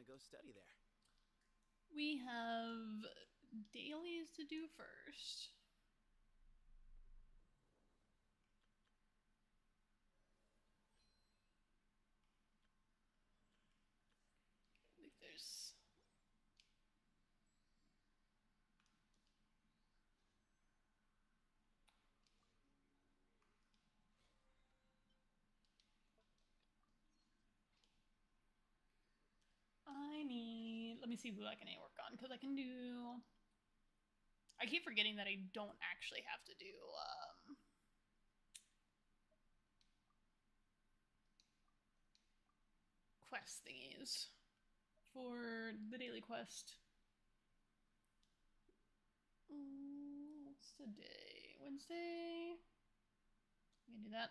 go study there? We have dailies to do first. I think there's... I need... Let me see who I can work on, because I can do... I keep forgetting that I don't actually have to do, quest thingies for the daily quest. What's today? Wednesday? I can do that.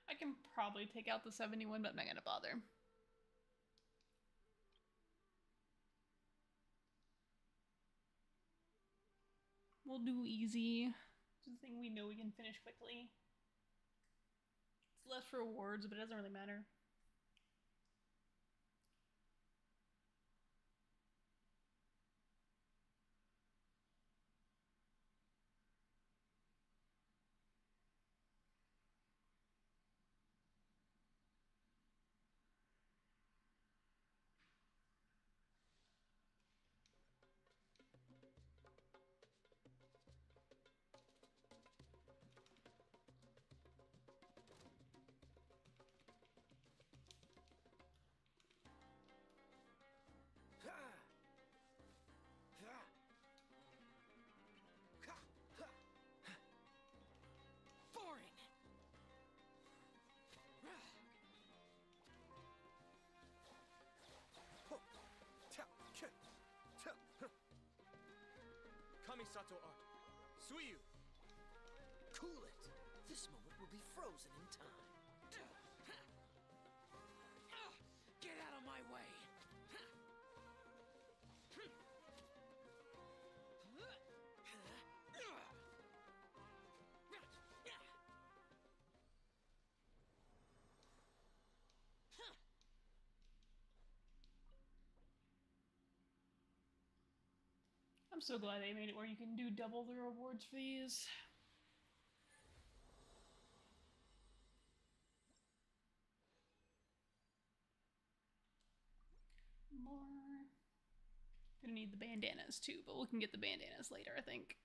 I can probably take out the 71, but I'm not gonna bother. We'll do easy. It's the thing we know we can finish quickly. It's less rewards, but it doesn't really matter. Boring! Kamisato art. Suiyu! Cool it! This moment will be frozen in time. Get out of my way! I'm so glad they made it where you can do double the rewards for these. More. Gonna need the bandanas too, but we can get the bandanas later, I think.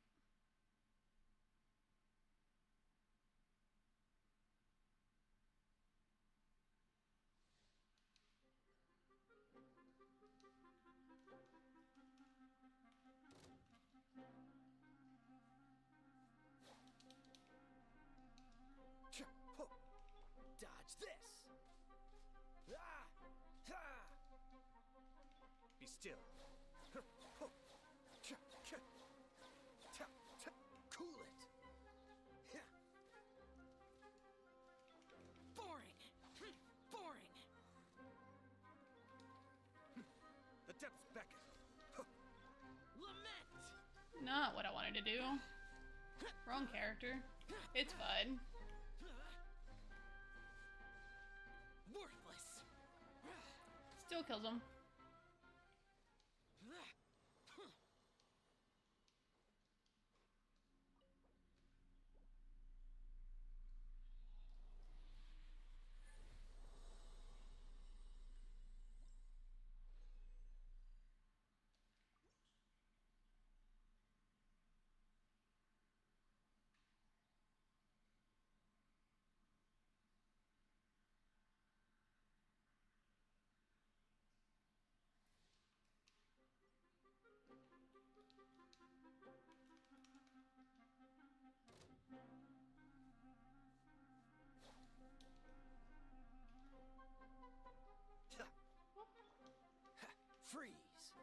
Dodge this! Be still. Cool it! Boring! Boring! The depths beckon. Lament! Not what I wanted to do. Wrong character. It's fine. Worthless! Still kills him. Freeze.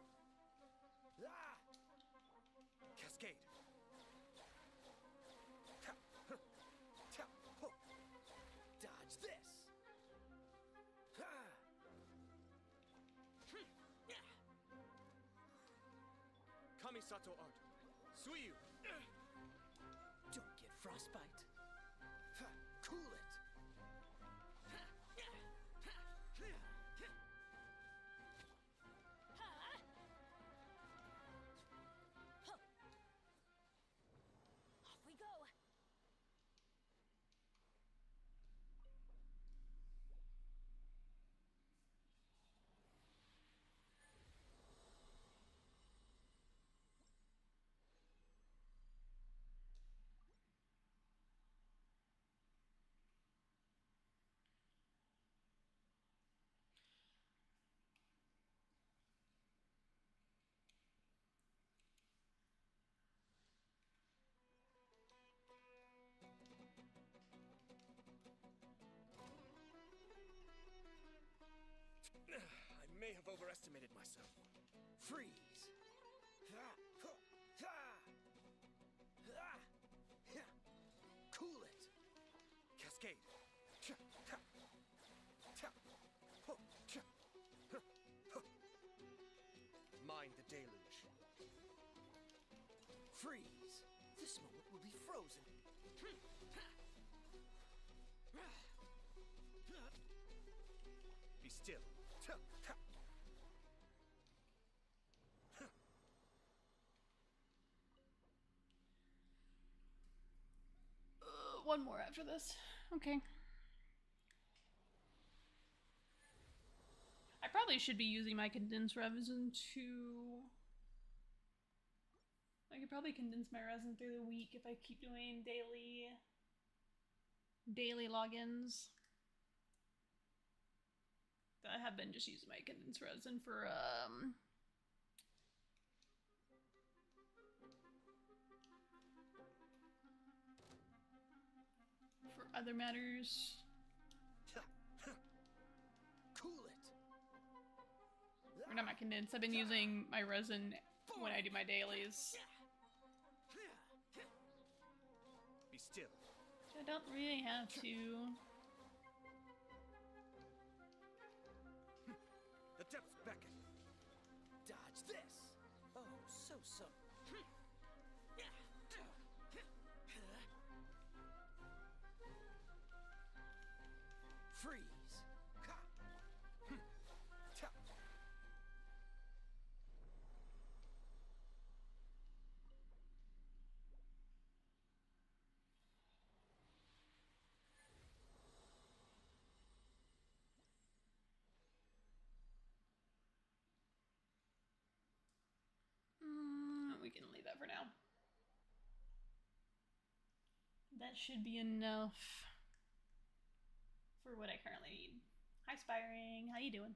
Ah! Cascade. Dodge this. Kamisato art. Suiyu. Don't get frostbite. Cool it. Off we go. I may have overestimated myself. Freeze. Cool it. Cascade. Mind the deluge. Freeze. This moment will be frozen. Be still. One more after this. Okay. I probably should be using my condensed resin to... I could probably condense my resin through the week if I keep doing daily logins. I have been just using my condensed resin for other matters. Cool it. Or not my condensed. I've been using my resin when I do my dailies. Be still. I don't really have to. The depths beckon. Dodge this. Oh, so subtle. Freeze. We can leave that for now. That should be enough for what I currently need. Hi, Spiring. How you doing?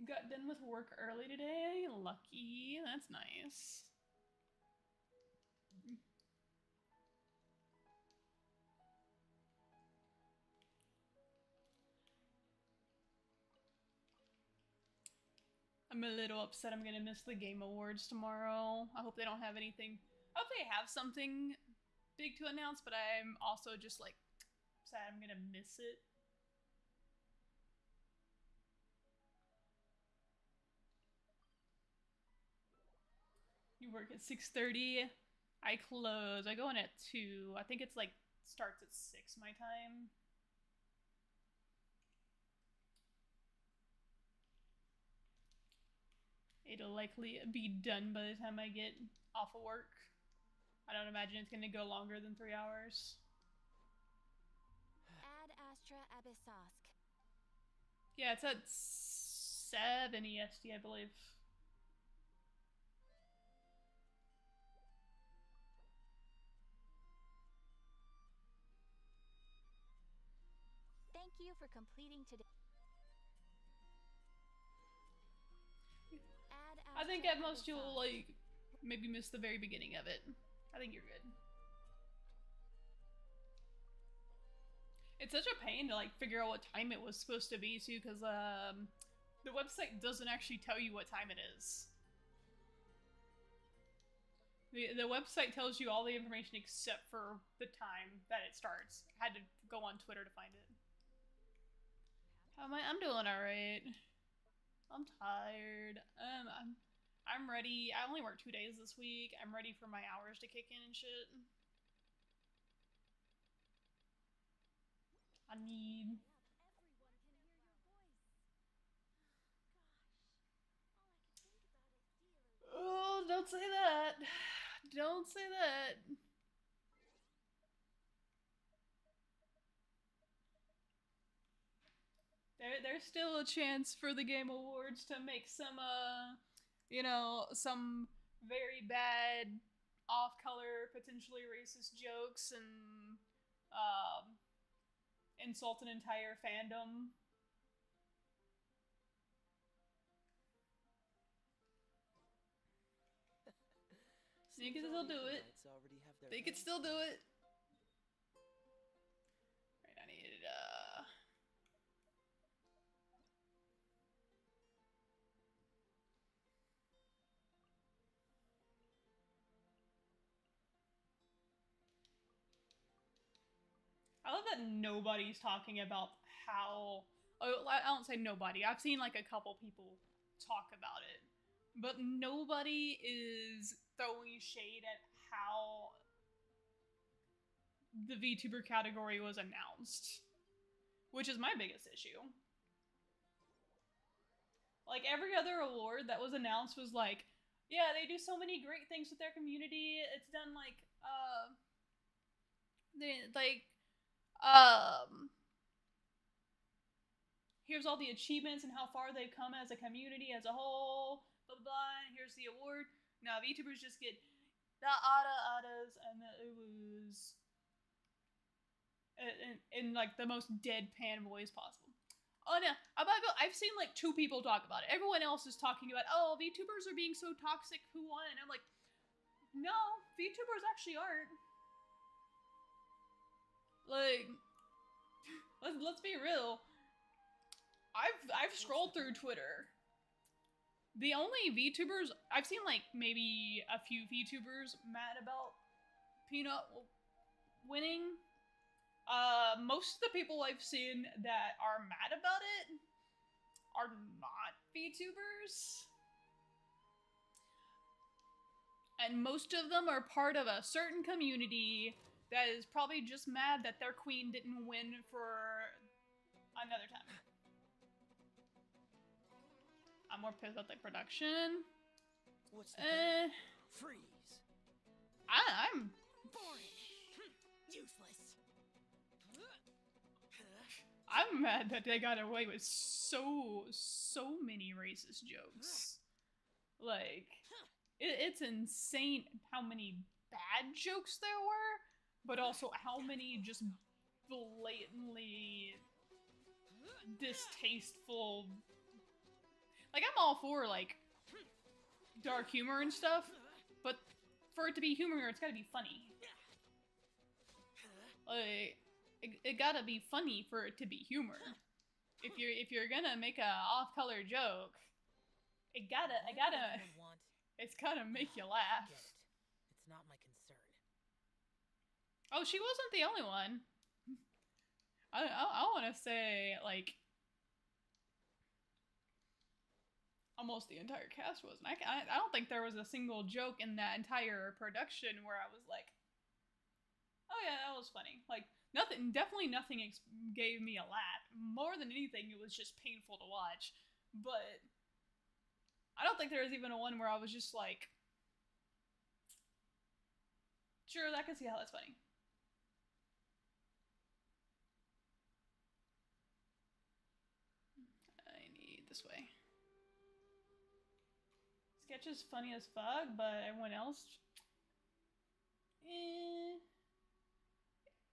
Got done with work early today. Lucky. That's nice. I'm a little upset I'm gonna miss the Game Awards tomorrow. I hope they don't have anything. I hope they have something big to announce, but I'm also just like sad I'm gonna miss it. You work at 6:30. I close. I go in at 2. I think it's like starts at 6 my time. It'll likely be done by the time I get off of work. I don't imagine it's gonna go longer than 3 hours. Ad Astra Abyssosk. Yeah, it's at 7 EST, I believe. you for completing today. I think at most you'll, like, maybe miss the very beginning of it. I think you're good. It's such a pain to, like, figure out what time it was supposed to be, too, because, the website doesn't actually tell you what time it is. The website tells you all the information except for the time that it starts. I had to go on Twitter to find it. How am I? I'm doing alright. I'm tired. I'm ready. I only worked 2 days this week. I'm ready for my hours to kick in and shit. I need... Oh, don't say that. Don't say that. There's still a chance for the Game Awards to make some, you know, some very bad, off-color, potentially racist jokes and, insult an entire fandom. You can still do it. They could still do it. Right, I needed, I love that nobody's talking about how... Oh, I don't say nobody. I've seen, like, a couple people talk about it. But nobody is throwing shade at how the VTuber category was announced. Which is my biggest issue. Like, every other award that was announced was like, yeah, they do so many great things with their community. It's done, like, here's all the achievements and how far they've come as a community as a whole, blah, blah, blah, and here's the award. Now, VTubers just get the Adas, and it was in like, the most deadpan voice possible. Oh, no, I've seen, like, 2 people talk about it. Everyone else is talking about, oh, VTubers are being so toxic, who won? And I'm like, no, VTubers actually aren't. Like, let's be real. I've scrolled through Twitter. The only VTubers I've seen, like, maybe a few VTubers mad about Peanut winning. Most of the people I've seen that are mad about it are not VTubers. And most of them are part of a certain community that is probably just mad that their queen didn't win for another time. I'm more pissed about the production. What's the freeze? I'm Boring. Useless. I'm mad that they got away with so many racist jokes. Like, it's insane how many bad jokes there were, but also how many just blatantly distasteful. Like, I'm all for, like, dark humor and stuff, but for it to be humor, it's gotta be funny. Like, it gotta be funny for it to be humor. If you're gonna make a off-color joke, it's gotta make you laugh. It's not my concern. Oh, she wasn't the only one. I want to say, like, almost the entire cast was. And I don't think there was a single joke in that entire production where I was like, oh yeah, that was funny. Like, definitely nothing gave me a laugh. More than anything, it was just painful to watch. But I don't think there was even a one where I was just like, sure, I can see how that's funny. I need this way. Sketch is funny as fuck, but everyone else,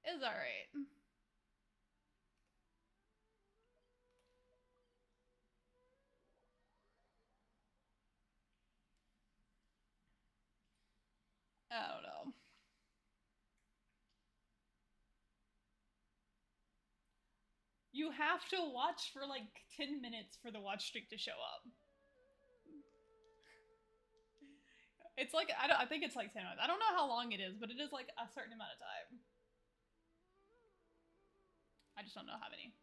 is alright. I don't know. You have to watch for like 10 minutes for the watch streak to show up. It's like, I think it's like 10 minutes. I don't know how long it is, but it is like a certain amount of time. I just don't know how many.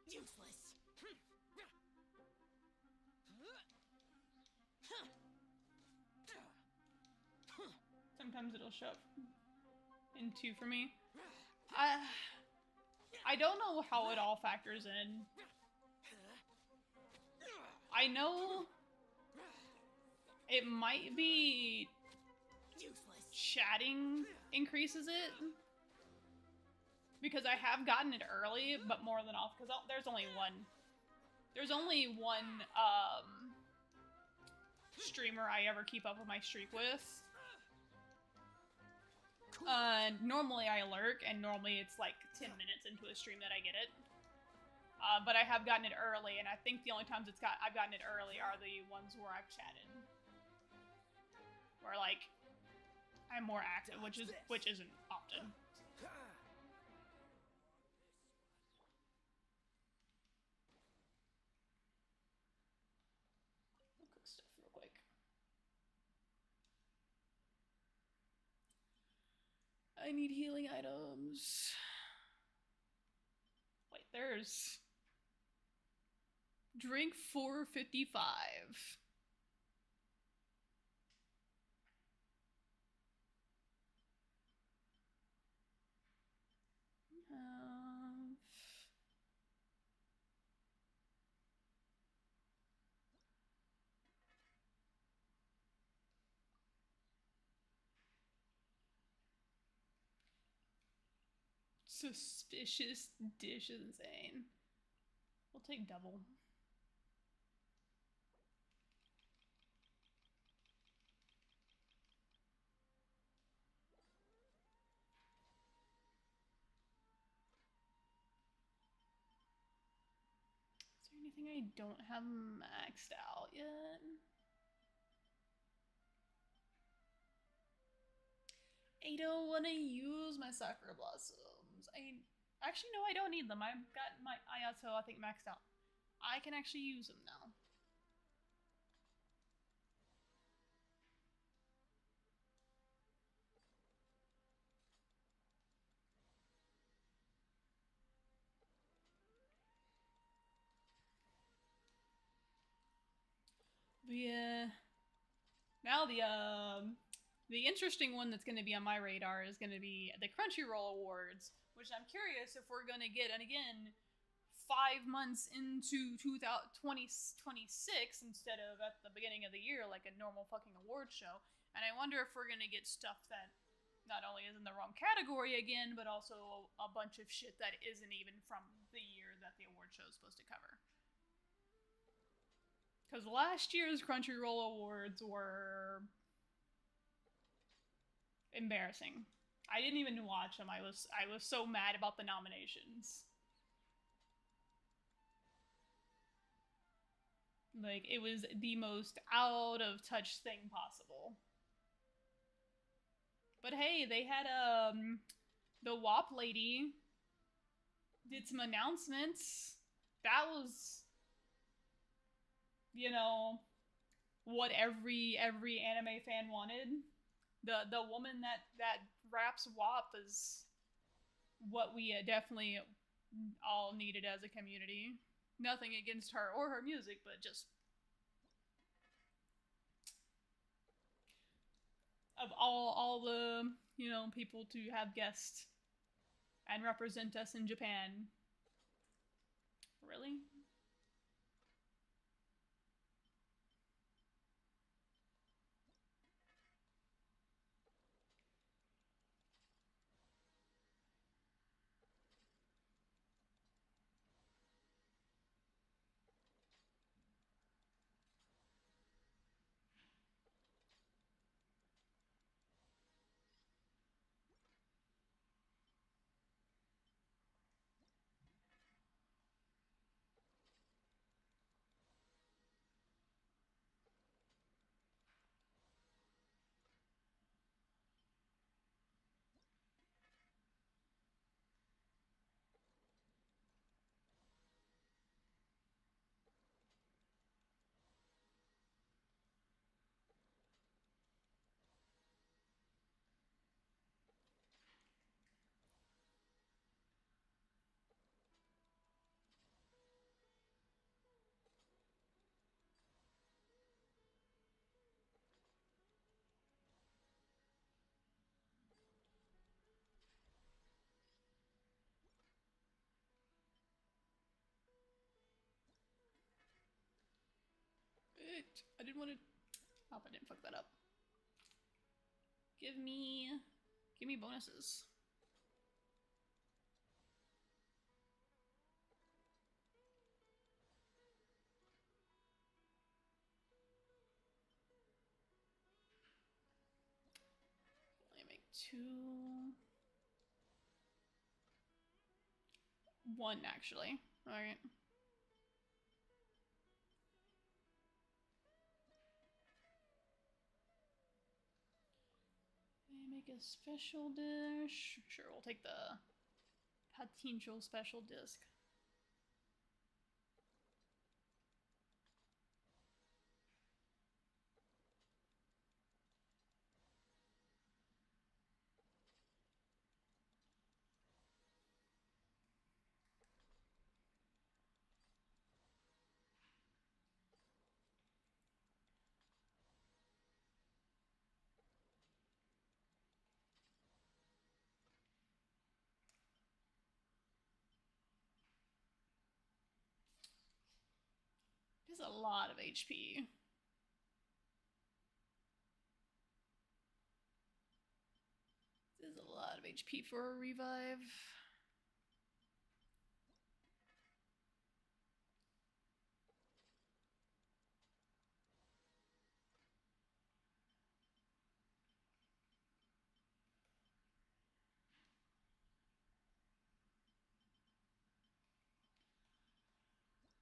Useless. Sometimes it'll show up in 2 for me. I don't know how it all factors in. I know it might be chatting increases it, because I have gotten it early, but more than off, because there's only one streamer I ever keep up with my streak with. Normally I lurk, and normally it's like 10 minutes into a stream that I get it. But I have gotten it early, and I think the only times I've gotten it early are the ones where I've chatted. Where like I'm more active, which isn't often. I'll cook stuff real quick. I need healing items. Wait, there's drink 455. Suspicious dish is insane. We'll take double. Is there anything I don't have maxed out yet? I don't want to use my Sakura Blossoms. Actually, no, I don't need them. I've got my Ayato, I think, maxed out. I can actually use them now. But yeah. Now the interesting one that's going to be on my radar is going to be the Crunchyroll Awards, which I'm curious if we're going to get, and again, 5 months into 2026 instead of at the beginning of the year like a normal fucking award show. And I wonder if we're going to get stuff that not only is in the wrong category again, but also a bunch of shit that isn't even from the year that the award show is supposed to cover. Because last year's Crunchyroll Awards were embarrassing. I didn't even watch them. I was so mad about the nominations. Like, it was the most out of touch thing possible. But hey, they had the WAP lady did some announcements. That was, you know, what every anime fan wanted. The woman that raps WAP is what we definitely all needed as a community. Nothing against her or her music, but just of all the, you know, people to have guests and represent us in Japan. Really? it. I didn't want to. I hope I didn't fuck that up. Give me bonuses. Let me make 2. 1 actually. All right. Make a special dish. Sure, we'll take the potential special disc. There's a lot of HP. There's a lot of HP for a revive.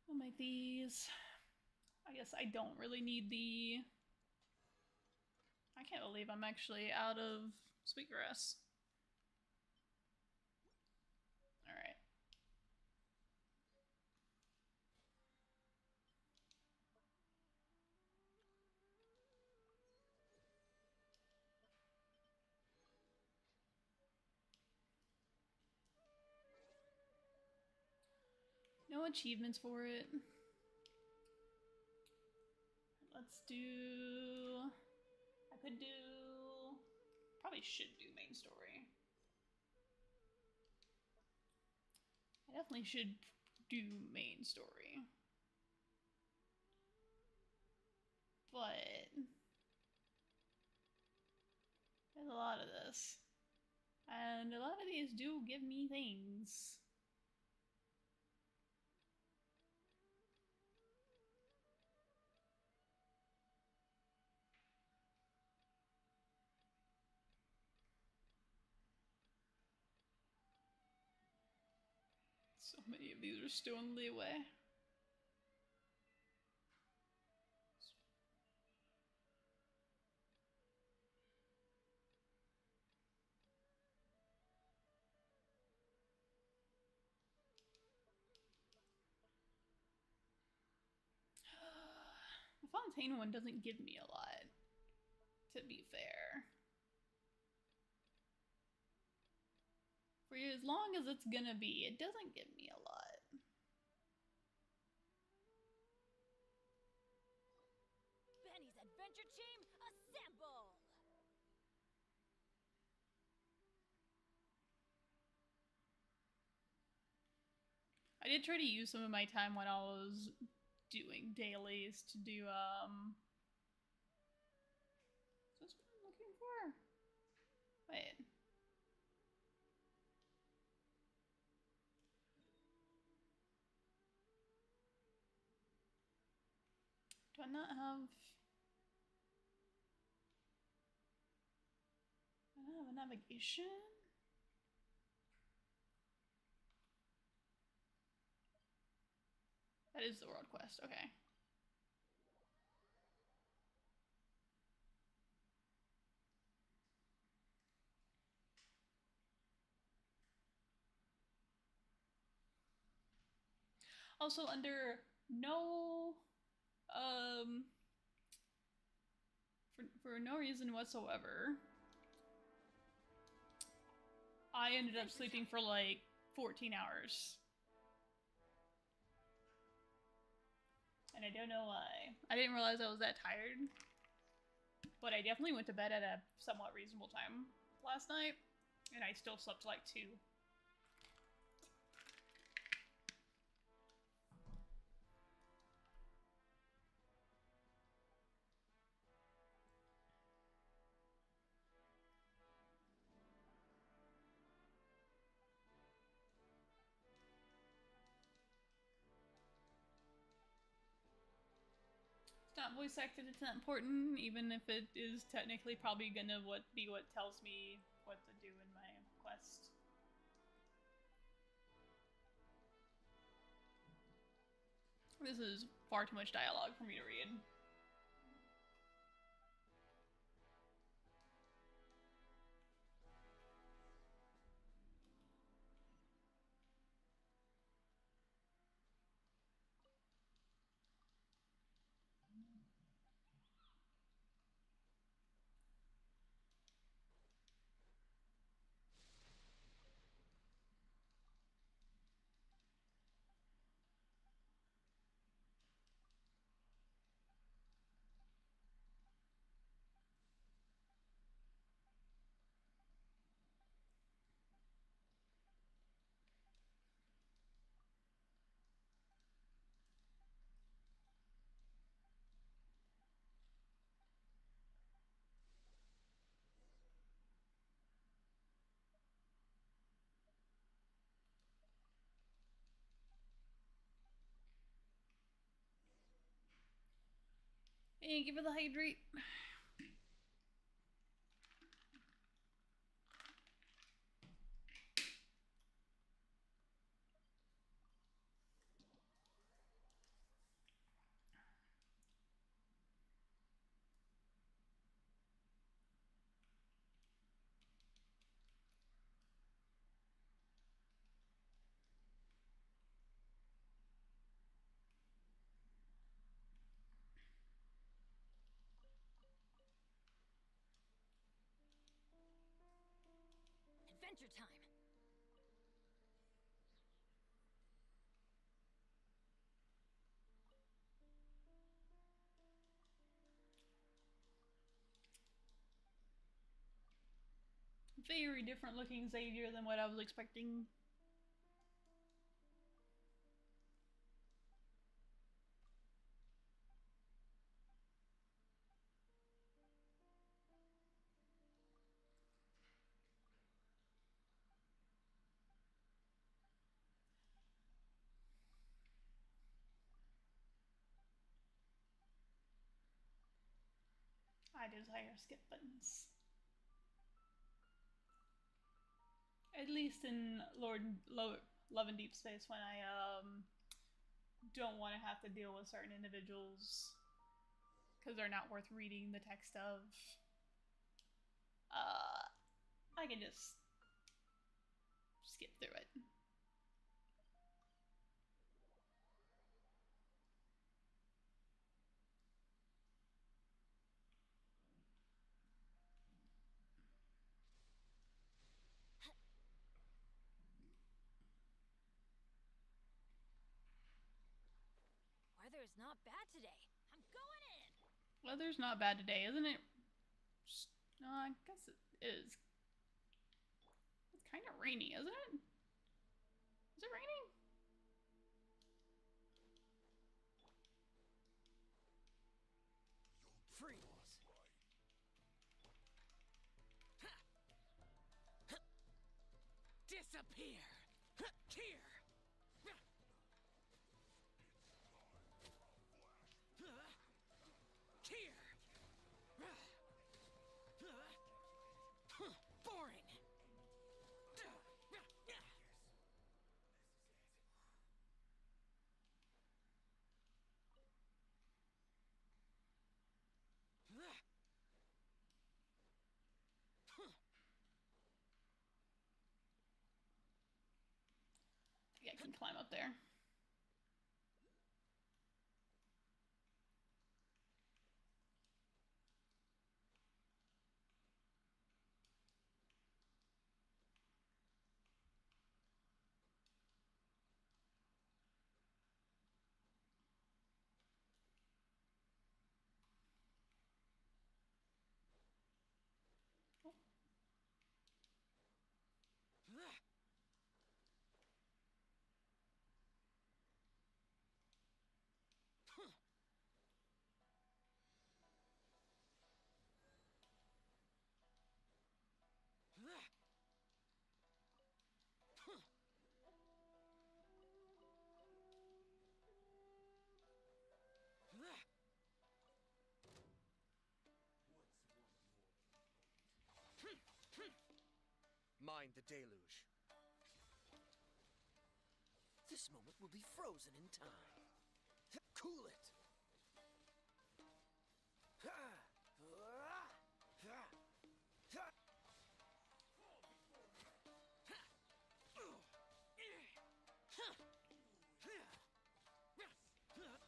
We'll make these. I guess I don't really need the... I can't believe I'm actually out of sweetgrass. Alright. No achievements for it. Let's do... I could do... Probably should do main story. I definitely should do main story. But... there's a lot of this. And a lot of these do give me things. So many of these are still in leeway. The Fontaine one doesn't give me a lot, to be fair. For as long as it's gonna be, it doesn't give me a lot. Benny's Adventure Team, assemble! I did try to use some of my time when I was doing dailies to do, is this what I'm looking for? Wait. Do I not have... I don't have a navigation? That is the world quest, okay. Also, under no, for no reason whatsoever, I ended up sleeping for like 14 hours. And I don't know why. I didn't realize I was that tired. But I definitely went to bed at a somewhat reasonable time last night. And I still slept like 2. not voice acted, it's not important, even if it is technically probably gonna be what tells me what to do in my quest. This is far too much dialogue for me to read. And give it the hydrate. Adventure time. Very different looking Xavier than what I was expecting. I desire skip buttons. At least in Love and Deep Space, when I don't want to have to deal with certain individuals because they're not worth reading the text of. I can just skip through it. Weather's not bad today. I'm going in. Weather's not bad today, isn't it? No, I guess it is. It's kind of rainy, isn't it? Is it raining? Freeze. Disappear. Here. Here. Boring. I think I can climb up there. find the deluge. This moment will be frozen in time. Cool it.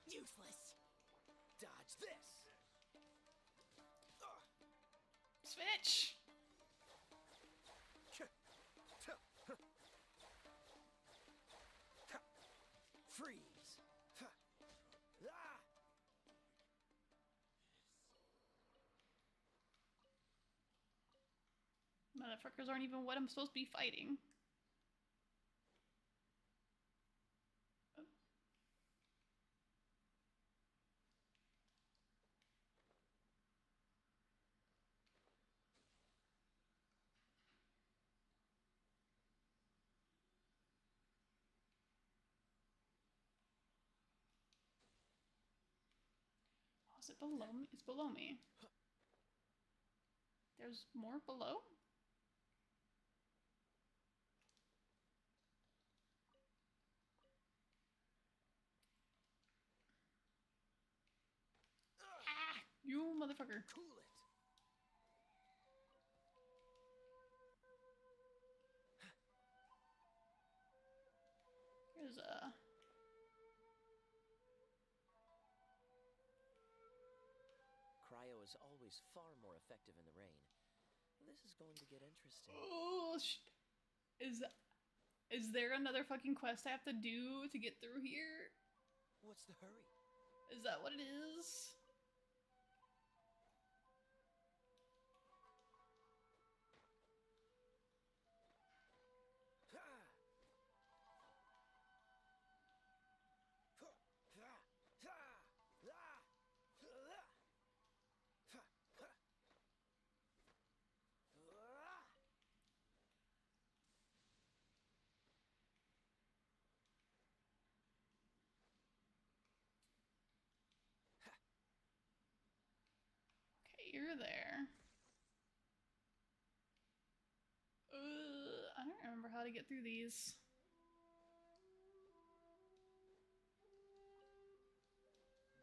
Useless. Dodge this. Switch. Freeze. Motherfuckers aren't even what I'm supposed to be fighting. Oh, is it below me? It's below me. There's more below? Ah! You motherfucker. Cool it. There's Cryo is always far more effective in the rain. This is going to get interesting. Oh, is there another fucking quest I have to do to get through here? What's the hurry? Is that what it is? Okay, you're there. I don't remember how to get through these.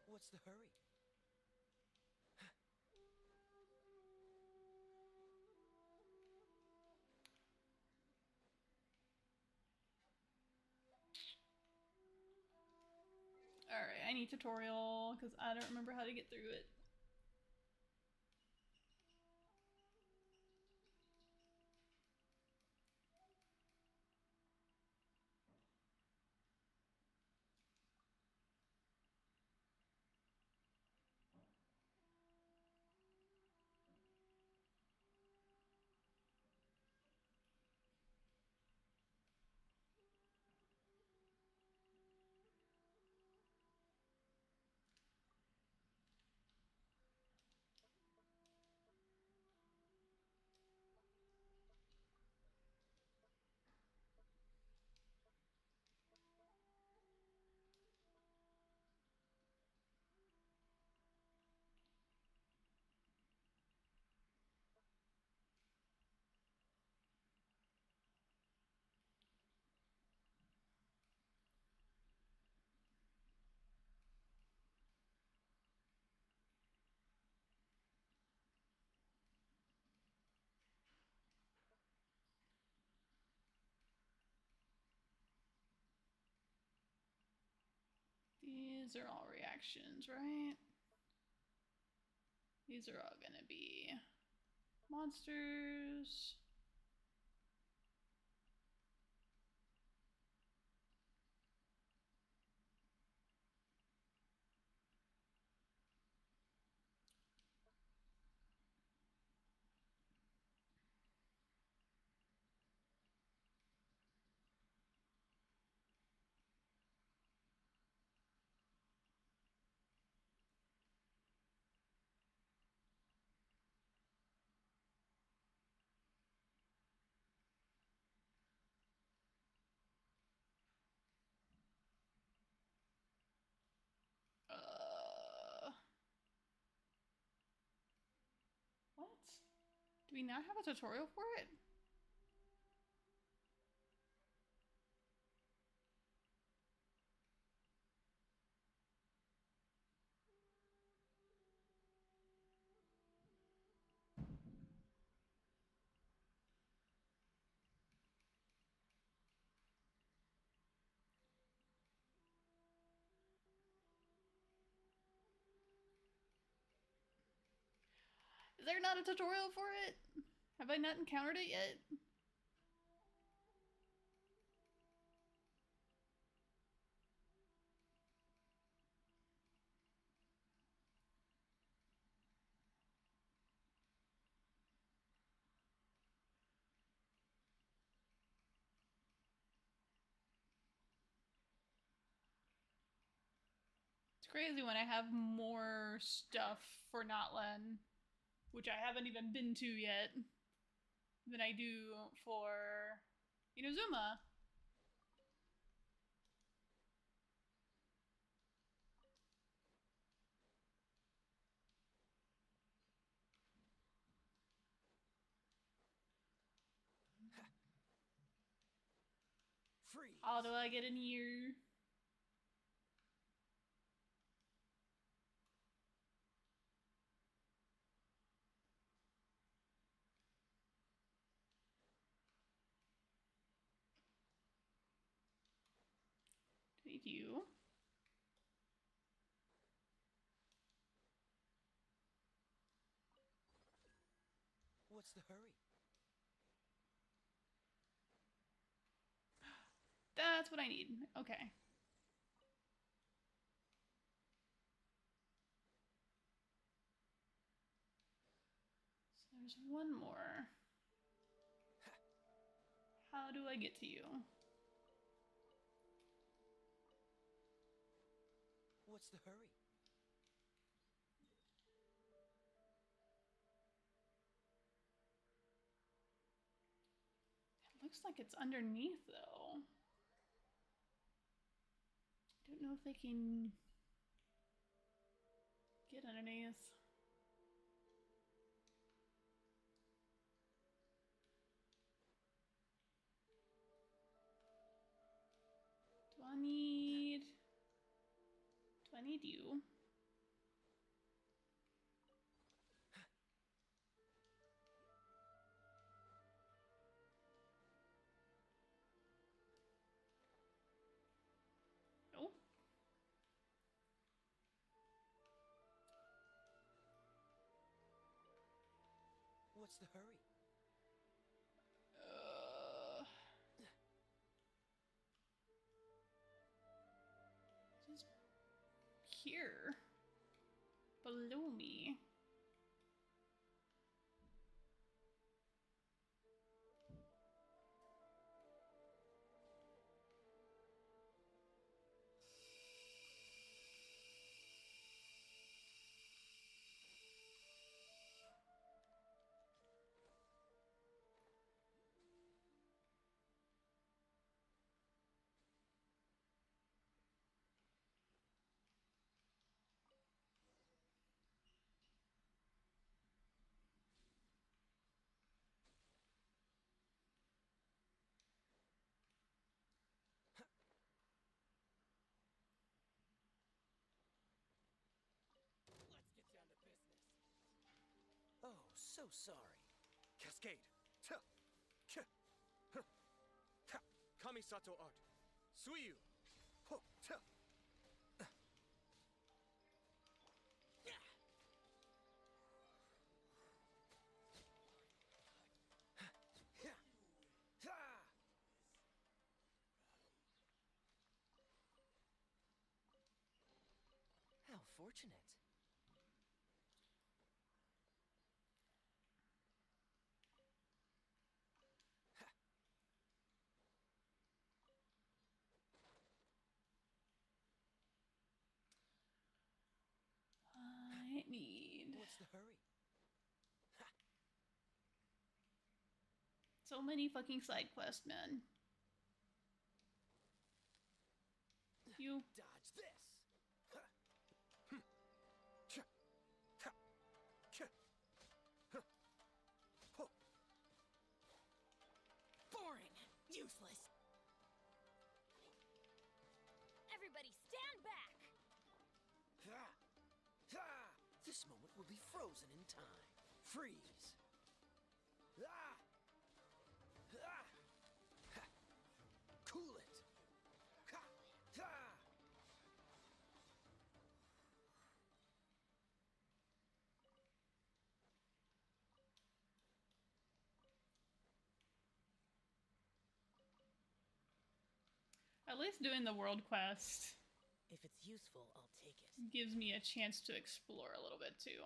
What's the hurry? Alright, I need tutorial because I don't remember how to get through it. These are all reactions, right? These are all gonna be monsters. What? Do we not have a tutorial for it? there not a tutorial for it? Have I not encountered it yet? It's crazy when I have more stuff for Notlen, which I haven't even been to yet, than I do for Inazuma. Freeze. How do I get in here? Thank you. What's the hurry? That's what I need. Okay. So there's one more. How do I get to you? What's the hurry? It looks like it's underneath, though. I don't know if they can get underneath. Do I need you? No. What's the hurry? Just here. Below me. Let's get down to business. Oh, so sorry. Cascade. Kamisato art. Suiyu. Ho, ta. How fortunate. I need What's the hurry? so many fucking side quests, man. You. Dodge this. Boring. Useless. Everybody stand back. This moment will be frozen in time. Freeze. Cool it. At least doing the world quest If it's useful, I'll take it. gives me a chance to explore a little bit too.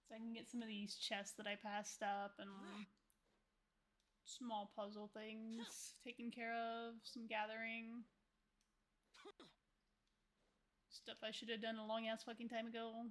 So I can get some of these chests that I passed up and small puzzle things taken care of, some gathering. Stuff I should have done a long ass fucking time ago.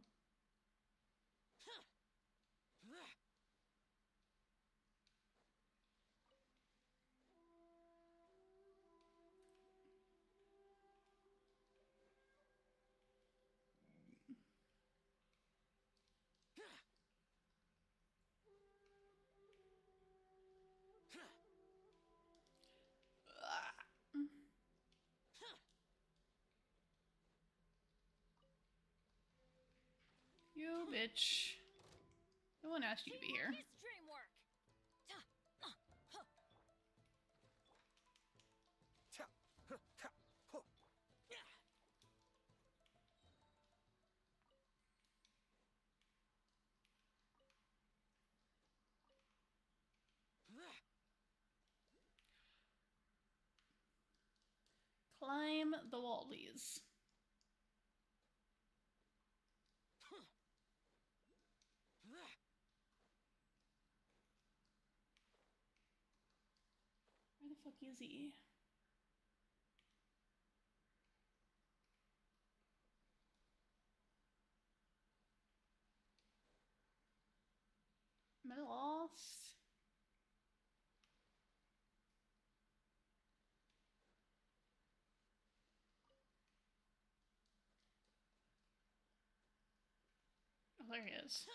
You bitch. No one asked you to be here. Teamwork is dream work. Climb the wallies. Where the fuck is he? Am I lost? Oh, there he is.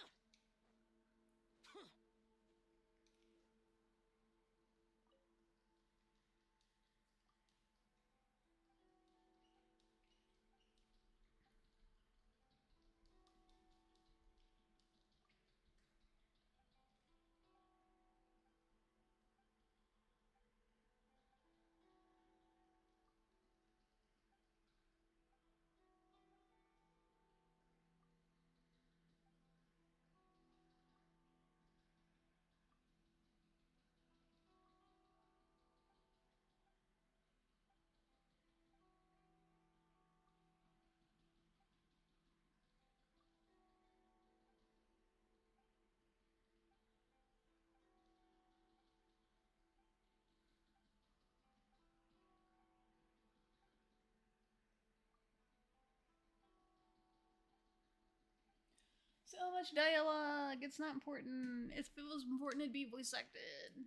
So much dialogue. It's not important. If it was important, it'd be voice acted.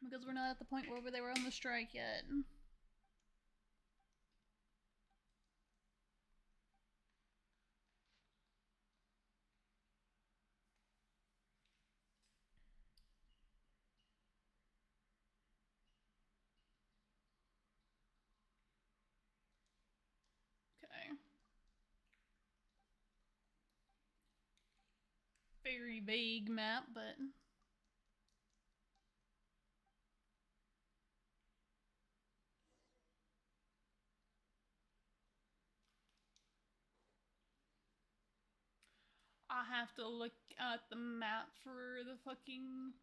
Because we're not at the point where they were on the strike yet. Okay. Very vague map, but... I have to look at the map for the fucking...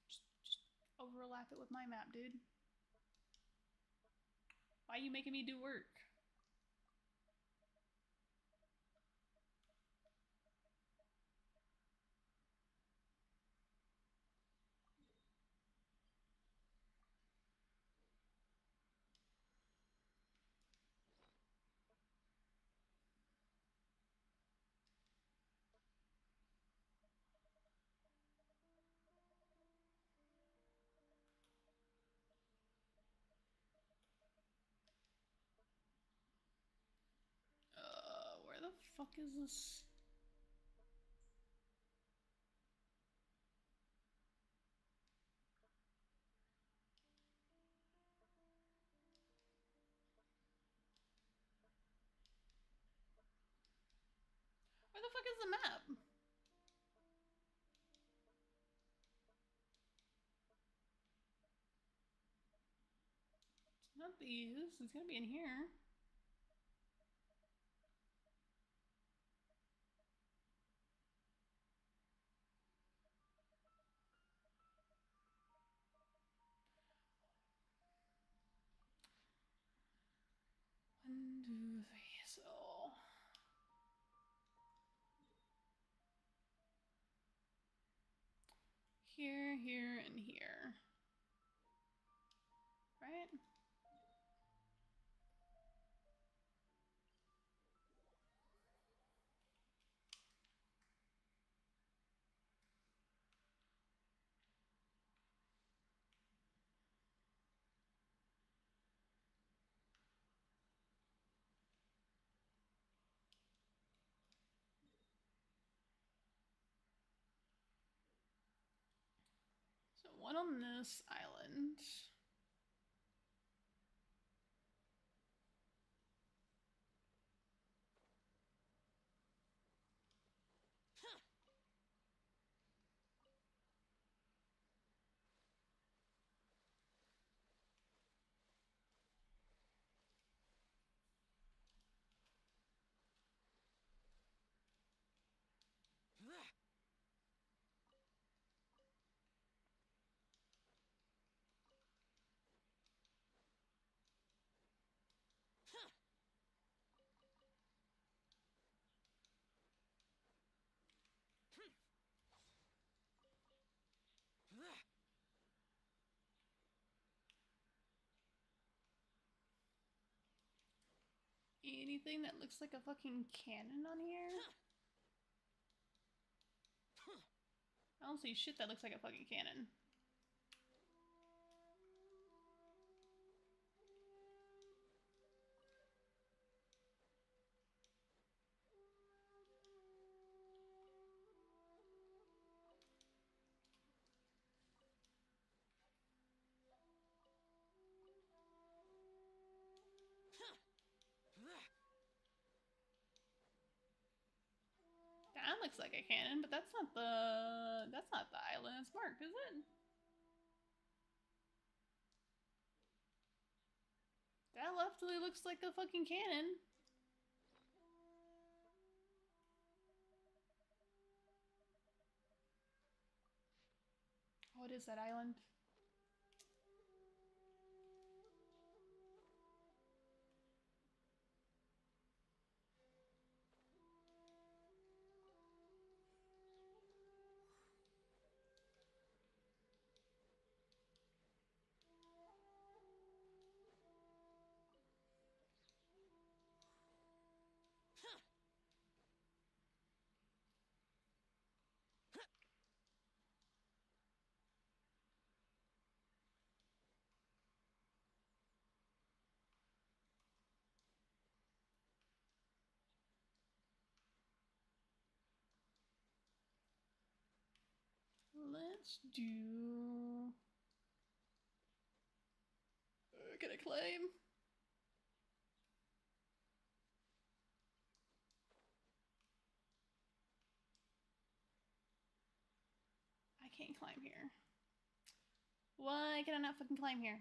Just overlap it with my map, dude. Why are you making me do work? Where the fuck is this? Where the fuck is the map? It's not these. It's gonna be in here. 2, 3. So here, here, and here. Right? So one on this island. Anything that looks like a fucking cannon on here? I don't see shit that looks like a fucking cannon. That looks like a cannon, but that's not the island it's marked, is it? That definitely looks like a fucking cannon. What is that island? Let's do... Can I claim? I can't climb here. Why can I not fucking climb here?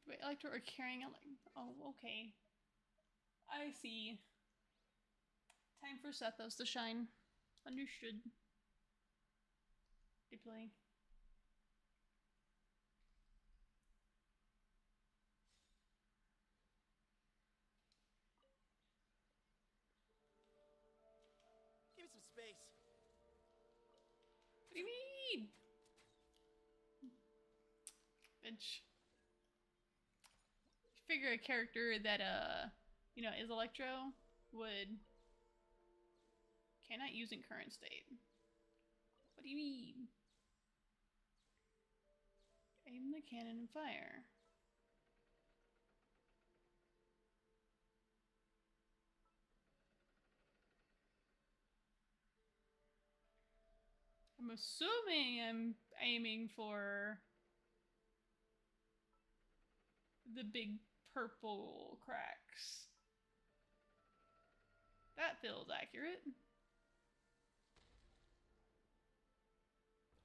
Wait, electro or carrying a leg. Oh, okay. I see. Time for Sethos to shine. Understood. Deploy. Give me some space. What do you mean? Bitch. Figure a character that, you know, is Electro would... Cannot use in current state. What do you mean? Aim the cannon and fire. I'm assuming I'm aiming for the big purple cracks. That feels accurate.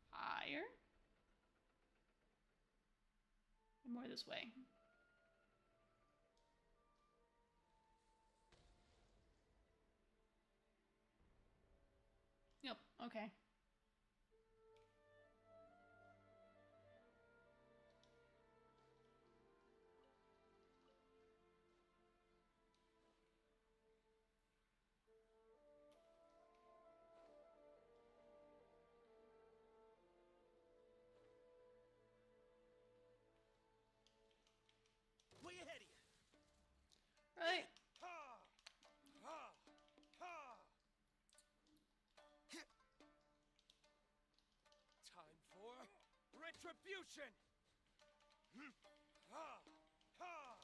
Higher. And more this way. Okay. Way ahead of you. Right. Ha! Ha! Ha! Time for retribution. Ha! Ha!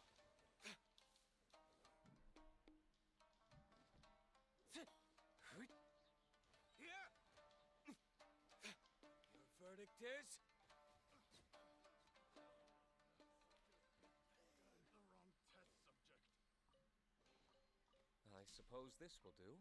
Here. Your verdict is. I suppose this will do.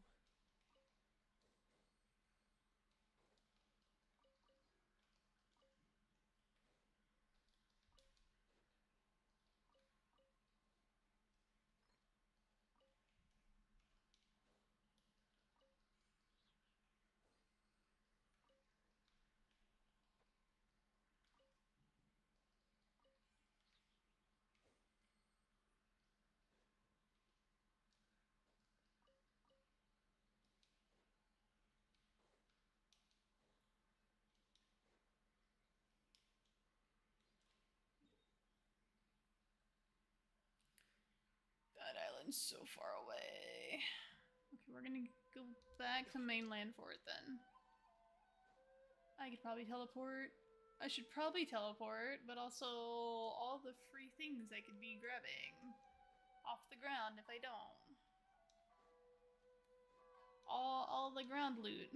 That island's so far away. Okay, we're gonna go back to mainland for it then. I could probably teleport. I should probably teleport, but also all the free things I could be grabbing off the ground if I don't. All the ground loot.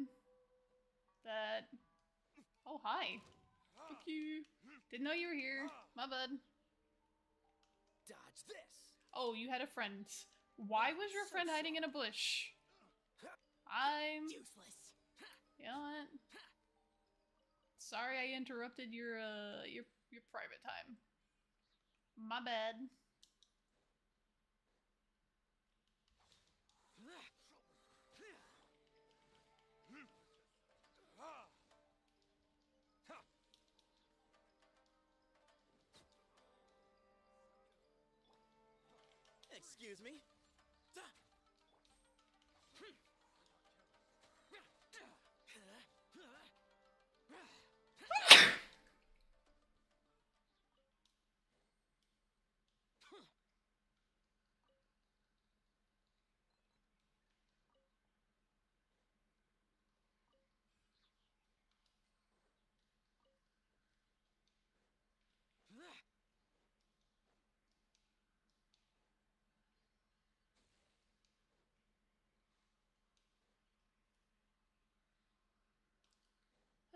That. Oh, hi. Fuck you. Didn't know you were here. My bad. Dodge this. Oh, you had a friend. Why was your friend hiding in a bush? I'm. Useless. You know what? Sorry I interrupted your private time. My bad. Excuse me.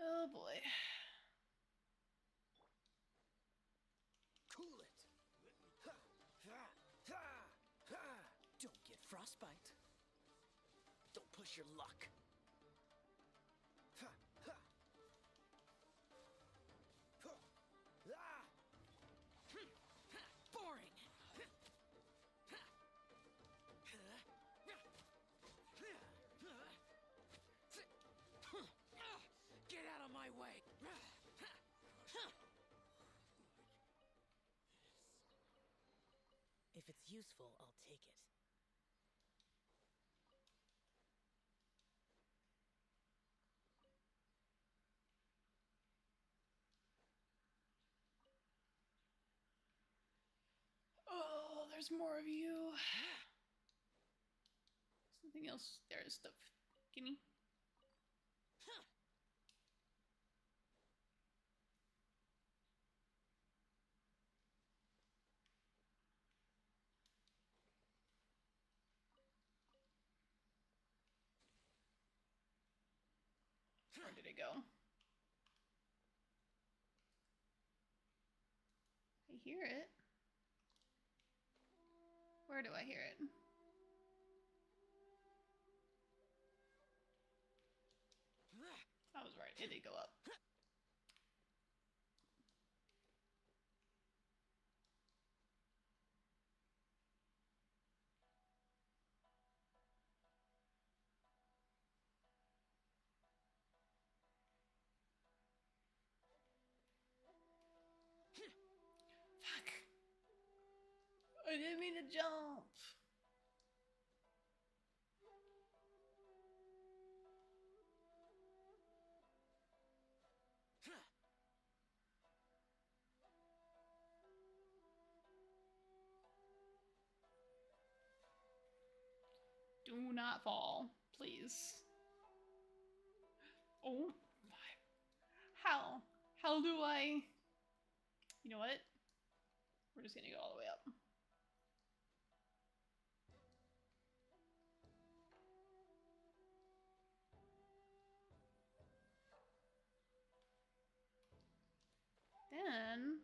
Oh boy. Cool it. Don't get frostbite. Don't push your luck. Boring. Get out of my way. If it's useful, I'll take it. Oh, there's more of you. Something else. There's stuff. Gimme. Where did it go? I hear it. Where do I hear it? I was right. It did go up. I didn't mean to jump. Do not fall, please. Oh, how? How do I? You know what? We're just gonna go all the way up. Then,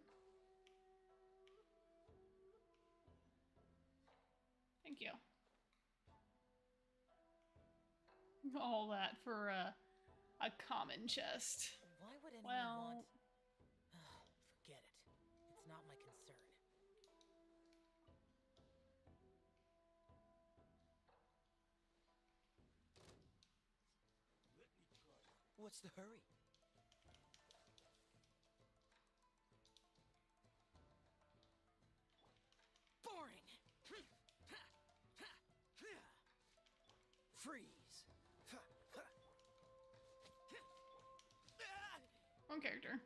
thank you. All that for a common chest. Why would anyone Well, want... Forget it. It's not my concern. What's the hurry? Boring! Freeze! one character.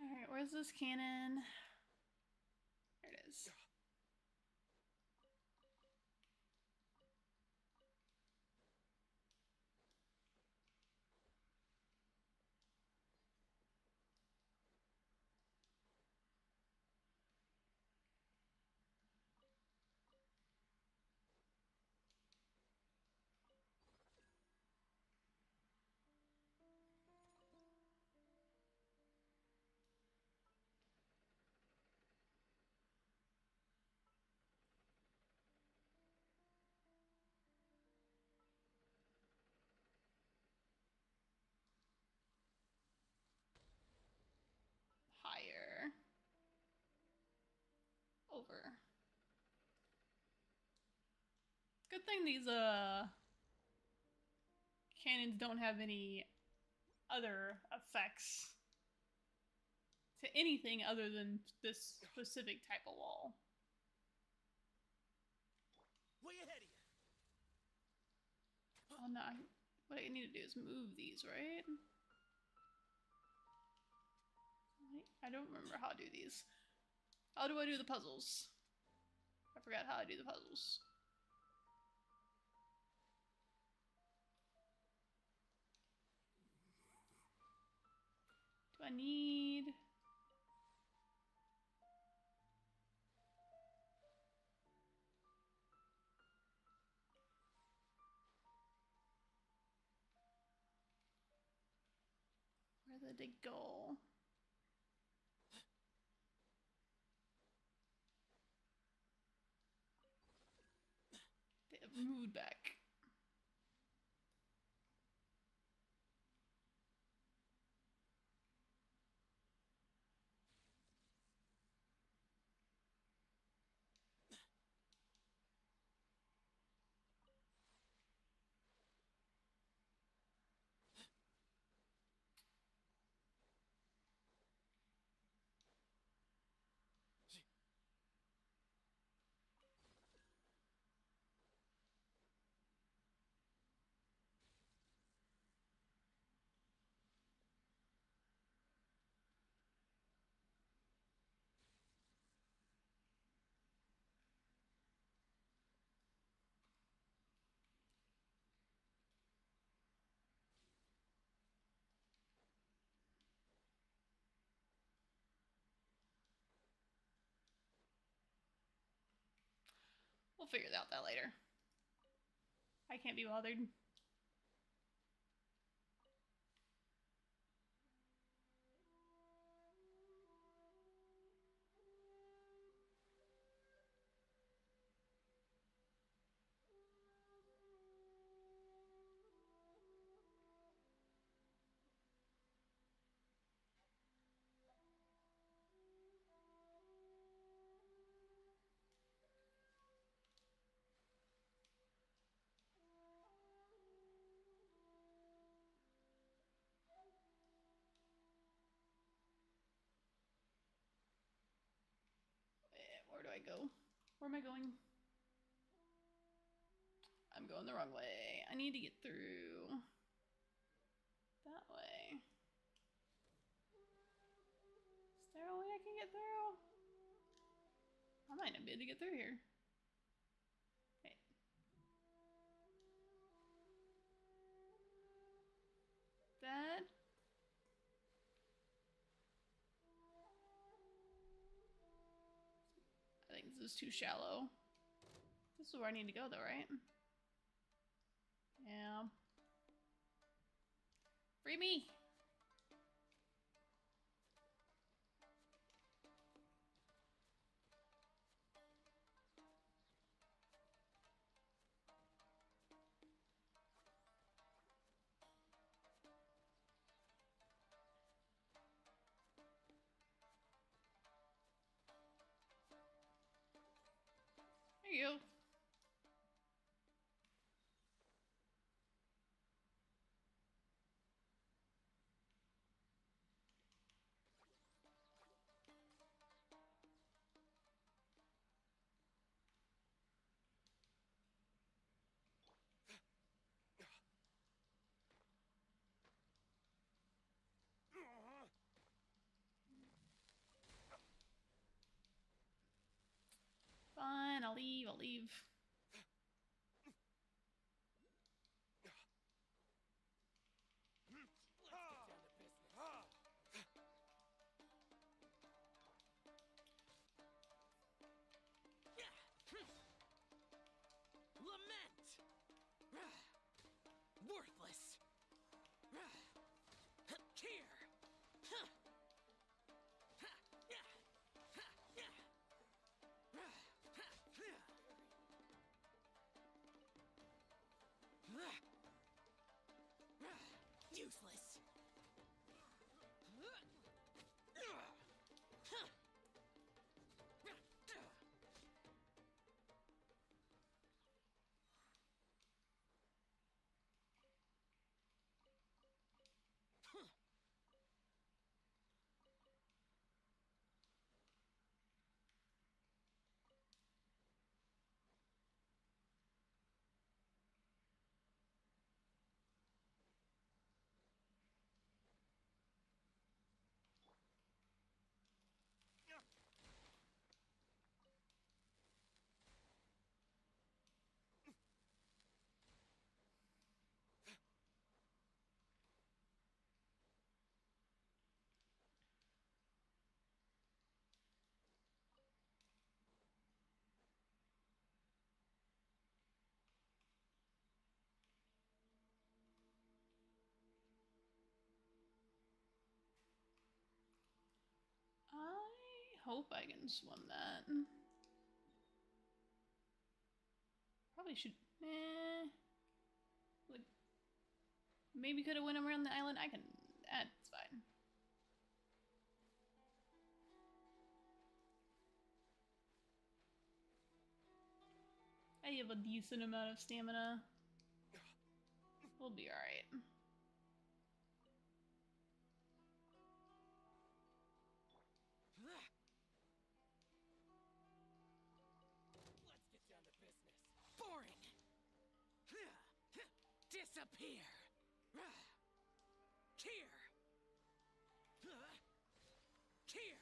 Alright, where's this cannon? There it is. Higher. Over. Good thing these cannons don't have any other effects to anything other than this specific type of wall. Way ahead of you. Oh no, what I need to do is move these, right? I don't remember how to do these. How do I do the puzzles? I forgot how I do the puzzles. Do I need... Where did they go? They have moved back. We'll figure out that later. I can't be bothered. I go? Where am I going? I'm going the wrong way. I need to get through that way. Is there a way I can get through? I might not be able to get through here. Okay. That. I think this is too shallow. This is where I need to go though, right? Yeah. Free me! There you go. Fine, I'll leave, I'll leave. Lament! Worthless! Here! Useless! I hope I can swim that. Probably should. Like, maybe could have went around the island. I can. That's fine. I have a decent amount of stamina. We'll be alright. Let's get down to business. Boring! Disappear! Here! Here!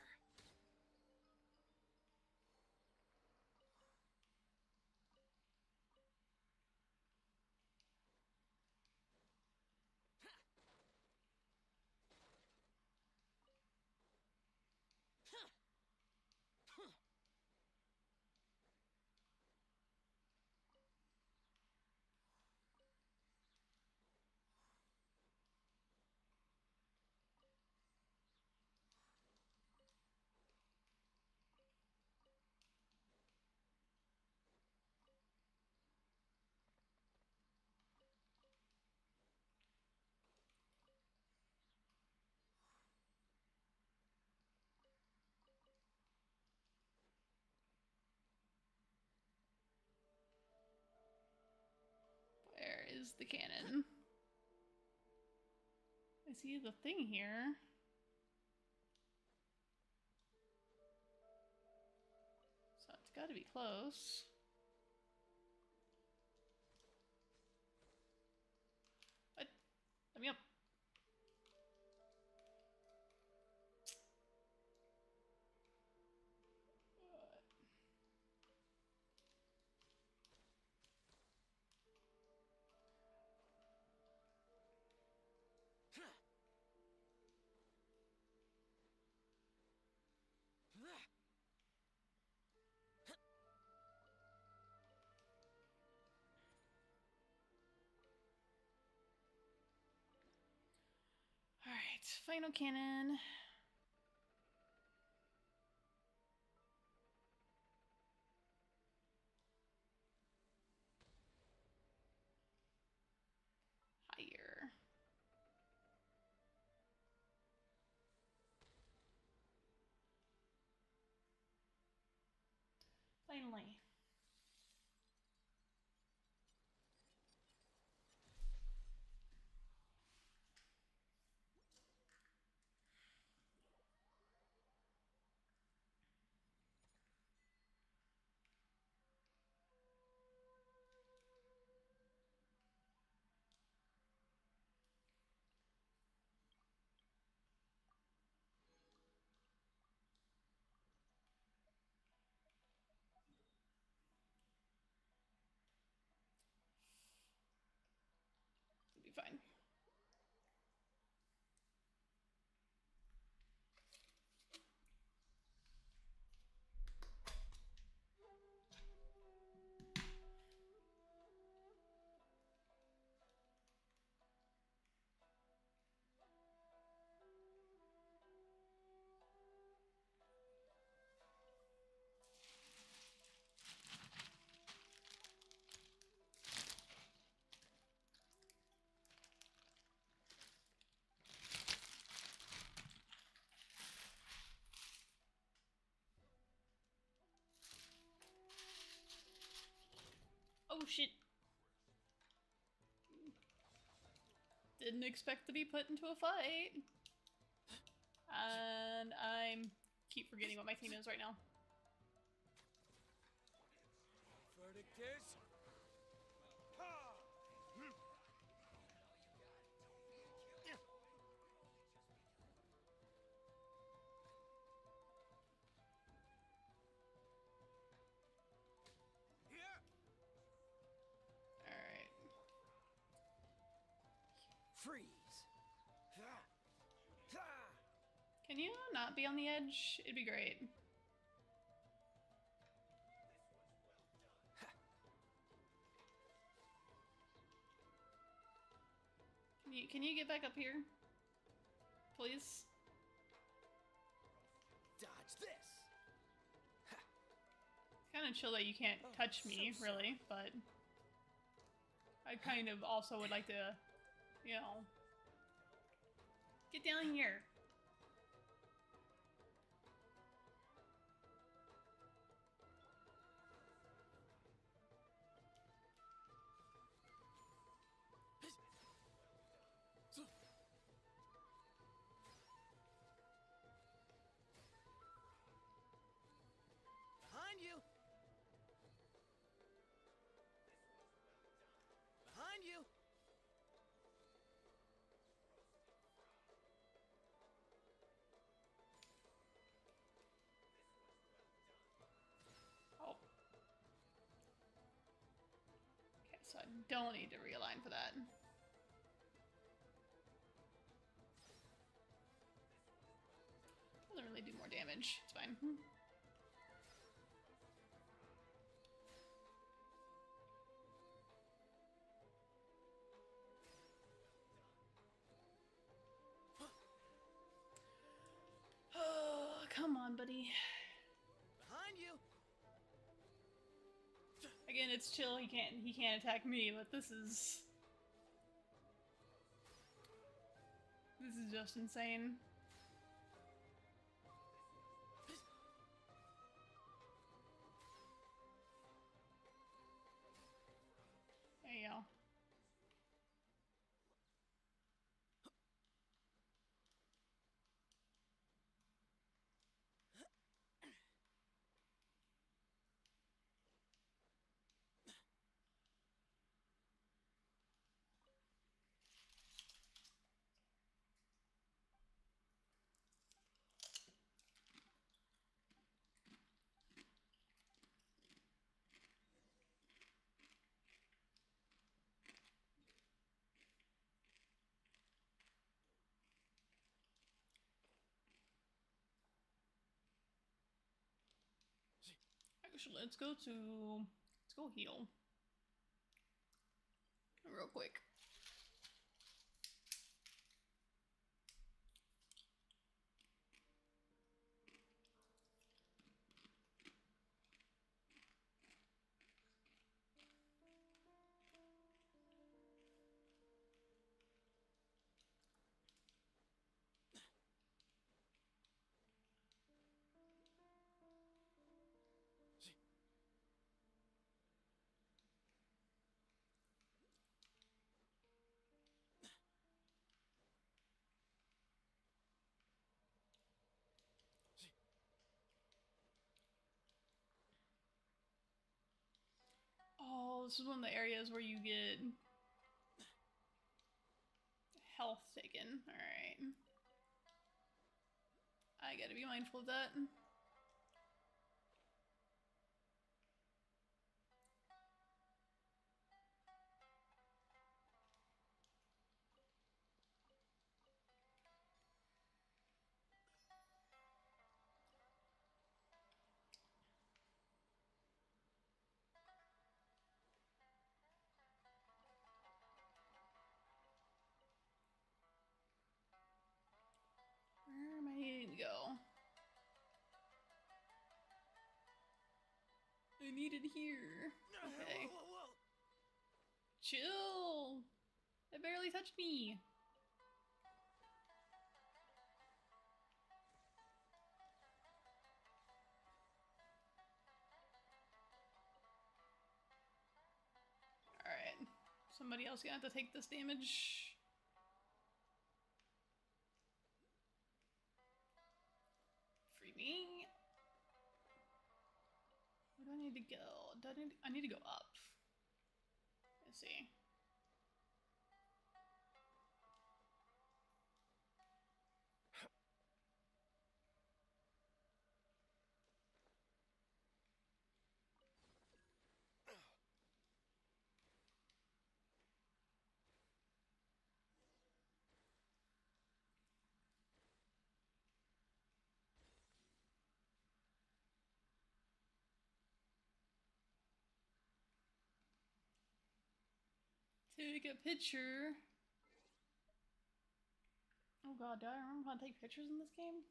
Where is the cannon? I see the thing here. So it's Gotta be close. What? Let me up. Alright, final cannon. Higher. Finally. It'll be fine. Oh shit. Didn't expect to be put into a fight. And I'm keep forgetting what my team is right now. Verdict is... Ha! Here! Alright. Freeze! Ha! Ha! Can you not be on the edge? It'd be great. Can you get back up here? Please? Dodge this! Ha! It's kind of chill that you can't touch me, really, but I kind of also would like to, you know, get down here. Behind you! Behind you! Oh. Okay, so I don't need to realign for that. Doesn't really do more damage. It's fine. Oh, come on, buddy. Behind you! Again, it's chill. He can't attack me, but this is just insane. There you go. Actually, let's go heal. Real quick. Oh, this is one of the areas where you get health taken. Alright. I gotta be mindful of that. Where am I needing to go? I need it here. Okay. Whoa, whoa, whoa. Chill! It barely touched me. Alright. Somebody else gonna have to take this damage. Free me. Where do I need to go? I need to go up. Let's see. Take a picture. Oh god, do I remember how to take pictures in this game?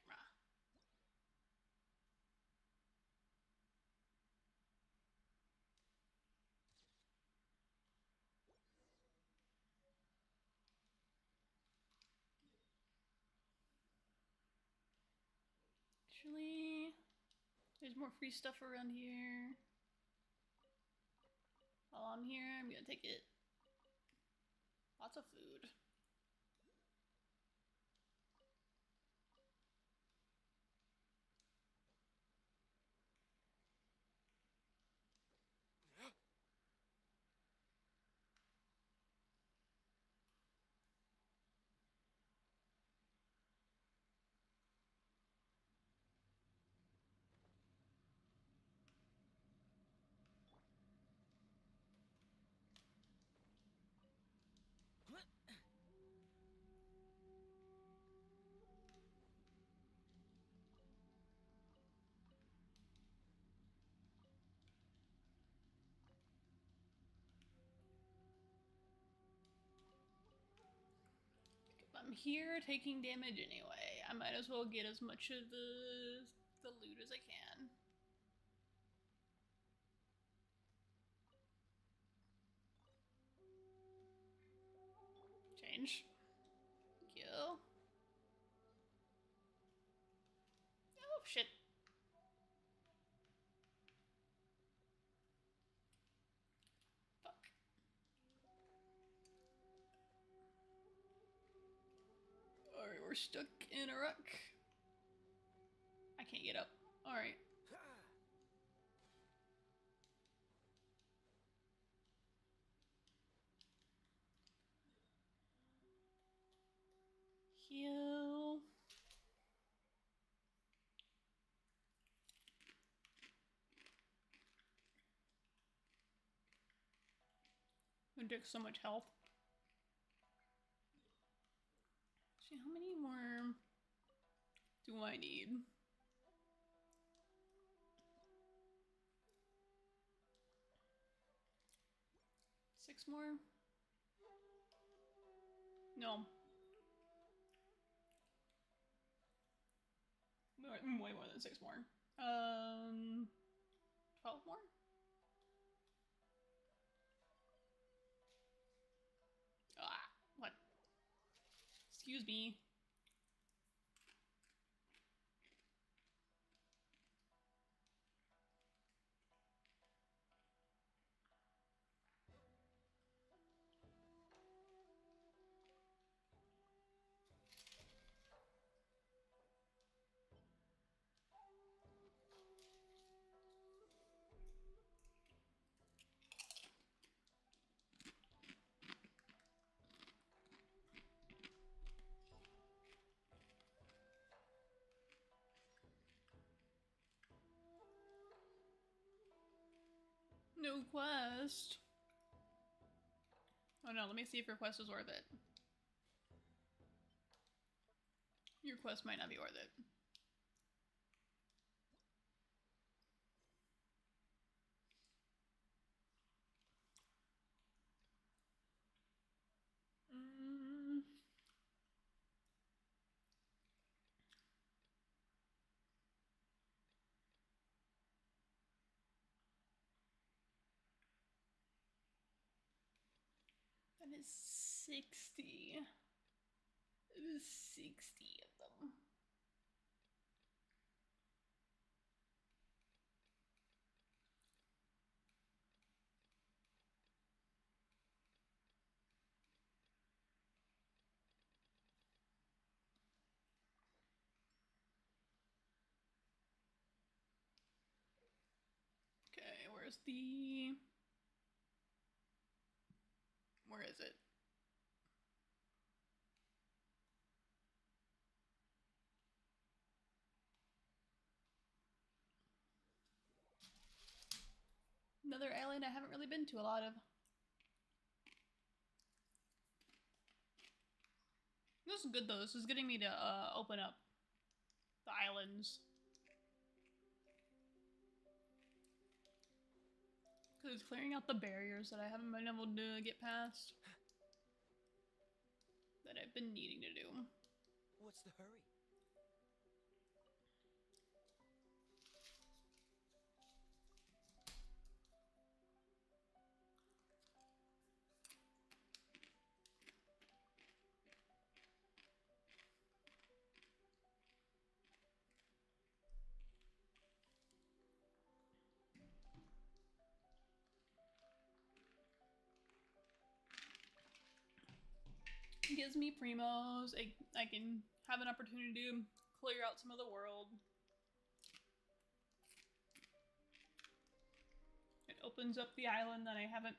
Camera. Actually, there's more free stuff around here. While I'm here, I'm gonna take it. Lots of food. I'm here taking damage anyway. I might as well get as much of the loot as I can. Change. Thank you. Oh shit. Fuck. Alright, we're stuck in a ruck. I can't get up. Alright. Heal. It took so much health. See, how many more do I need? more? No. Way more than 6 more. 12 more? Ah, what? Excuse me. No quest. Oh no, let me see if your quest is worth it. Your quest might not be worth it. That is 60. It is 60 of them. Okay, where's the... Where is it? Another island I haven't really been to a lot of. This is good though. This is getting me to open up the islands. Because it's clearing out the barriers that I haven't been able to get past. That I've been needing to do. What's the hurry? It gives me primos. I can have an opportunity to clear out some of the world. It opens up the island that I haven't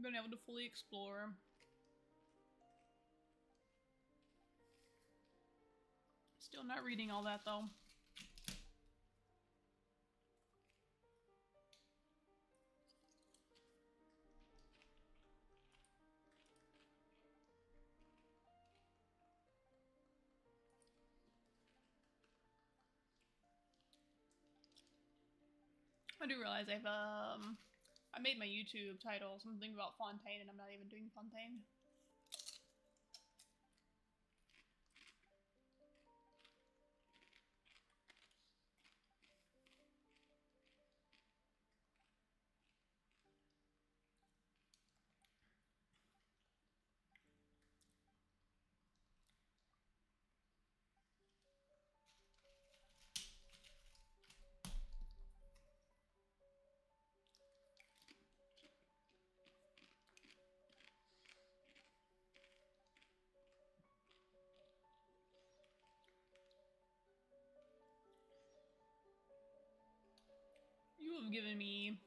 been able to fully explore. Still not reading all that though. I do realize I made my YouTube title something about Fontaine and I'm not even doing Fontaine. You have given me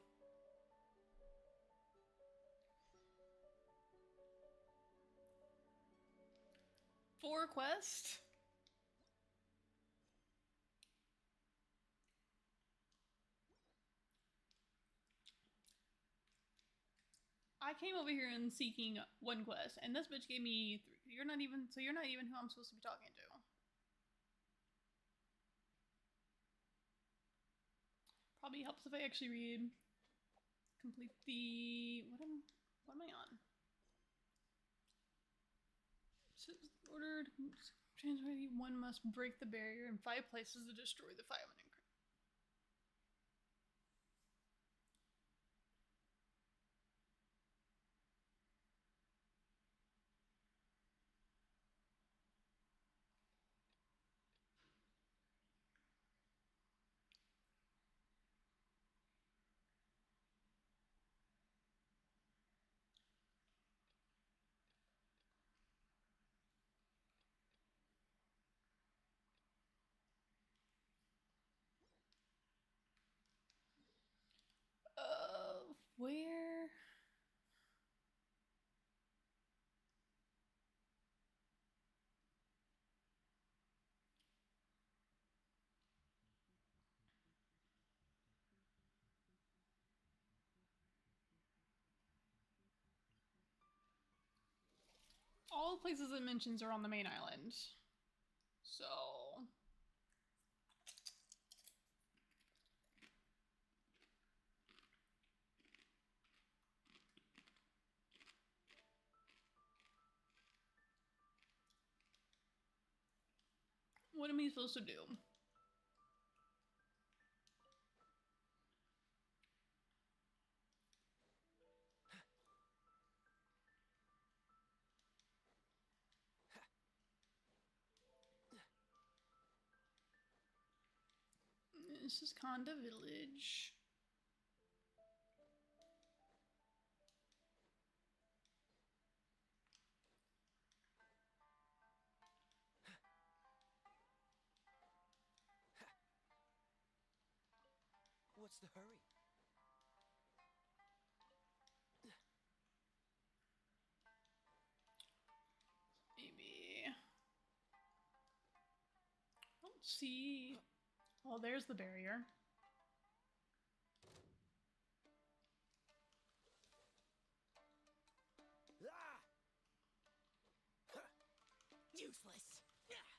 four quests. I came over here and seeking one quest, and this bitch gave me 3. You're not even who I'm supposed to be talking to. Probably helps if I actually read. Complete the what am I on? ordered. One must break the barrier in 5 places to destroy the 5 minute. Where? All the places it mentions are on the main island. So... what am I supposed to do? This is Conda Village. What's the hurry? Maybe... let's see... oh, there's the barrier. Ah! Huh. Useless. Yeah.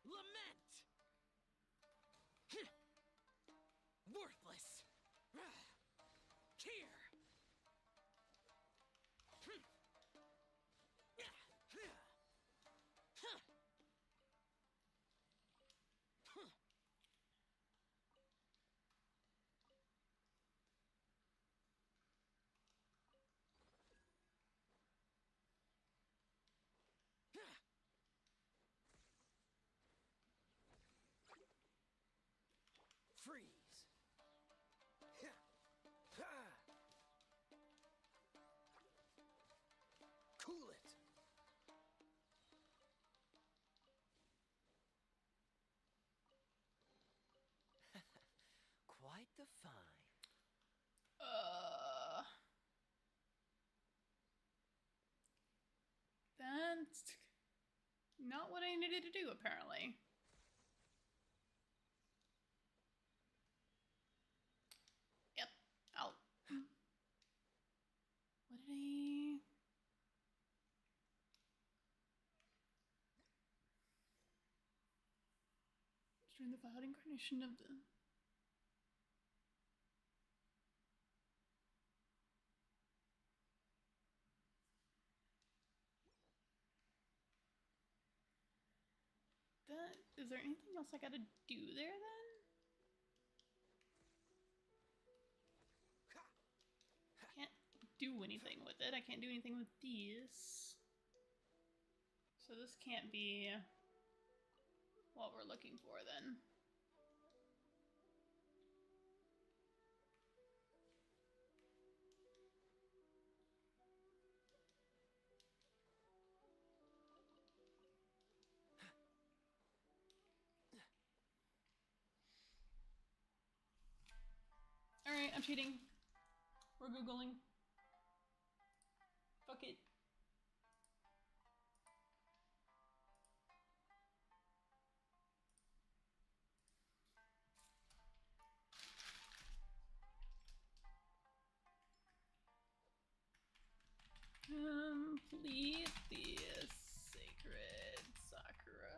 Lament. Huh. Worthless. Ah. Here. Hmm. Yeah. Yeah. Huh. Huh. Yeah. Freeze. Yeah. Ha. Cool it. Quite the find. That's not what I needed to do, apparently. Yep, out. What did I... during the vile incarnation of the... that... is there anything else I gotta do there, then? Can't do anything with it. I can't do anything with these. So this can't be what we're looking for, then. Alright, I'm cheating. We're Googling. Fuck it. Complete the sacred Sakura.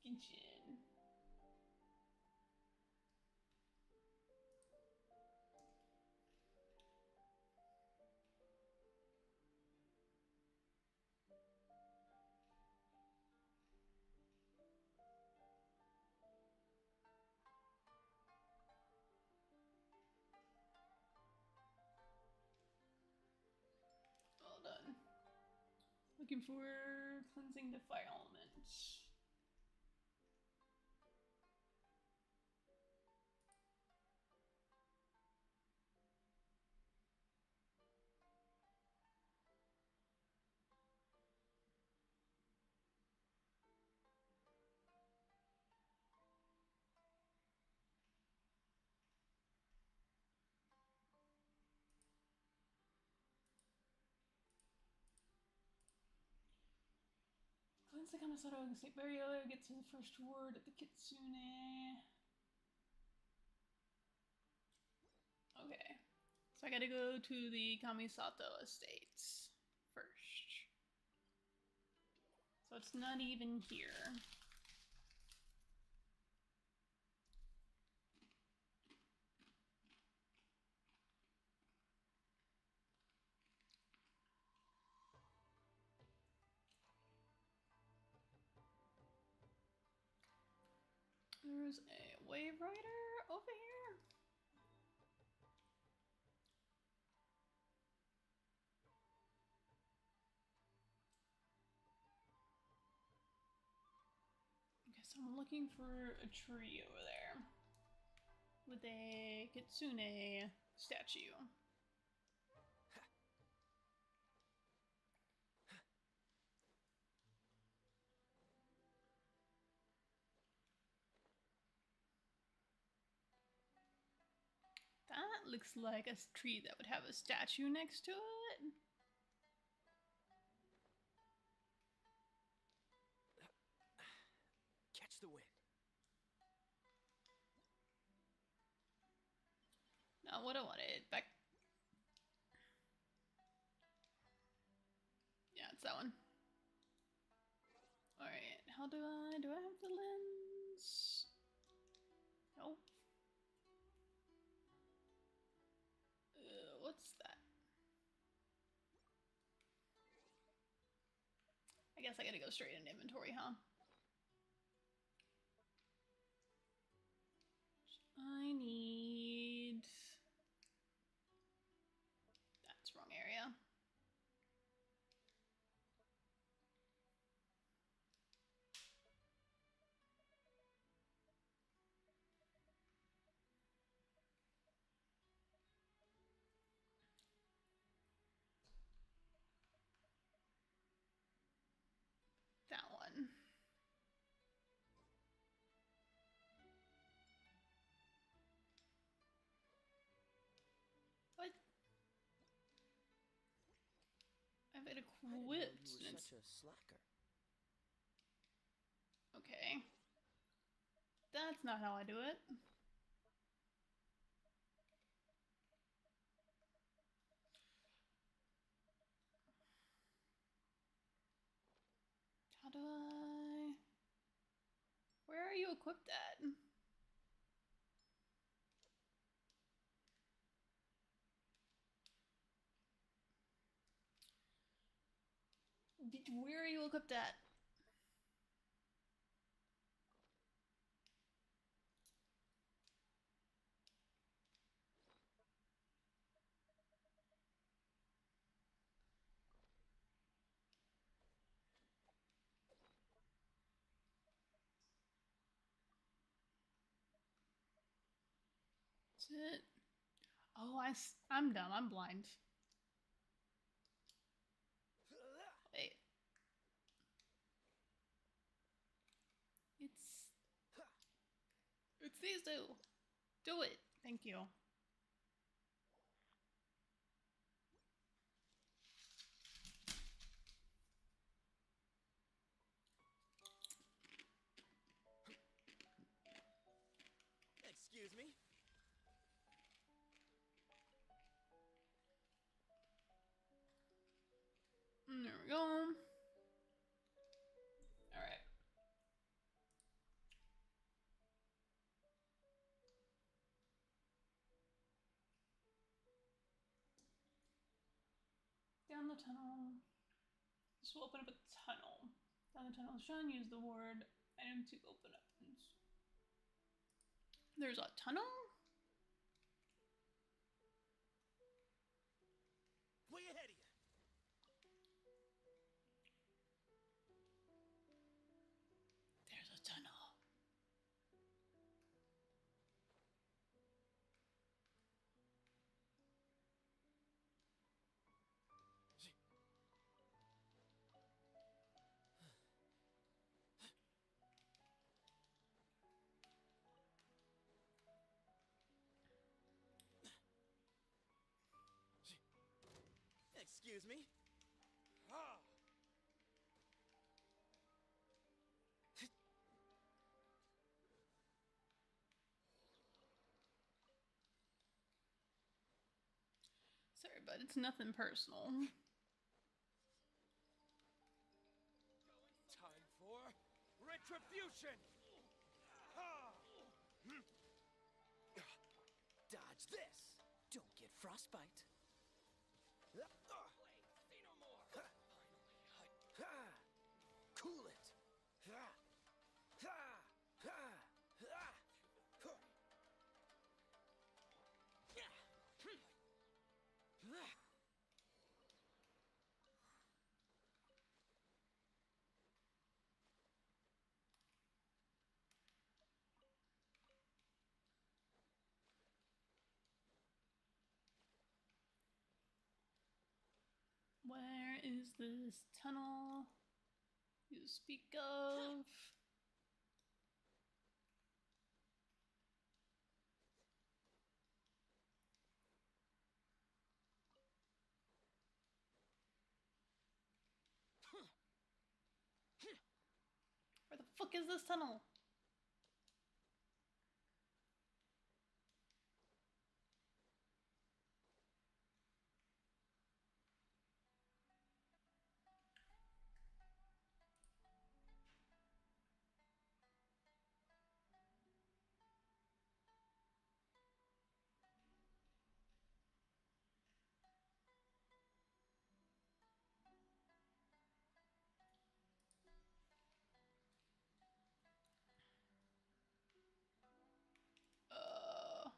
Genshin. Looking for cleansing defilement. Cleanse the Kamisato and the State Barrier, gets his first word at the Kitsune. Okay. So I gotta go to the Kamisato estates first. So it's not even here. There's a wave rider over here. Okay, so I'm looking for a tree over there with a Kitsune statue. That looks like a tree that would have a statue next to it. Catch the wind. Now what I wanted back. Yeah, it's that one. Alright, how do I have the lens? Nope. What's that? I guess I gotta go straight into inventory, huh? I need... That's wrong area. That one. What? I've had a I didn't know quit. you were such a slacker. Okay. That's not how I do it. How do I... Where are you equipped at? Where are you equipped at? Is it? Oh, I'm dumb. I'm blind. Wait. It's these two. Do it. Thank you. Excuse me. There we go. Alright. Down the tunnel. This will open up a tunnel. Down the tunnel. Sean used the word item to open up. There's a tunnel? Way ahead of you. Excuse me. Ah. Sorry, but it's nothing personal. Time for retribution. Ah. Dodge this. Don't get frostbite. Say no more. Cool it. Where is this tunnel you speak of? Where the fuck is this tunnel? Uh,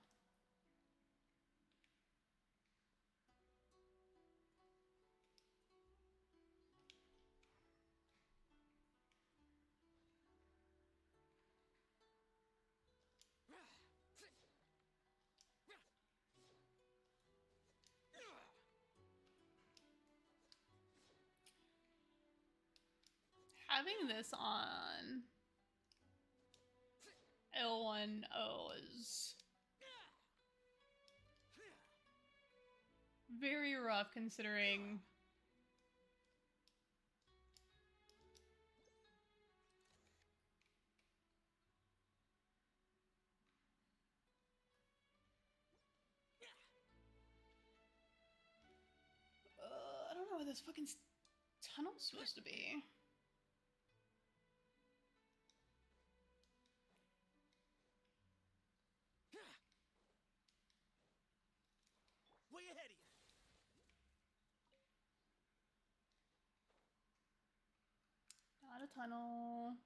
Having this on L1O is very rough considering I don't know where this fucking tunnel's supposed to be. Way ahead of you. Not a tunnel.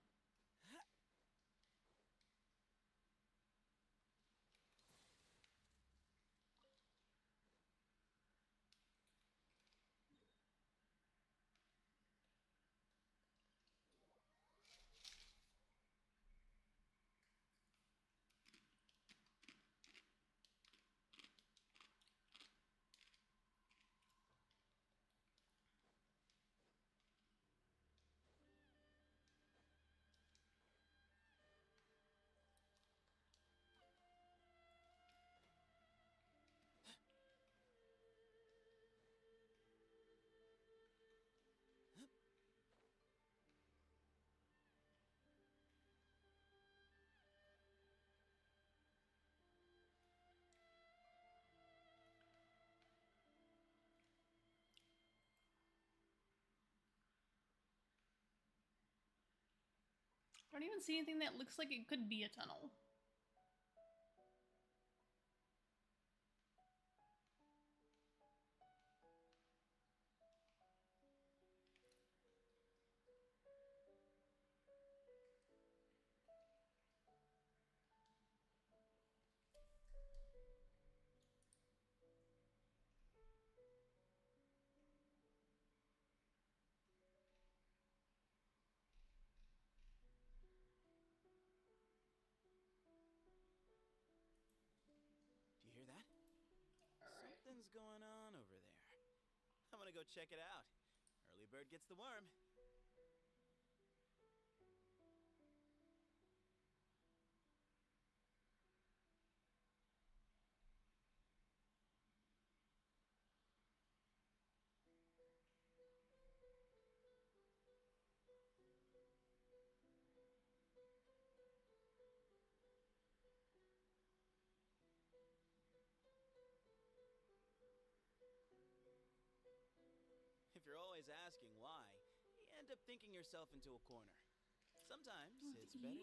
I don't even see anything that looks like it could be a tunnel. Do you hear that? Alright. Something's going on over there. I'm gonna go check it out. Early bird gets the worm. asking why, you end up thinking yourself into a corner. Sometimes it's better to let...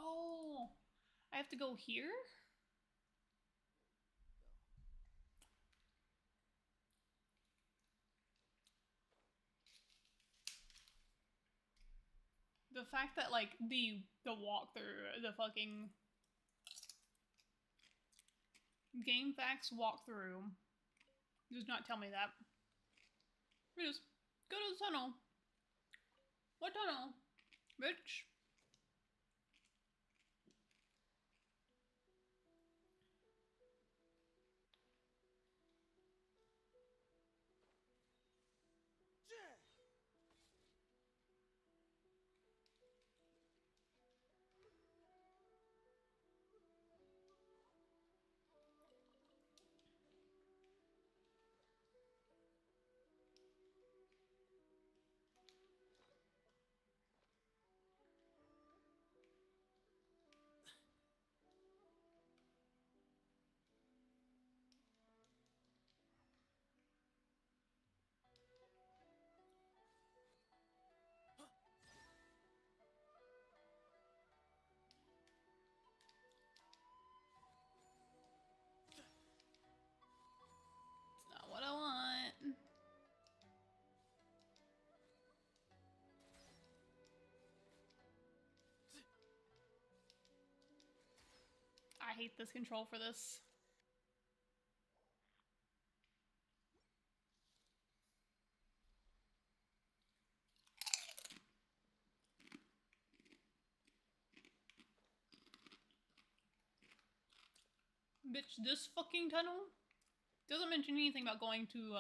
Oh, I have to go here? The fact that like the walkthrough, the fucking game facts walkthrough does not tell me that. We just go to the tunnel. What tunnel? Bitch. It's not what I want. I hate this control for this. Bitch, this fucking tunnel doesn't mention anything about going to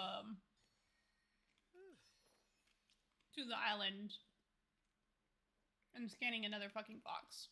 the island and scanning another fucking box.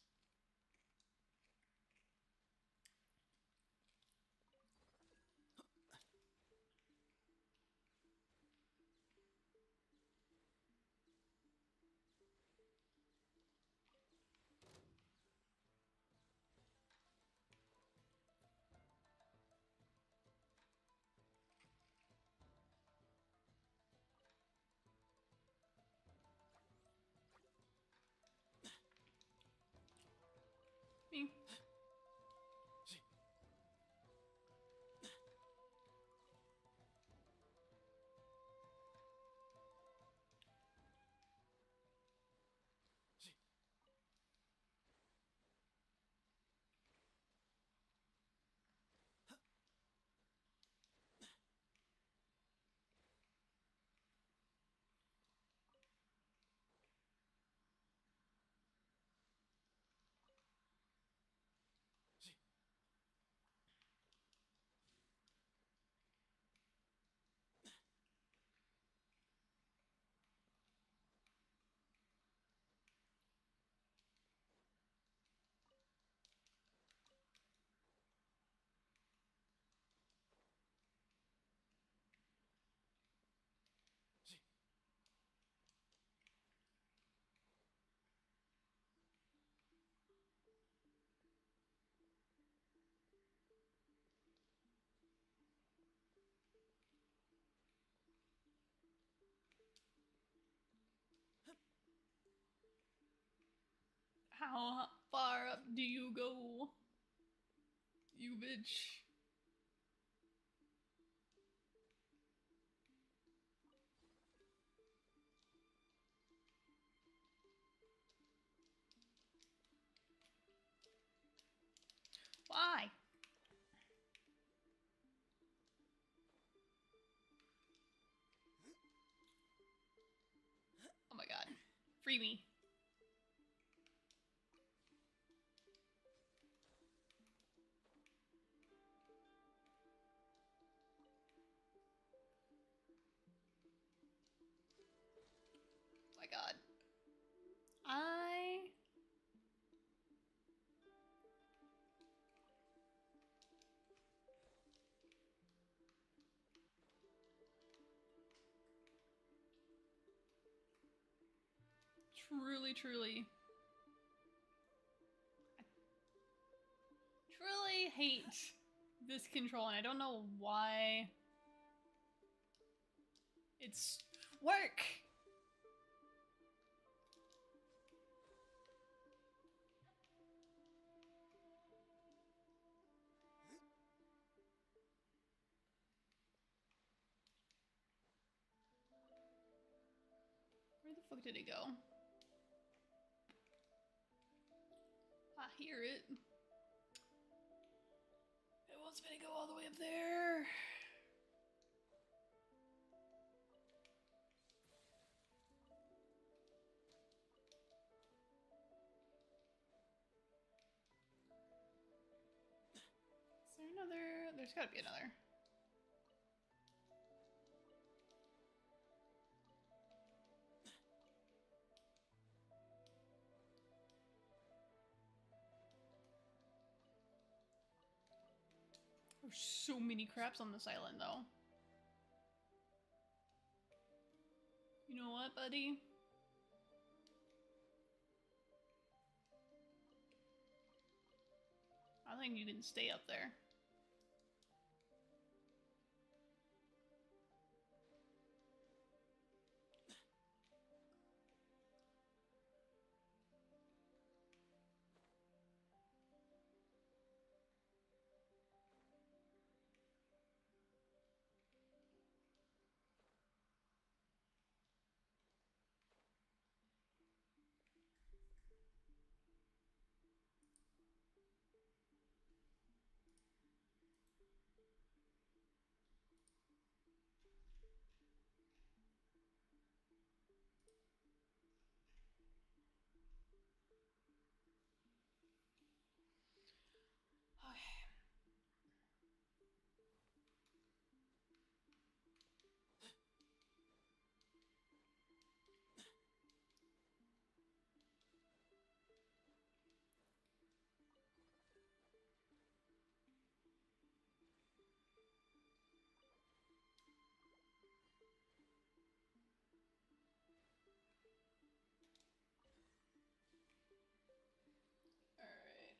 How far up do you go? You bitch. Why? Oh my god. Free me. Oh my god. Truly hate this control, and I don't know why it's work. Where the fuck did it go? I hear it. It wants me to go all the way up there. Is there another? There's gotta be another. There's so many craps on this island, though. You know what, buddy? I think you can stay up there.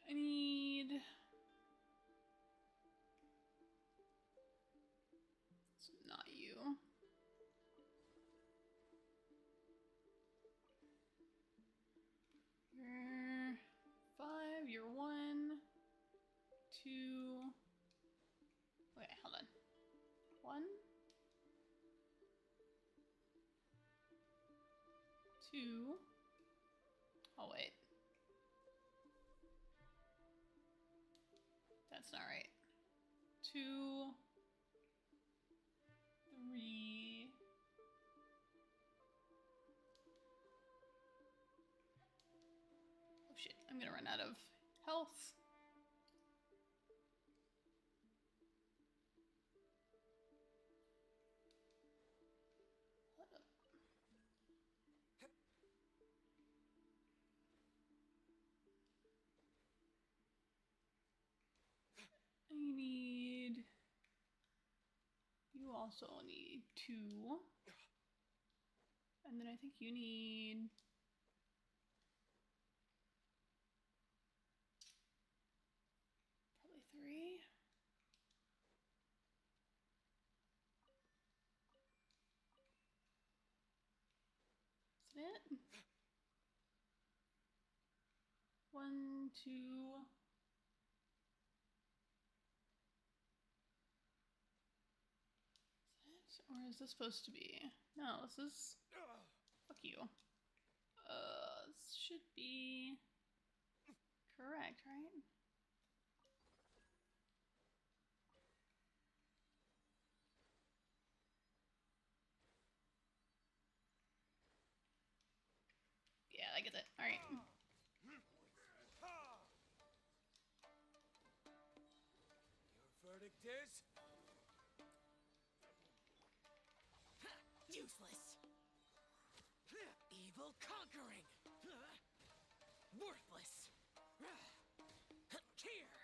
I need... It's not you. You're 5, you're 1, 2... Okay, hold on. 1, 2... Oh, wait. That's not right. 2, 3... Oh shit, I'm gonna run out of health. Hold up. I need... You also need 2. And then I think you need... Probably 3. Isn't it? to... Or is this supposed to be? No, this is... Fuck you. This should be... correct, right? Yeah, that gets it. Alright. Your verdict is useless. Evil conquering. Worthless. Here.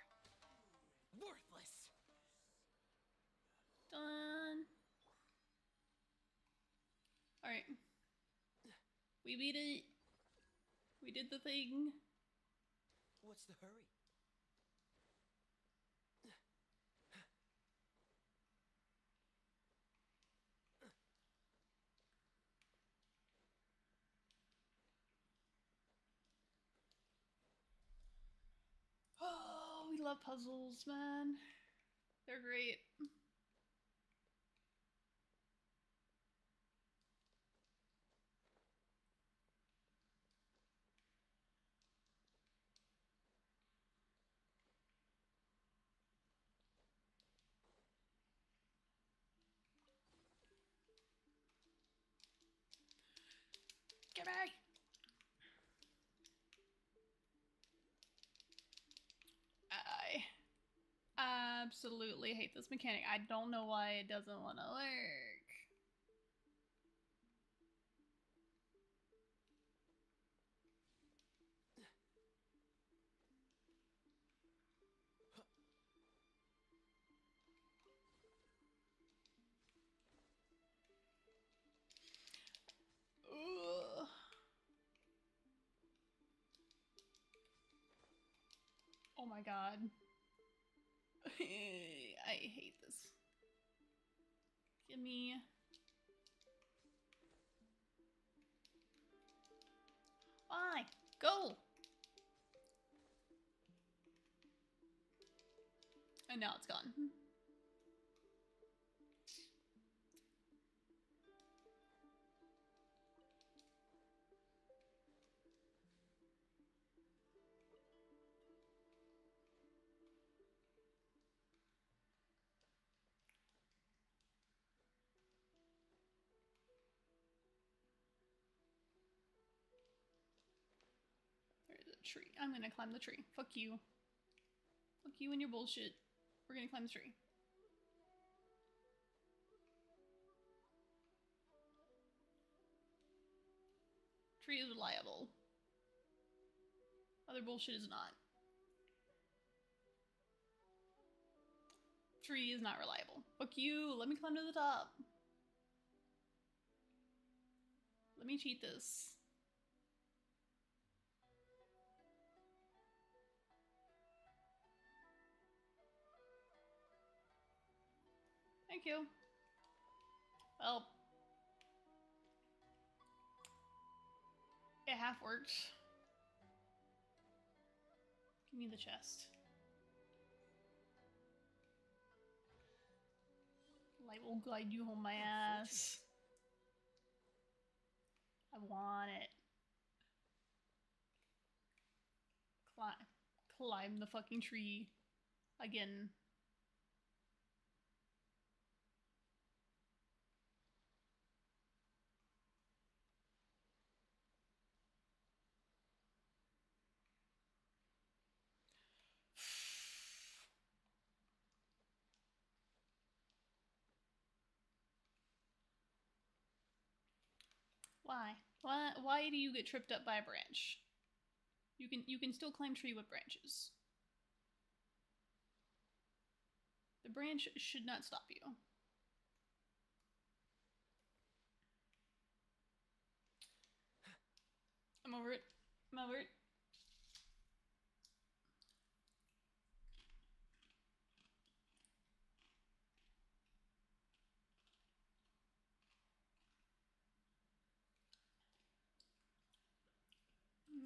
Worthless. Done. Alright. We beat it. We did the thing. What's the hurry? Oh, we love puzzles, man. They're great. Get back! I absolutely hate this mechanic. I don't know why it doesn't want to work. Ugh. Oh my god. I hate this. Give me... Why? Go! And now it's gone. There's a tree. I'm gonna climb the tree. Fuck you. Fuck you and your bullshit. We're gonna climb the tree. Tree is reliable. Other bullshit is not. Tree is not reliable. Fuck you. Let me climb to the top. Let me cheat this. Thank you. Well, it half worked. Give me the chest. Light will guide you home, my ass. I want it. Climb the fucking tree again. Why? Why do you get tripped up by a branch? You can still climb tree with branches. The branch should not stop you. I'm over it. I'm over it.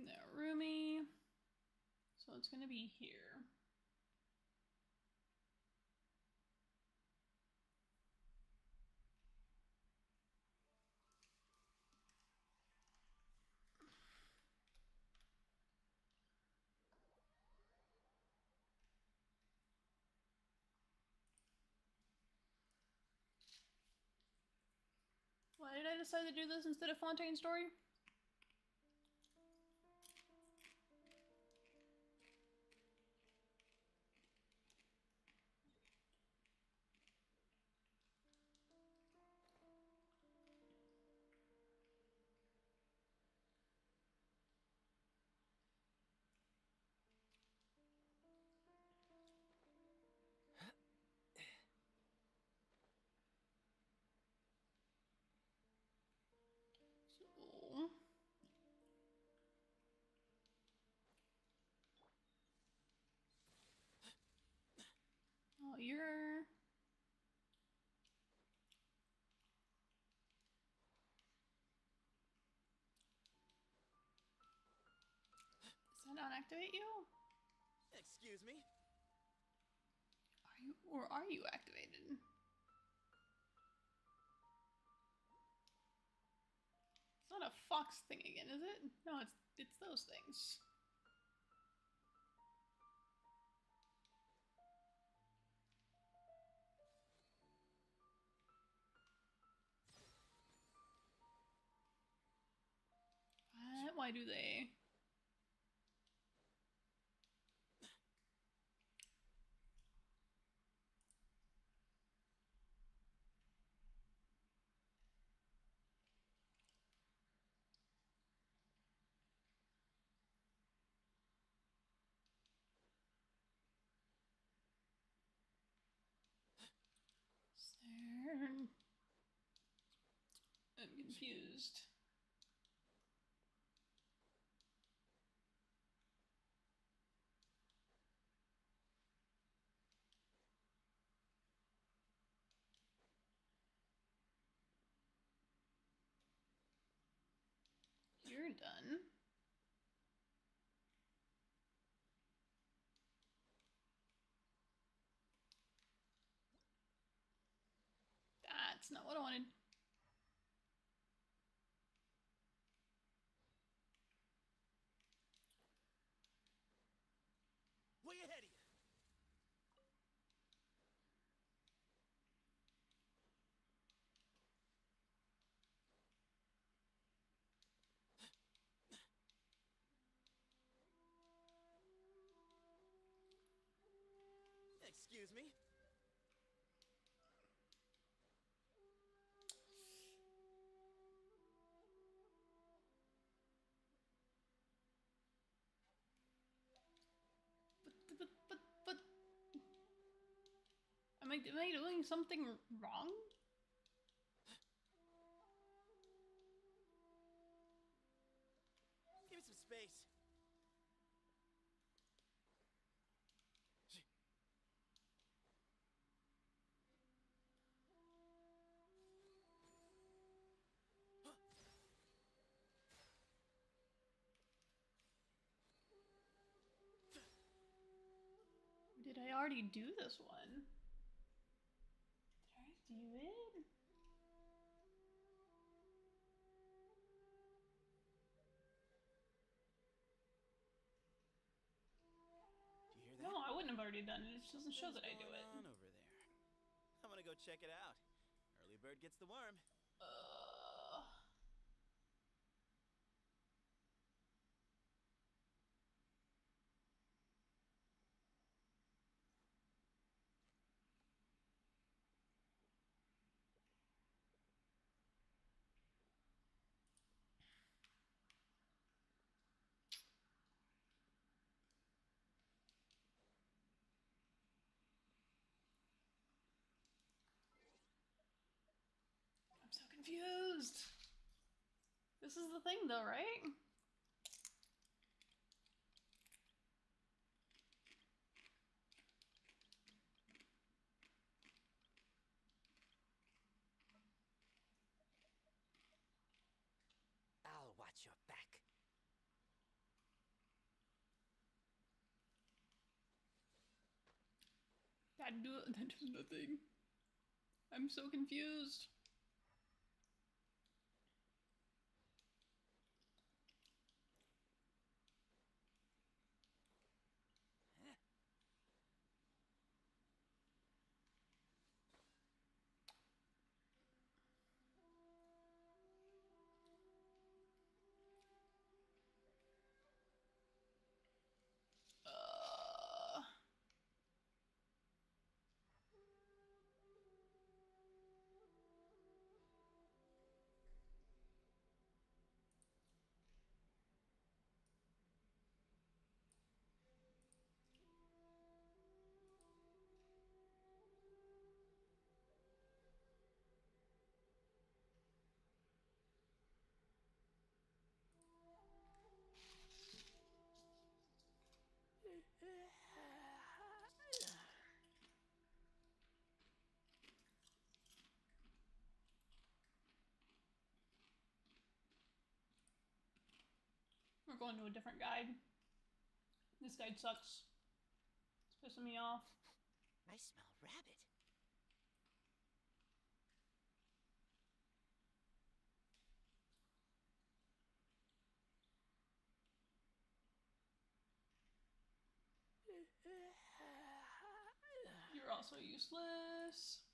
No roomy. So it's gonna be here. Why did I decide to do this instead of Fontaine Story? So... Oh, you're... Does that not activate you? Excuse me? Are you... Or are you activated? It's not a fox thing again, is it? No, it's those things. Why do they? I'm confused. You're done. That's not what I wanted. Way ahead of you. Excuse me? But am I doing something wrong? Give me some space. Did I already do this one? Did I do it? Do you hear that? No, I wouldn't have already done it. It just doesn't show that I do What's it. going on over there? I'm gonna go check it out. Early bird gets the worm. I'm so confused. This is the thing though, right? I'll watch your back. That does nothing. I'm so confused. We're going to a different guide. This guide sucks. It's pissing me off. I smell rabbit. You're also useless.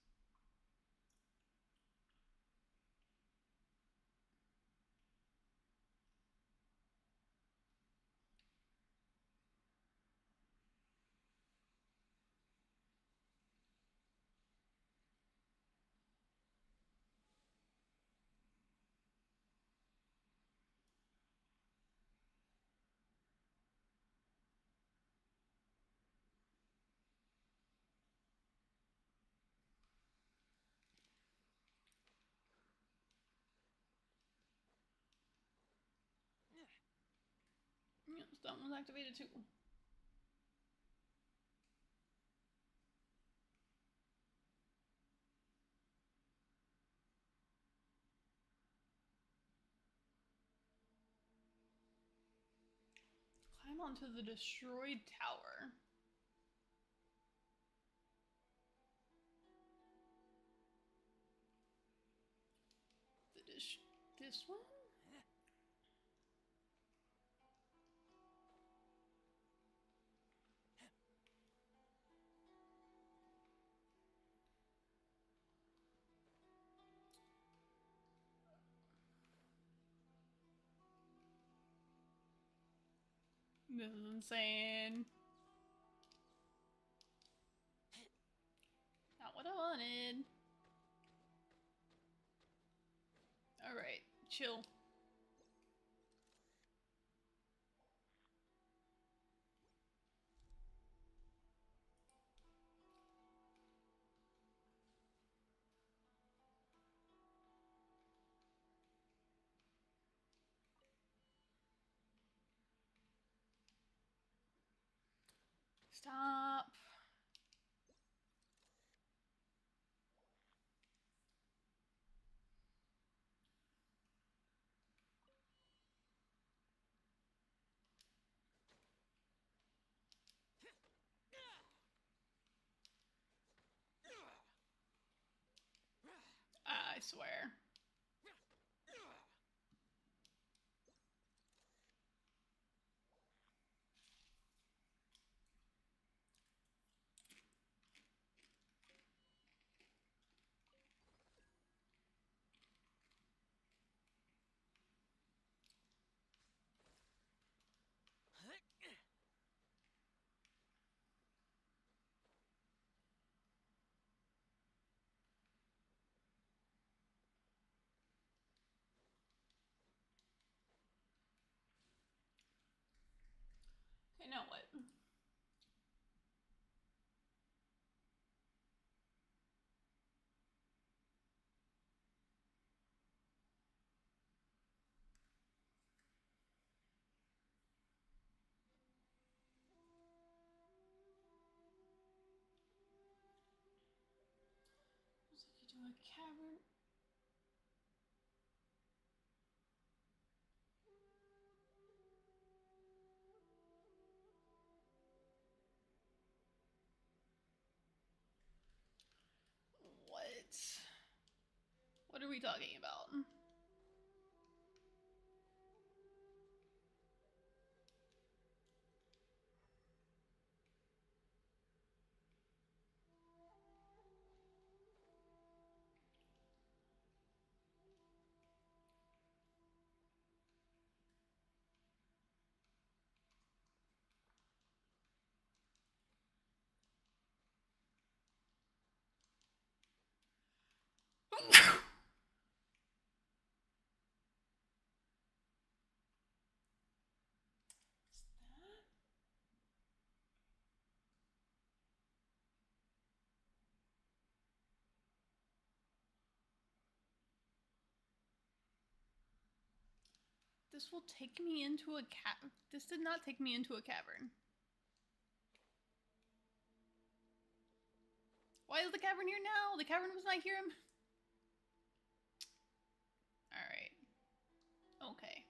Yes, that one's activated too. Climb onto the destroyed tower. This one? This is insane. Not what I wanted. Alright, chill. Stop. I swear. Okay, now what? Looks like you do a cavern. What are we talking about? This will take me into a This did not take me into a cavern. Why is the cavern here now? The cavern was not here. Alright. Okay.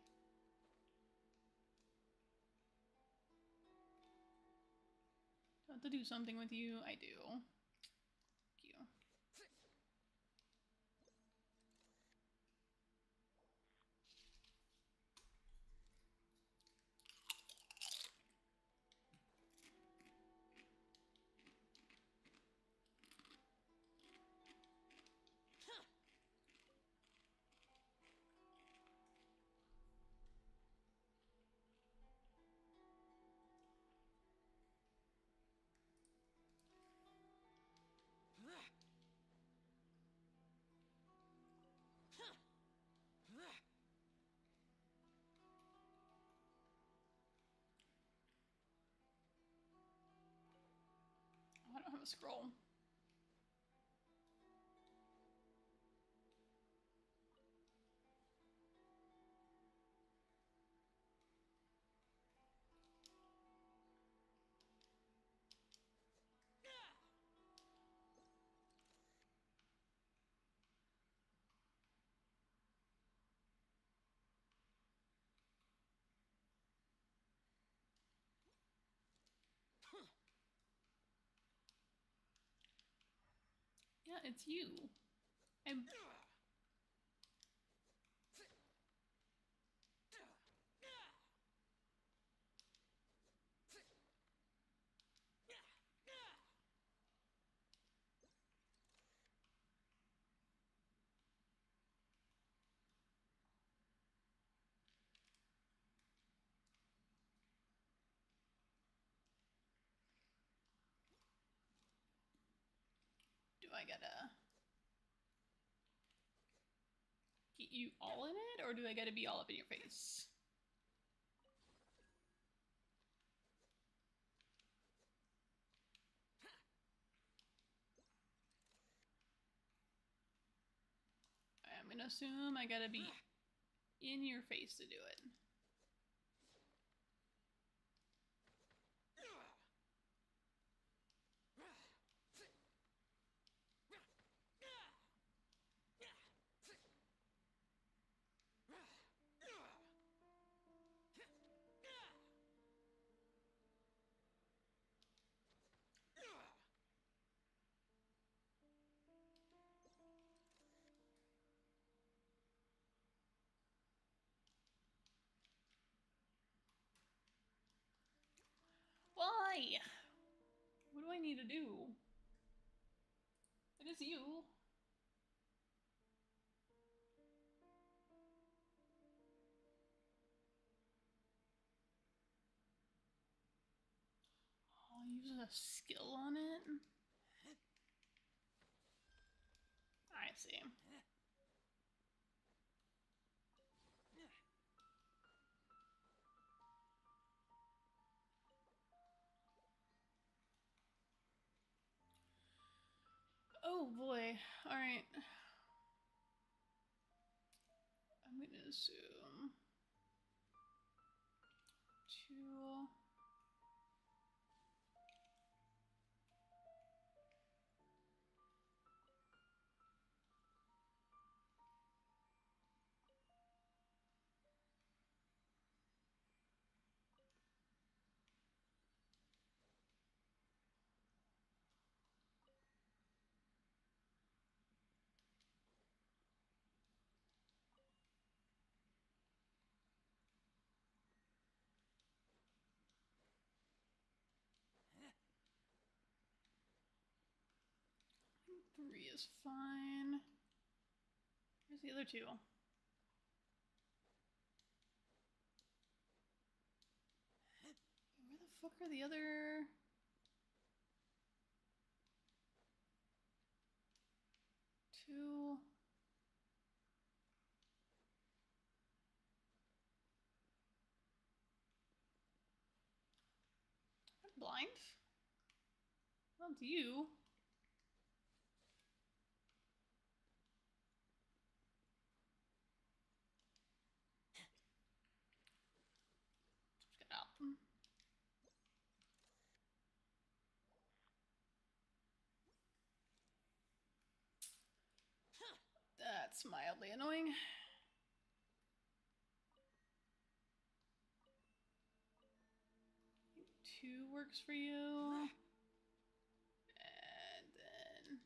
Do I have to do something with you? I do. Thank you. Oh, I don't have a scroll. Yeah, it's you. I'm... Do I gotta get you all in it, or do I gotta be all up in your face? I'm gonna assume I gotta be in your face to do it. Why? What do I need to do? It is you. I'll use a skill on it. I see. Oh boy. Alright. I'm gonna assume 2. 3 is fine. Where's the other 2? Where the fuck are the other... 2... I'm blind? Well, it's you. Just get out. That's mildly annoying. I think 2 works for you. And then...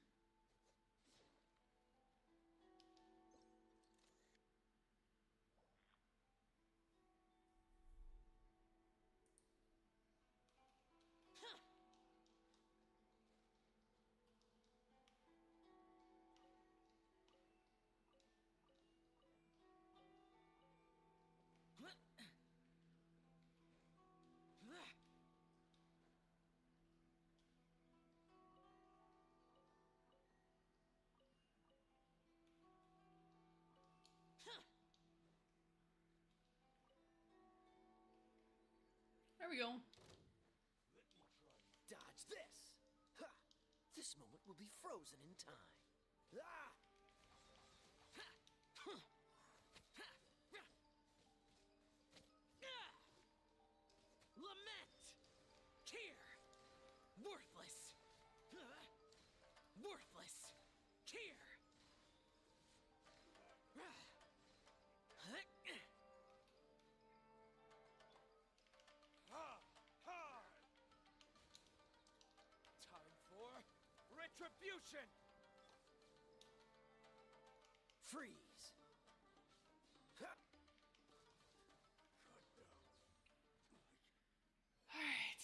There we go. Dodge this! Ha! This moment will be frozen in time. Ah! Ha! Huh! Ha! Ah! Lament! Here! Worthless! Worthless! Here! Time for retribution! Freeze! Alright.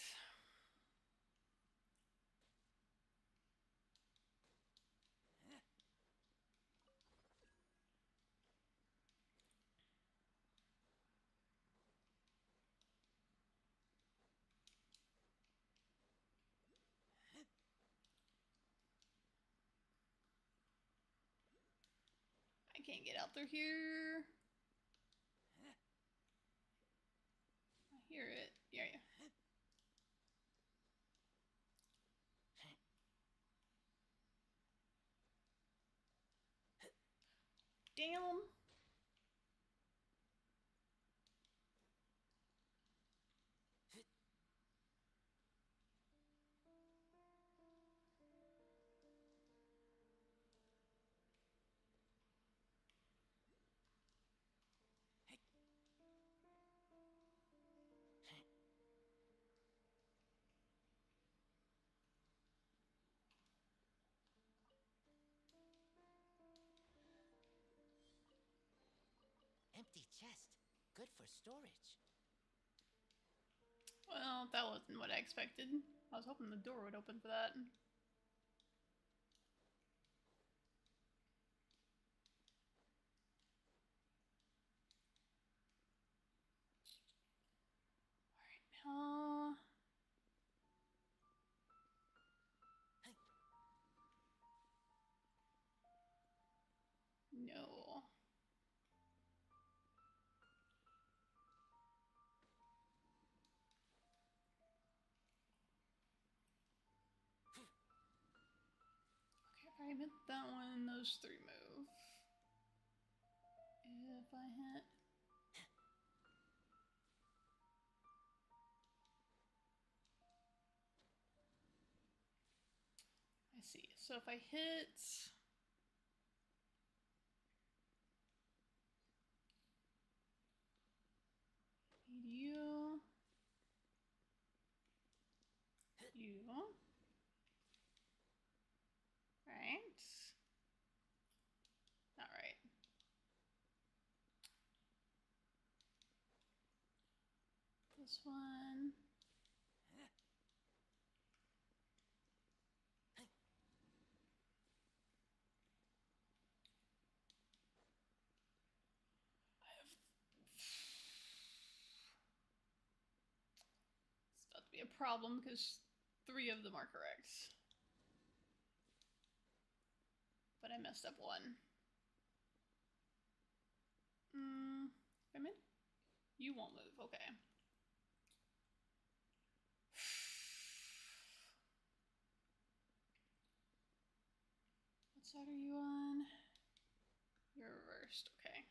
I can't get out through here. I hear it. Yeah, yeah. Damn. Empty chest. Good for storage. Well, that wasn't what I expected. I was hoping the door would open for that. Alright, now... No. Okay, if I hit that one, those 3 move. If I hit... I see. So if I hit... You... You... Right. Not right. This one. a problem because 3 of them are correct. But I messed up one. I'm in? You won't move, okay. What side are you on? You're reversed, okay.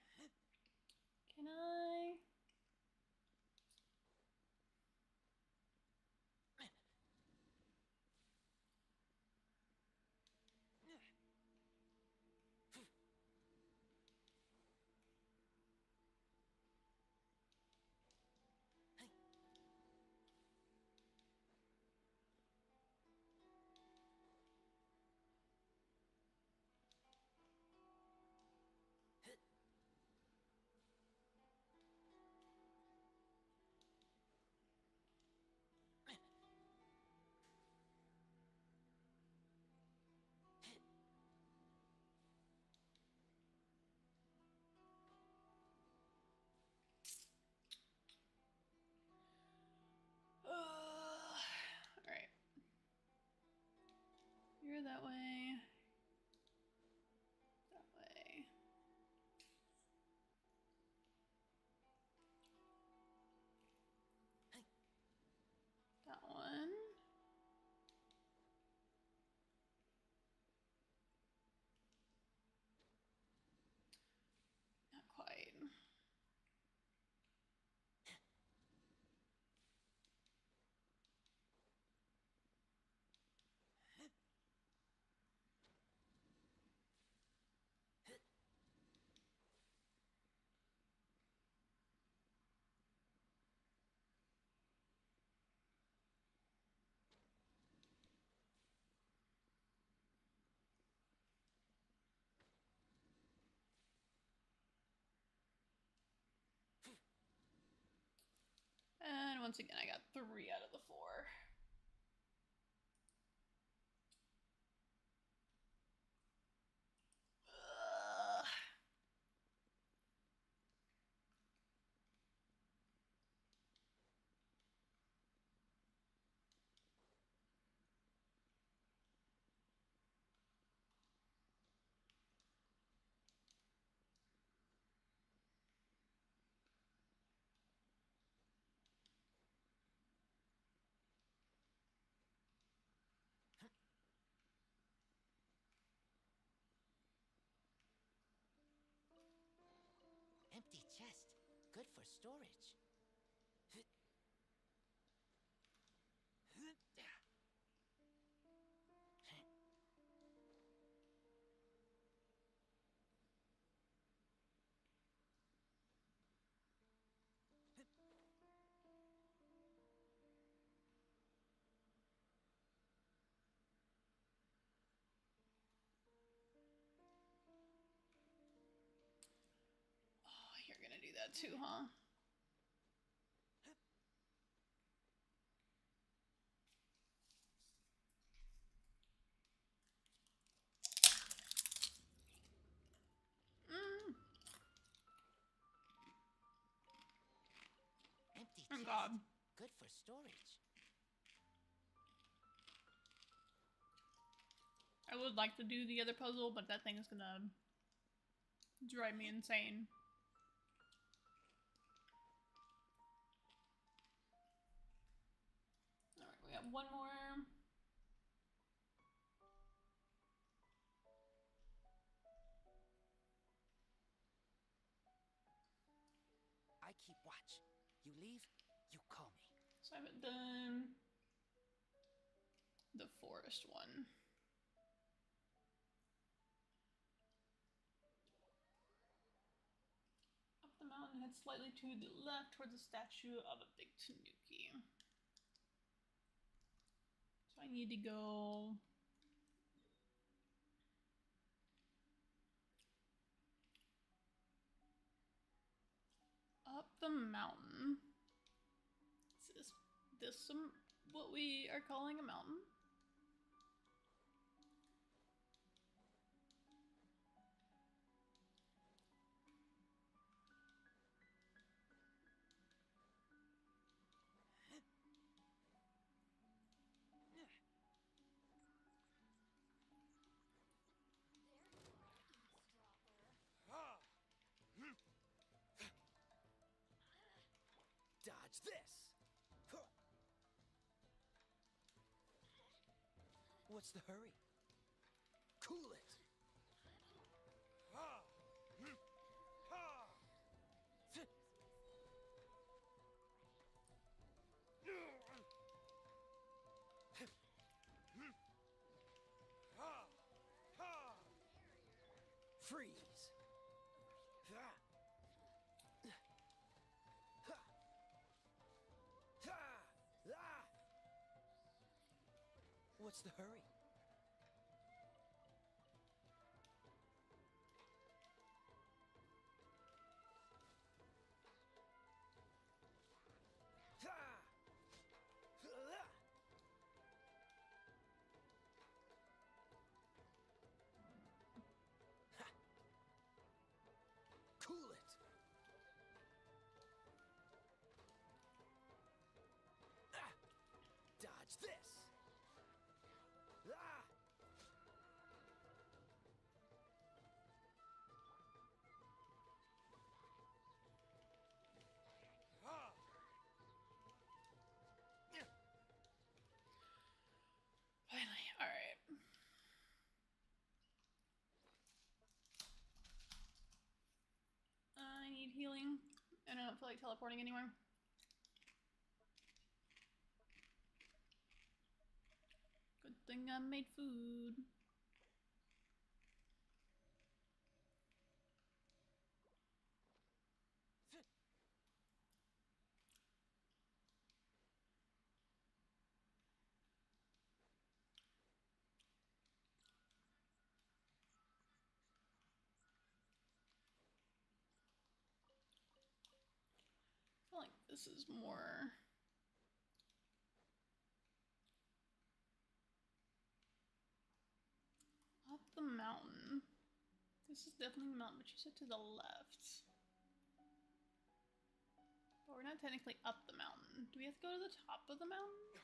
Can I? Alright. You're that way. That way. That one. Not quite. And once again, I got 3 out of the 4. Ugh. Empty chest. Good for storage. Oh, you're gonna do that too, huh? Empty Oh chest. god. Good for storage. I would like to do the other puzzle, but that thing is gonna drive me insane. Alright, we have one more. I keep watch. You leave, you call me. So I haven't done the forest one. Up the mountain, head slightly to the left towards the statue of a big tanuki. So I need to go up the mountain. Is this what we are calling a mountain? Dodge this. Huh. What's the hurry? Cool it. Ha! Ha! Ha! Ha! Freeze. Ha! Ha! Ha! Ah! What's the hurry? Cool it. Ah! Dodge this. Ah! Ah! Finally, alright. I need healing, and I don't feel like teleporting anywhere. Good thing I made food. I feel like this is more... up the mountain. This is definitely the mountain, but you said to the left. But we're not technically up the mountain. Do we have to go to the top of the mountain?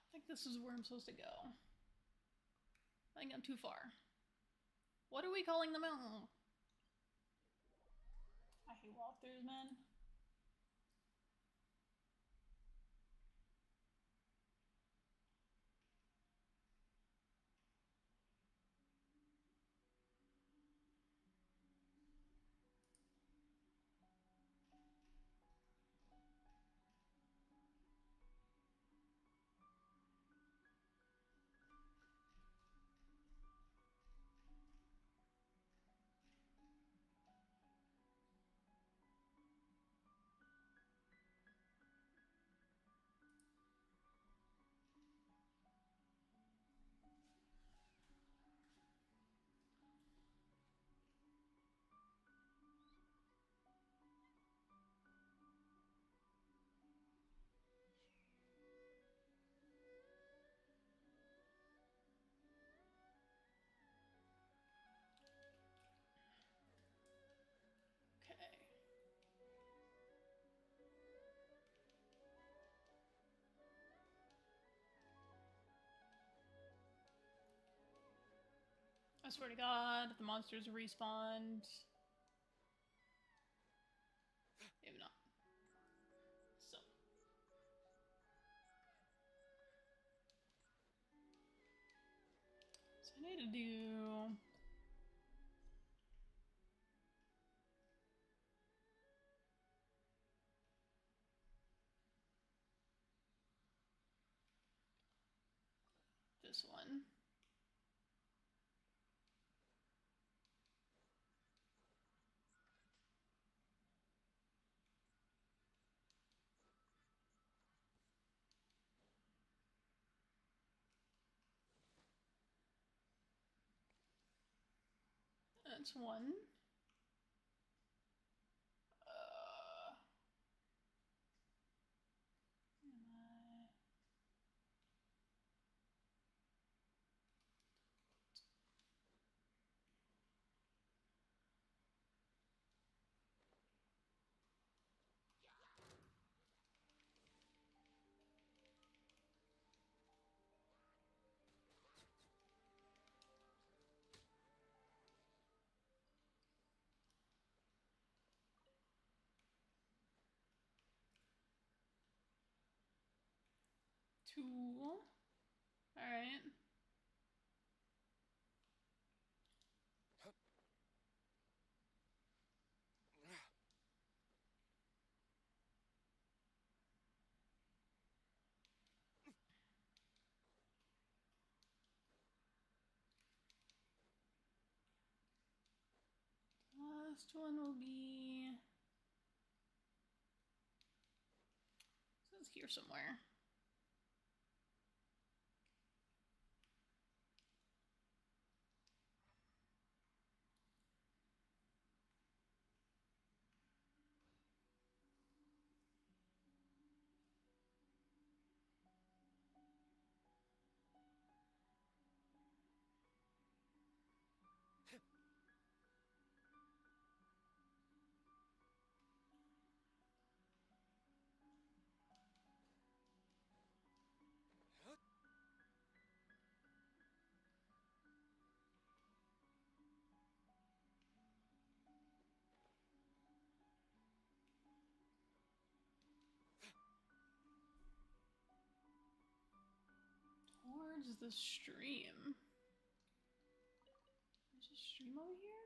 I think this is where I'm supposed to go. I think I'm too far. What are we calling the mountain? I hate walkthroughs, man. Okay. I swear to God, the monsters respawned. Maybe not. So. So I need to do... this one. That's one. Am I... Cool. Alright. Last one will be... So it's here somewhere. Towards the stream. There's a stream over here?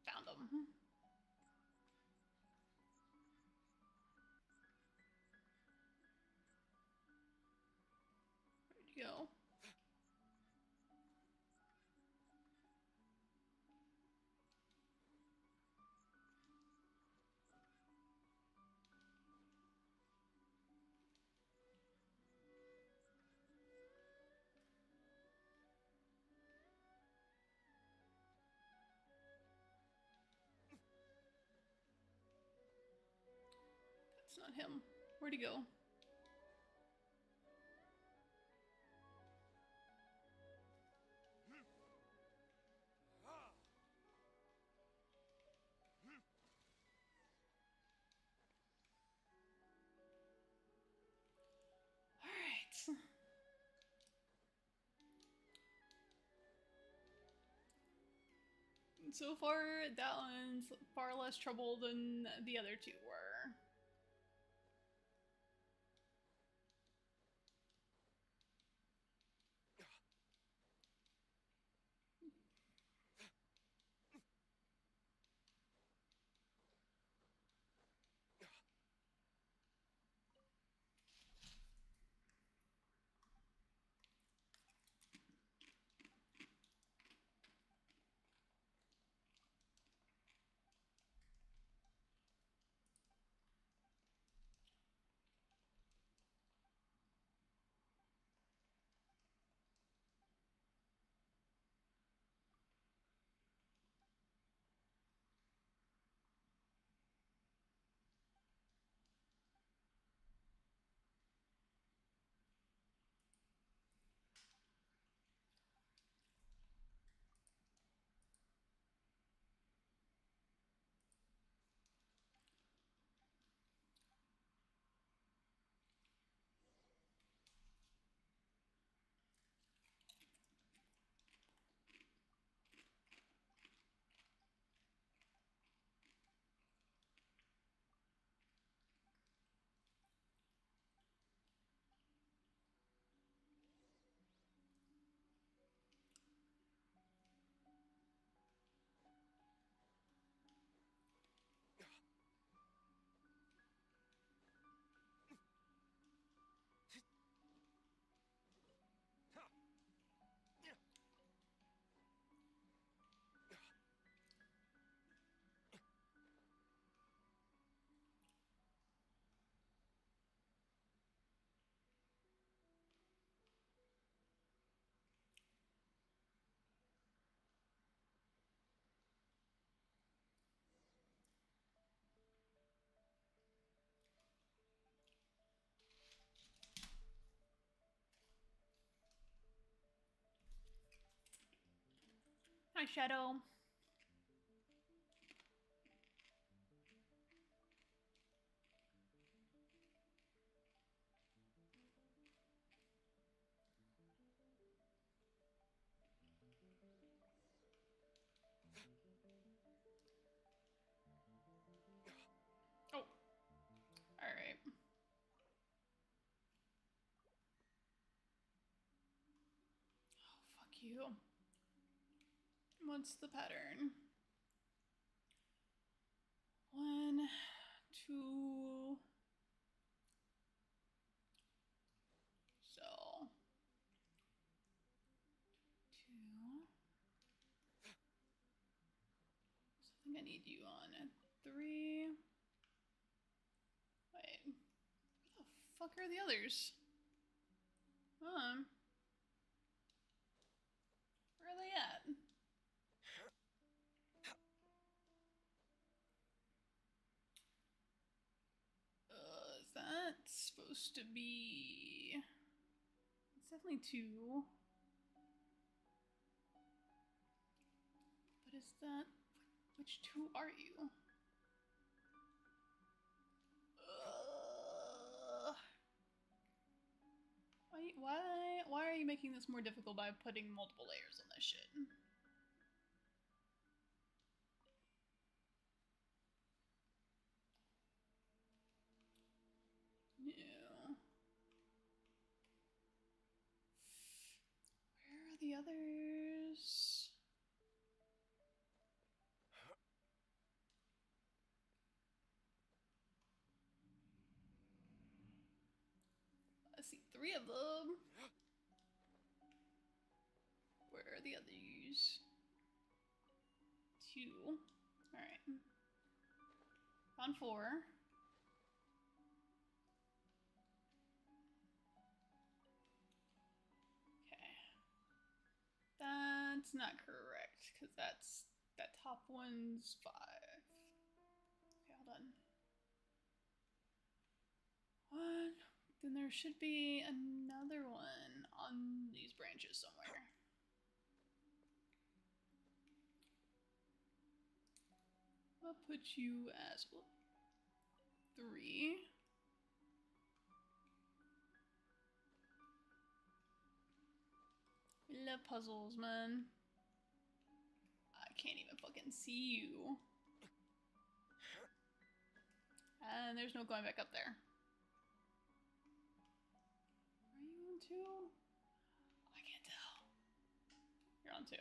Found them. Where'd you go? That's not him. Where'd he go? Alright. So far, that one's far less trouble than the other two were. Hi, Shadow. Oh, all right. Oh, fuck you. What's the pattern? 1, 2. So 2. So I think I need you on at 3. Wait, where the fuck are the others? Where are they at? Is that supposed to be? It's definitely 2. But is that? Which 2 are you? Why are you making this more difficult by putting multiple layers on this shit? No. Where are the others? I see 3 of them. Where are the others? 2. Alright. On 4. Okay. That's not correct, because that top one's 5. Okay, hold on. 1. Then there should be another one on these branches somewhere. I'll put you as 3. I love puzzles, man. I can't even fucking see you. And there's no going back up there. Are you on 2? I can't tell. You're on 2.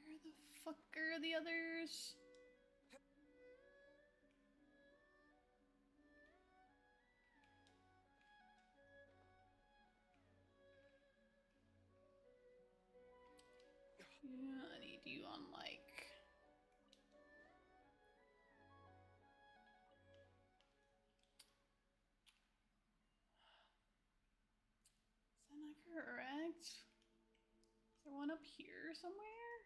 Where the fuck are the others? Yeah, I need you on like... Is that not correct? Is there one up here somewhere?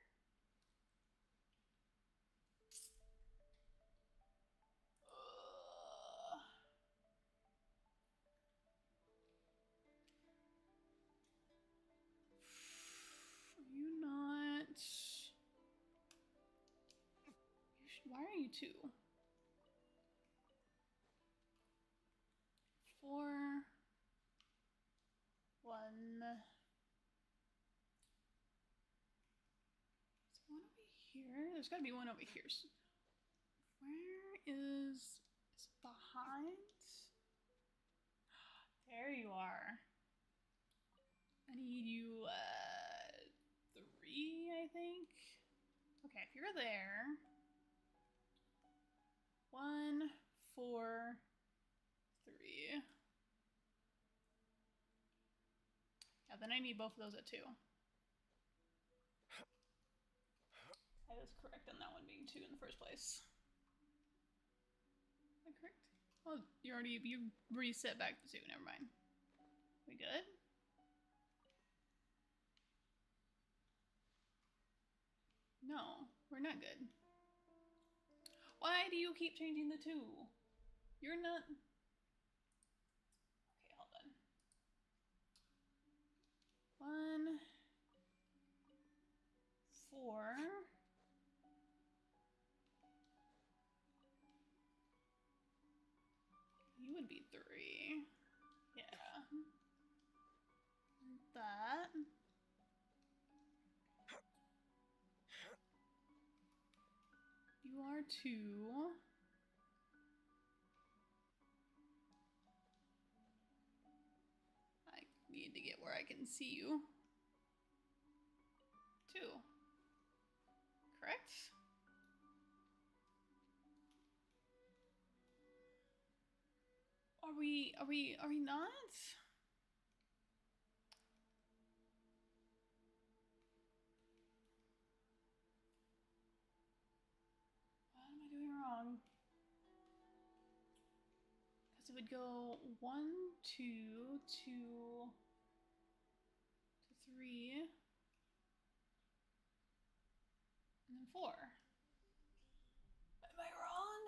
Are you not? Why are you 2? 4. 1. Is there one over here? There's gotta be one over here. Where is behind? There you are. I need you 3, I think. Okay, if you're there. 1, 4, 3. Yeah, then I need both of those at 2. I was correct on that one being 2 in the first place. Am I correct? Oh, you reset back to 2. Never mind. We good? No, we're not good. Why do you keep changing the 2? You're not... Okay, hold on. to... I need to get where I can see you. 2. Correct? Are we not? What am I doing wrong? Because it would go 1, 2, 2 to 3, and then 4. Am I wrong?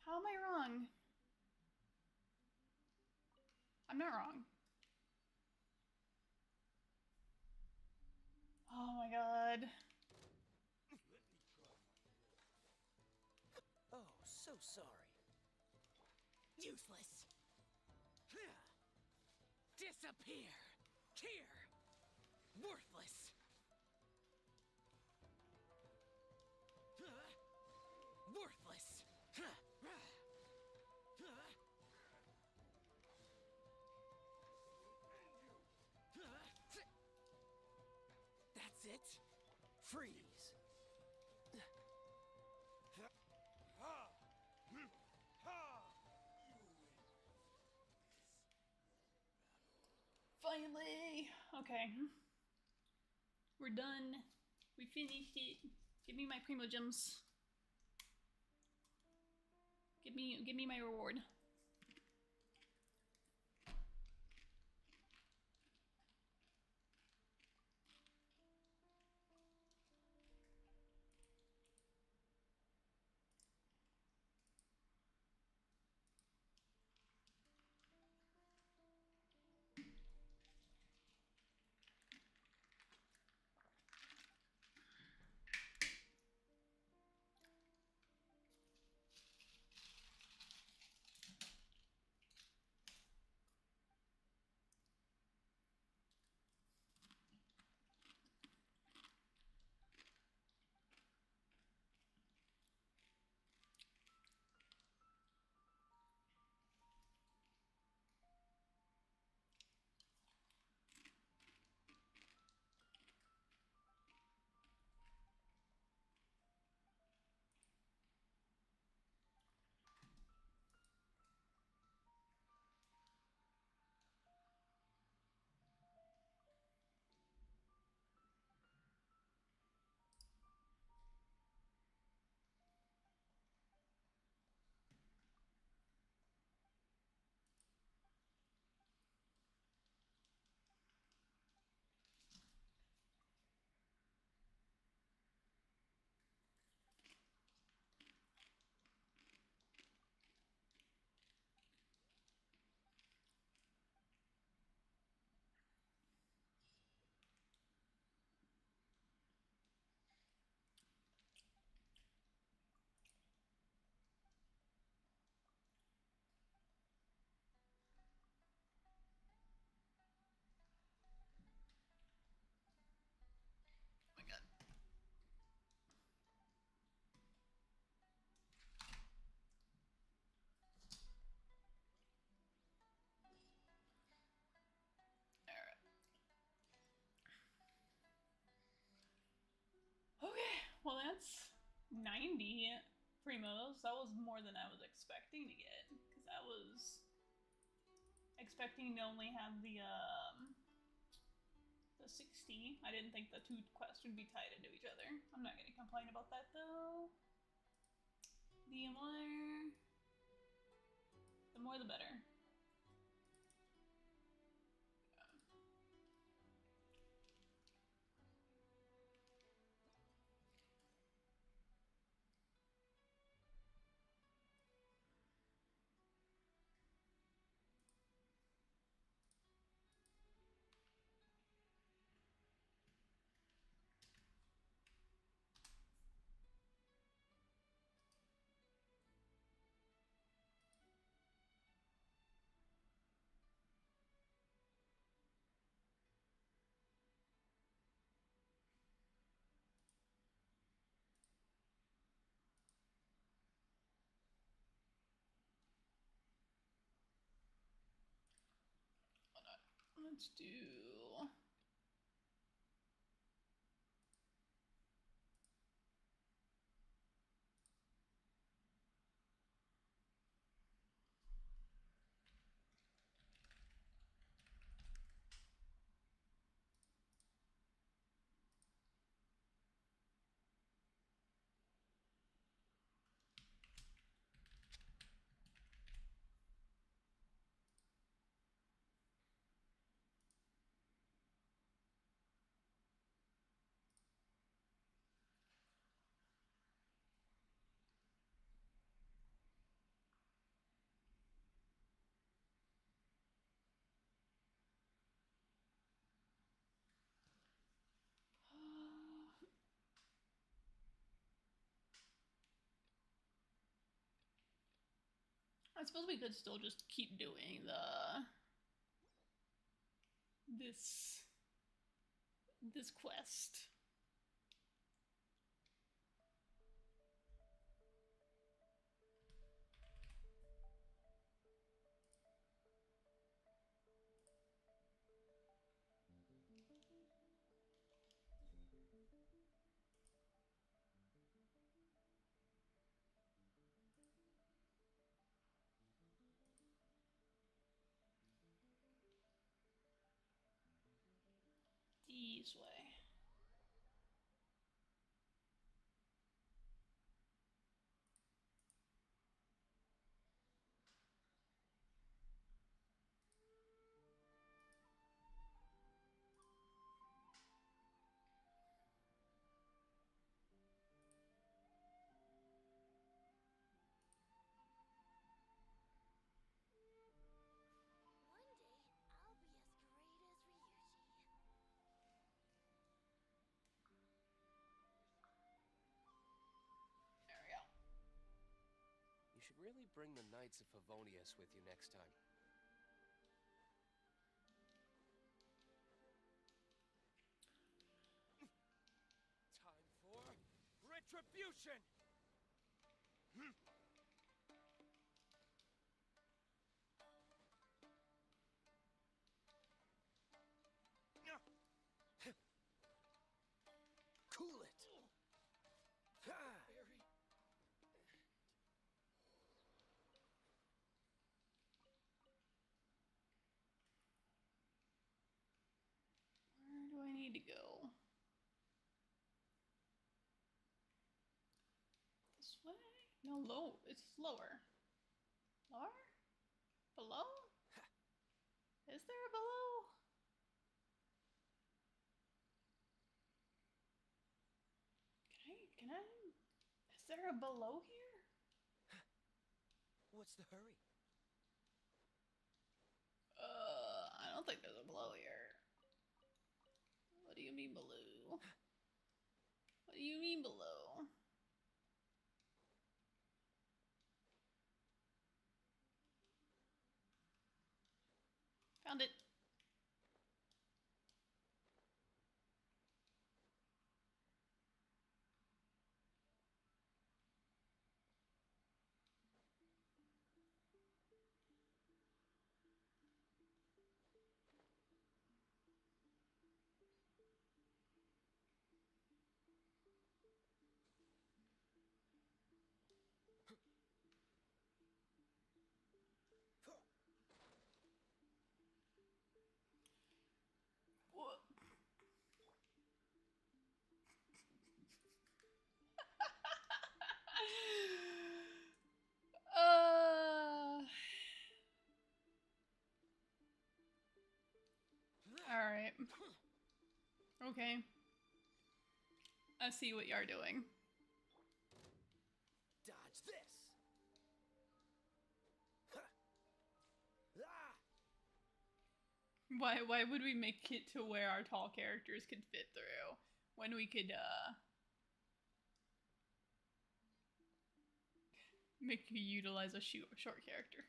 How am I wrong? I'm not wrong. Oh my god. Oh, so sorry. Useless. Disappear. Here. Worthless. Worthless. That's it. Freeze. Finally! Okay. We're done. We finished it. Give me my Primo Gems. Give me my reward. Oh my god. Alright. Okay, well that's 90 Primos. That was more than I was expecting to get. Because I was expecting to only have the 60. I didn't think the 2 quests would be tied into each other. I'm not gonna complain about that though. The more the better. Let's do... I suppose we could still just keep doing this quest. This way. One day, I'll be as great as Ryuji. There we go. You should really bring the Knights of Favonius with you next time. Time for retribution! Cool it! Where do I need to go? This way? No, low. It's lower. Lower? Below? Is there a below? Can I? Is there a below here? What's the hurry? I don't think there's a below here. What do you mean below? What do you mean below? Found it. What? Alright. Okay. I see what you're doing. Dodge this! Ah! Why would we make it to where our tall characters could fit through when we could make you utilize a short character?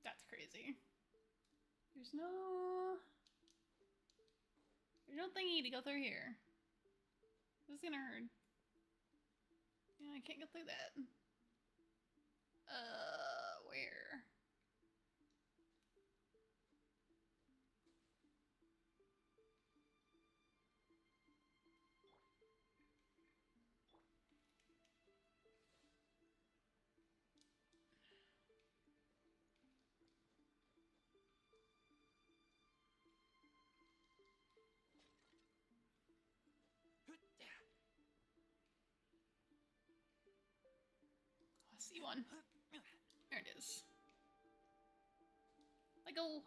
That's crazy. There's no thingy to go through here. This is gonna hurt. Yeah, I can't go through that. Where? easy one. There it is. Let go.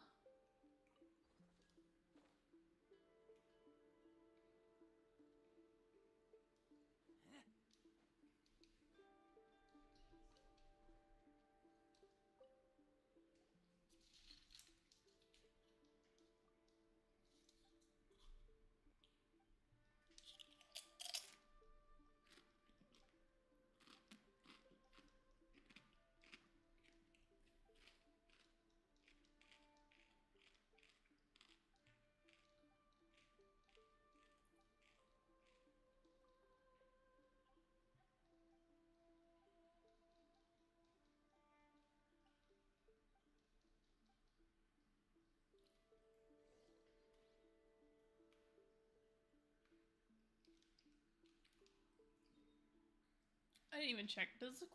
I didn't even check. Does this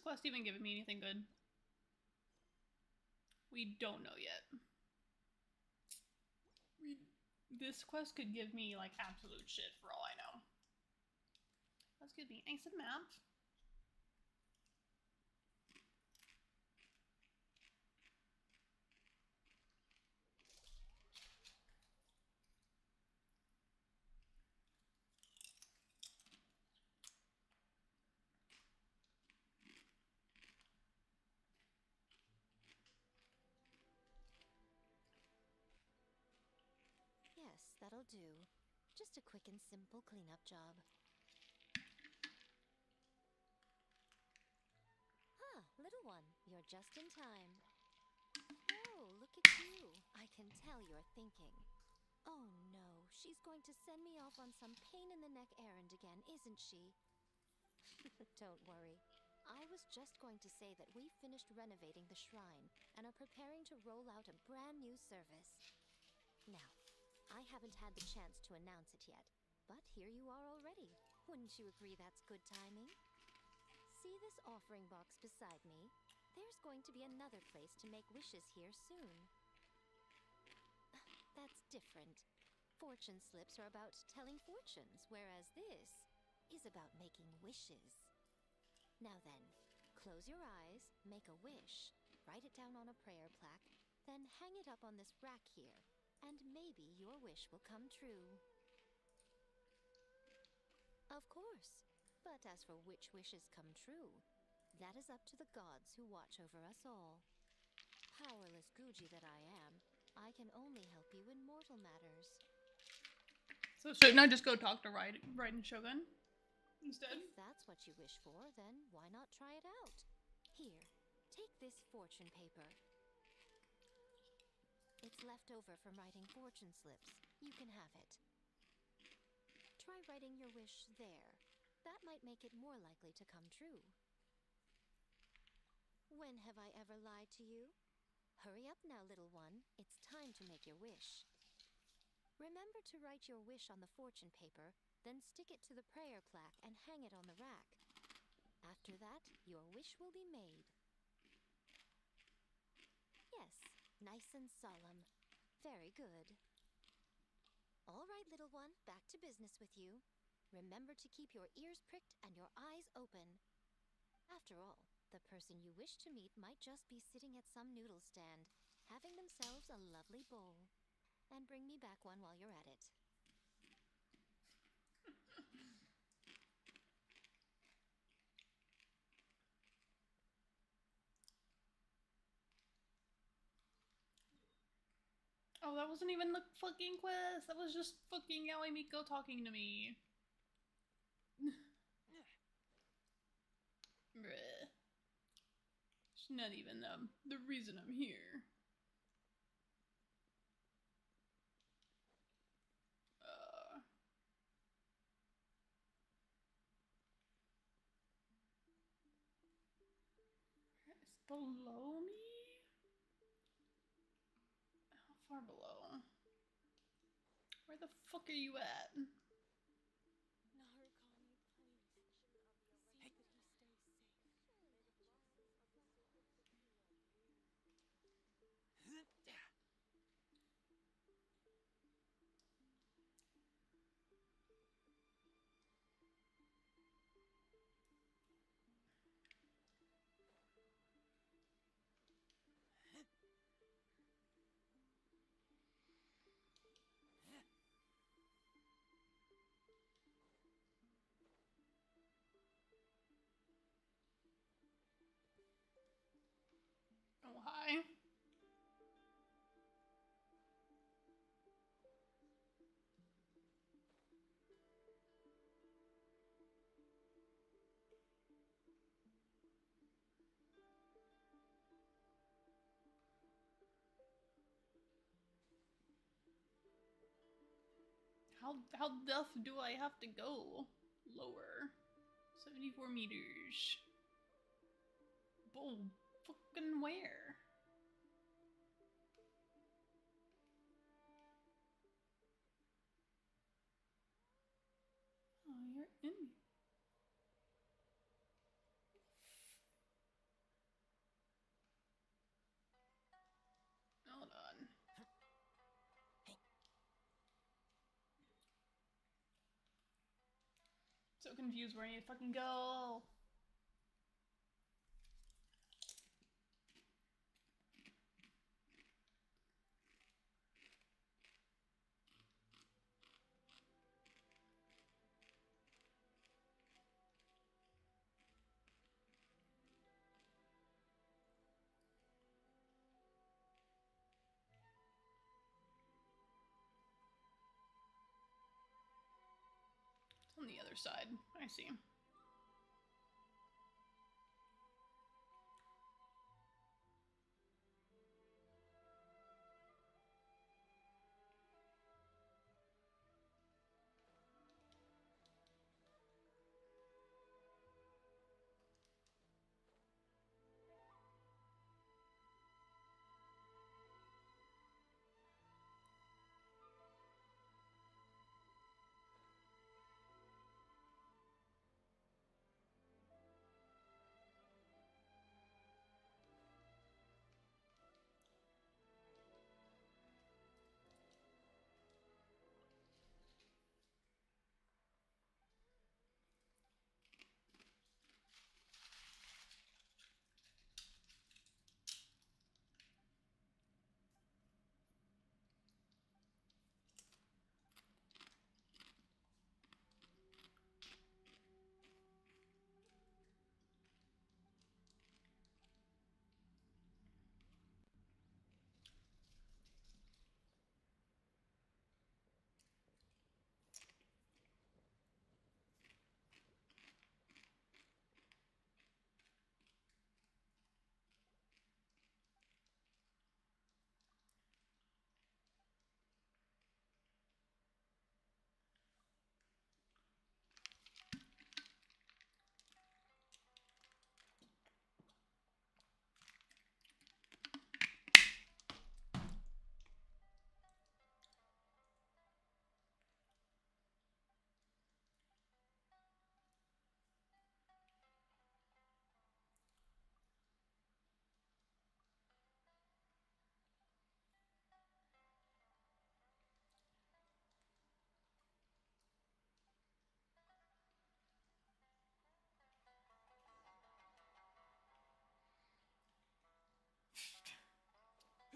quest even give me anything good? We don't know yet. This quest could give me like absolute shit for all I know. Let's give me nice and map. Yes, that'll do. Just a quick and simple cleanup job. Ah, little one, you're just in time. Oh, look at you. I can tell you're thinking. Oh no, she's going to send me off on some pain-in-the-neck errand again, isn't she? Don't worry. I was just going to say that we finished renovating the shrine and are preparing to roll out a brand new service. Now, I haven't had the chance to announce it yet, but here you are already. Wouldn't you agree that's good timing? See this offering box beside me? There's going to be another place to make wishes here soon. That's different. Fortune slips are about telling fortunes, whereas this is about making wishes. Now then, close your eyes, make a wish, write it down on a prayer plaque, then hang it up on this rack here, and maybe your wish will come true. Of course. But as for which wishes come true, that is up to the gods who watch over us all. Powerless Guji that I am, I can only help you in mortal matters. So shouldn't I just go talk to Raiden Shogun instead? If that's what you wish for, then why not try it out? Here, take this fortune paper. It's left over from writing fortune slips. You can have it. Try writing your wish there. That might make it more likely to come true. When have I ever lied to you? Hurry up now, little one. It's time to make your wish. Remember to write your wish on the fortune paper, then stick it to the prayer plaque and hang it on the rack. After that, your wish will be made. Yes, nice and solemn. Very good. All right, little one, back to business with you. Remember to keep your ears pricked and your eyes open. After all, the person you wish to meet might just be sitting at some noodle stand, having themselves a lovely bowl. And bring me back one while you're at it. Oh, that wasn't even the fucking quest. That was just fucking Yaoi Miko talking to me. Bruh. It's not even the reason I'm here. It's below me? How far below? Where the fuck are you at? how deaf do I have to go? Lower. 74 meters. Bull fucking where? Oh, you're in. Hold on. So confused where I need to fucking go. It's on the other side. I see.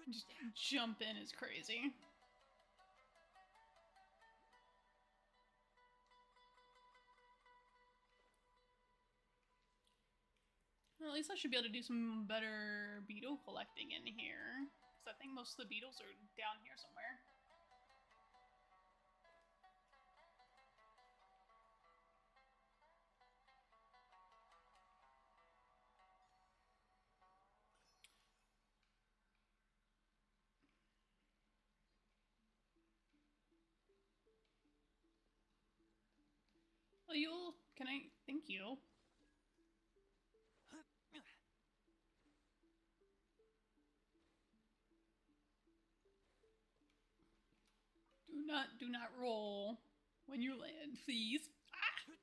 Just jump in is crazy. Well, at least I should be able to do some better beetle collecting in here. Because I think most of the beetles are down here somewhere. Oh, you'll... Can I... Thank you. Do not roll when you land, please. Ah!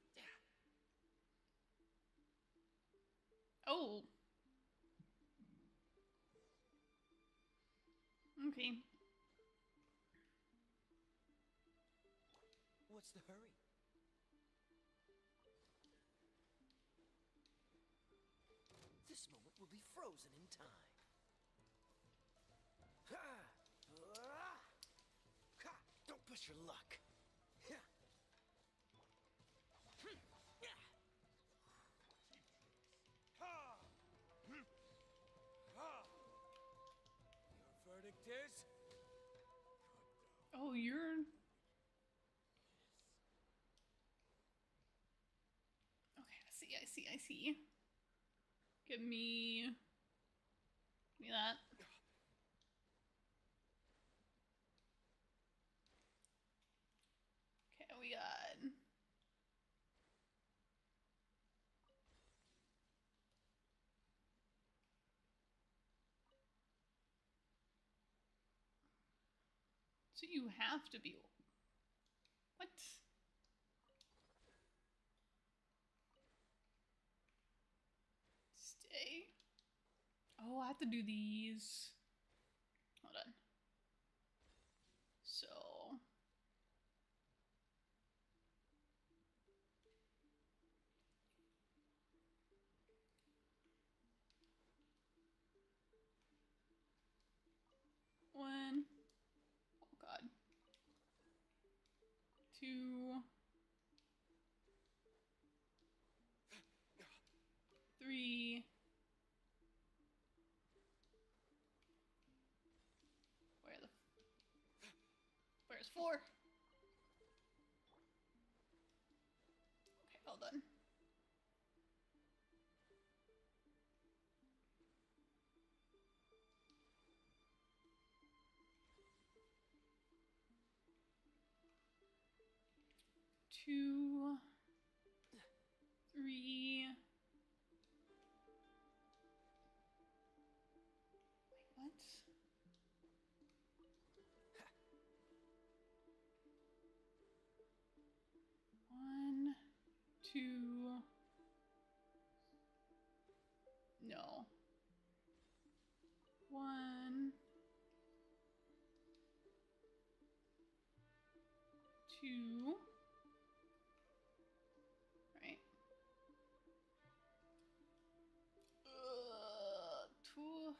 Oh. Okay. What's the hurry? This moment will be frozen in time. Ha! Ha! Don't push your luck. Ha! Your verdict is? Oh, you're... Okay, I see. Give me that. So you have to be. What? Stay. Oh, I have to do these. Hold on. So. One. Oh, God. Two. Three. Where's four? Okay, well done. Two. Three. Wait, what? One, two. No. One, two. Right. Two.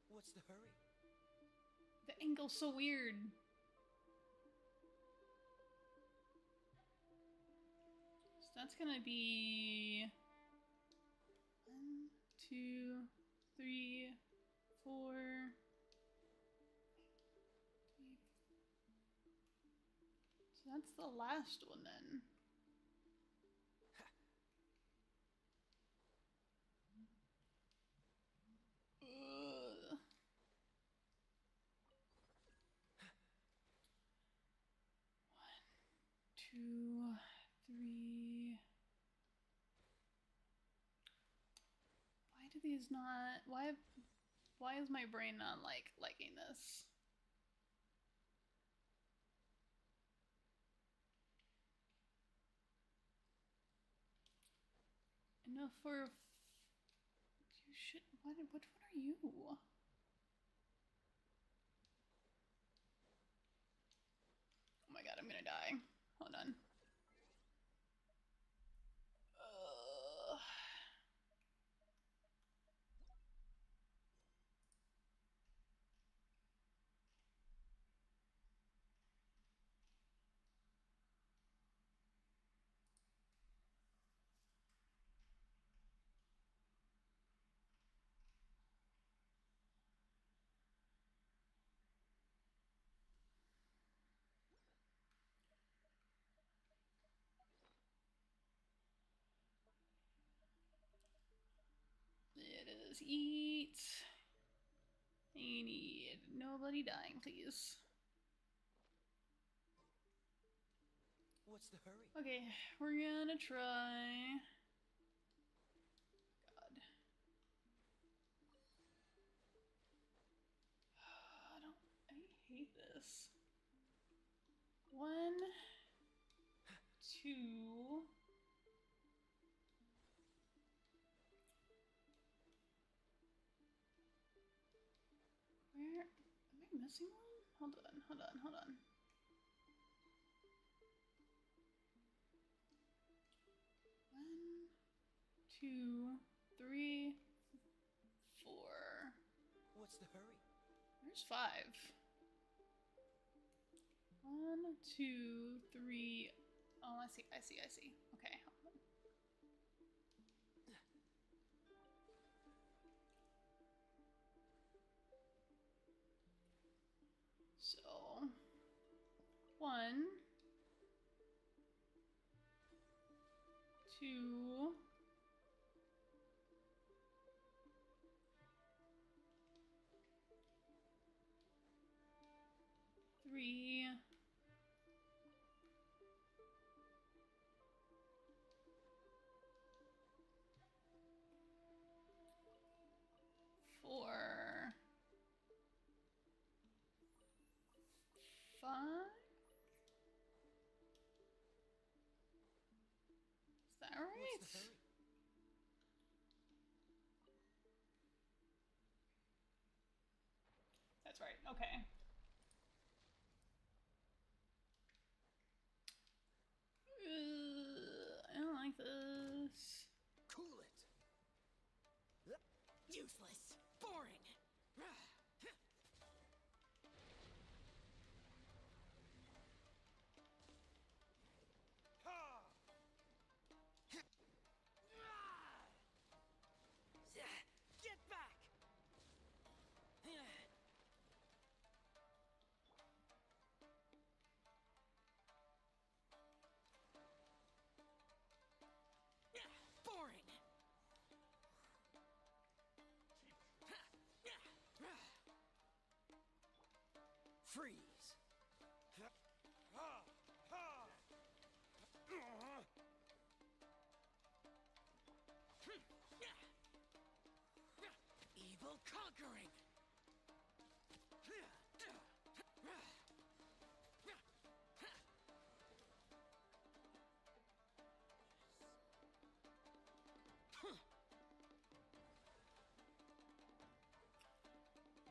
What's the hurry? The angle's so weird. So that's gonna be 1, 2, 3, 4. So that's the last one then. Ugh. 1, 2, 3. Why do these not? Why is my brain not liking this? Enough for. You should. What one are you? Oh my god, I'm gonna die. Hold on. It is eat. I need nobody dying, please. What's the hurry? Okay, we're gonna try. God. I hate this. 1, 2. Where am I missing one? Hold on. 1, 2, 3, 4. What's the hurry? Where's 5? 1, 2, 3. Oh, I see. Okay. So 1, 2. 3. 4. Is that right? What's the hurry? That's right. Okay. I don't like this. Cool it. Useless. Boring. Get back. Boring. Freeze. Evil conquering.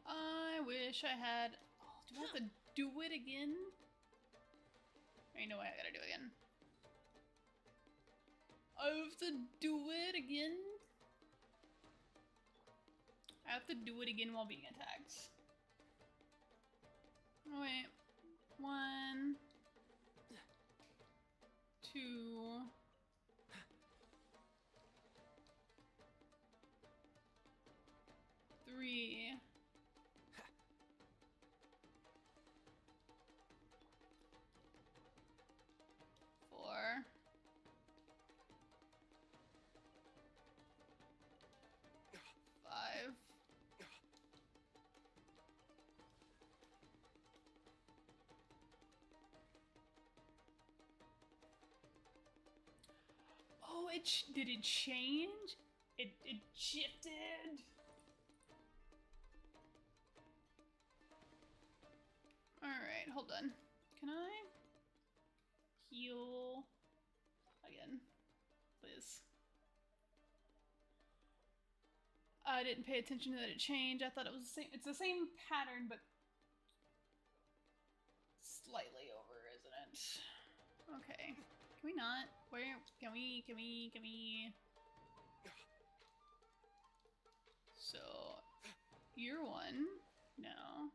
I wish I had. Oh, do I have to do it again? Ain't no way I gotta do it again. I have to do it again? I have to do it again while being attacked. Oh, wait. 1, 2. 3. 4. 5. Oh, did it change? It shifted. Alright, hold on. Can I heal again? Please. I didn't pay attention to that it changed. I thought it was the same. It's the same pattern, but slightly over, isn't it? Okay. Can we not? Where? Can we? So, you're one. No.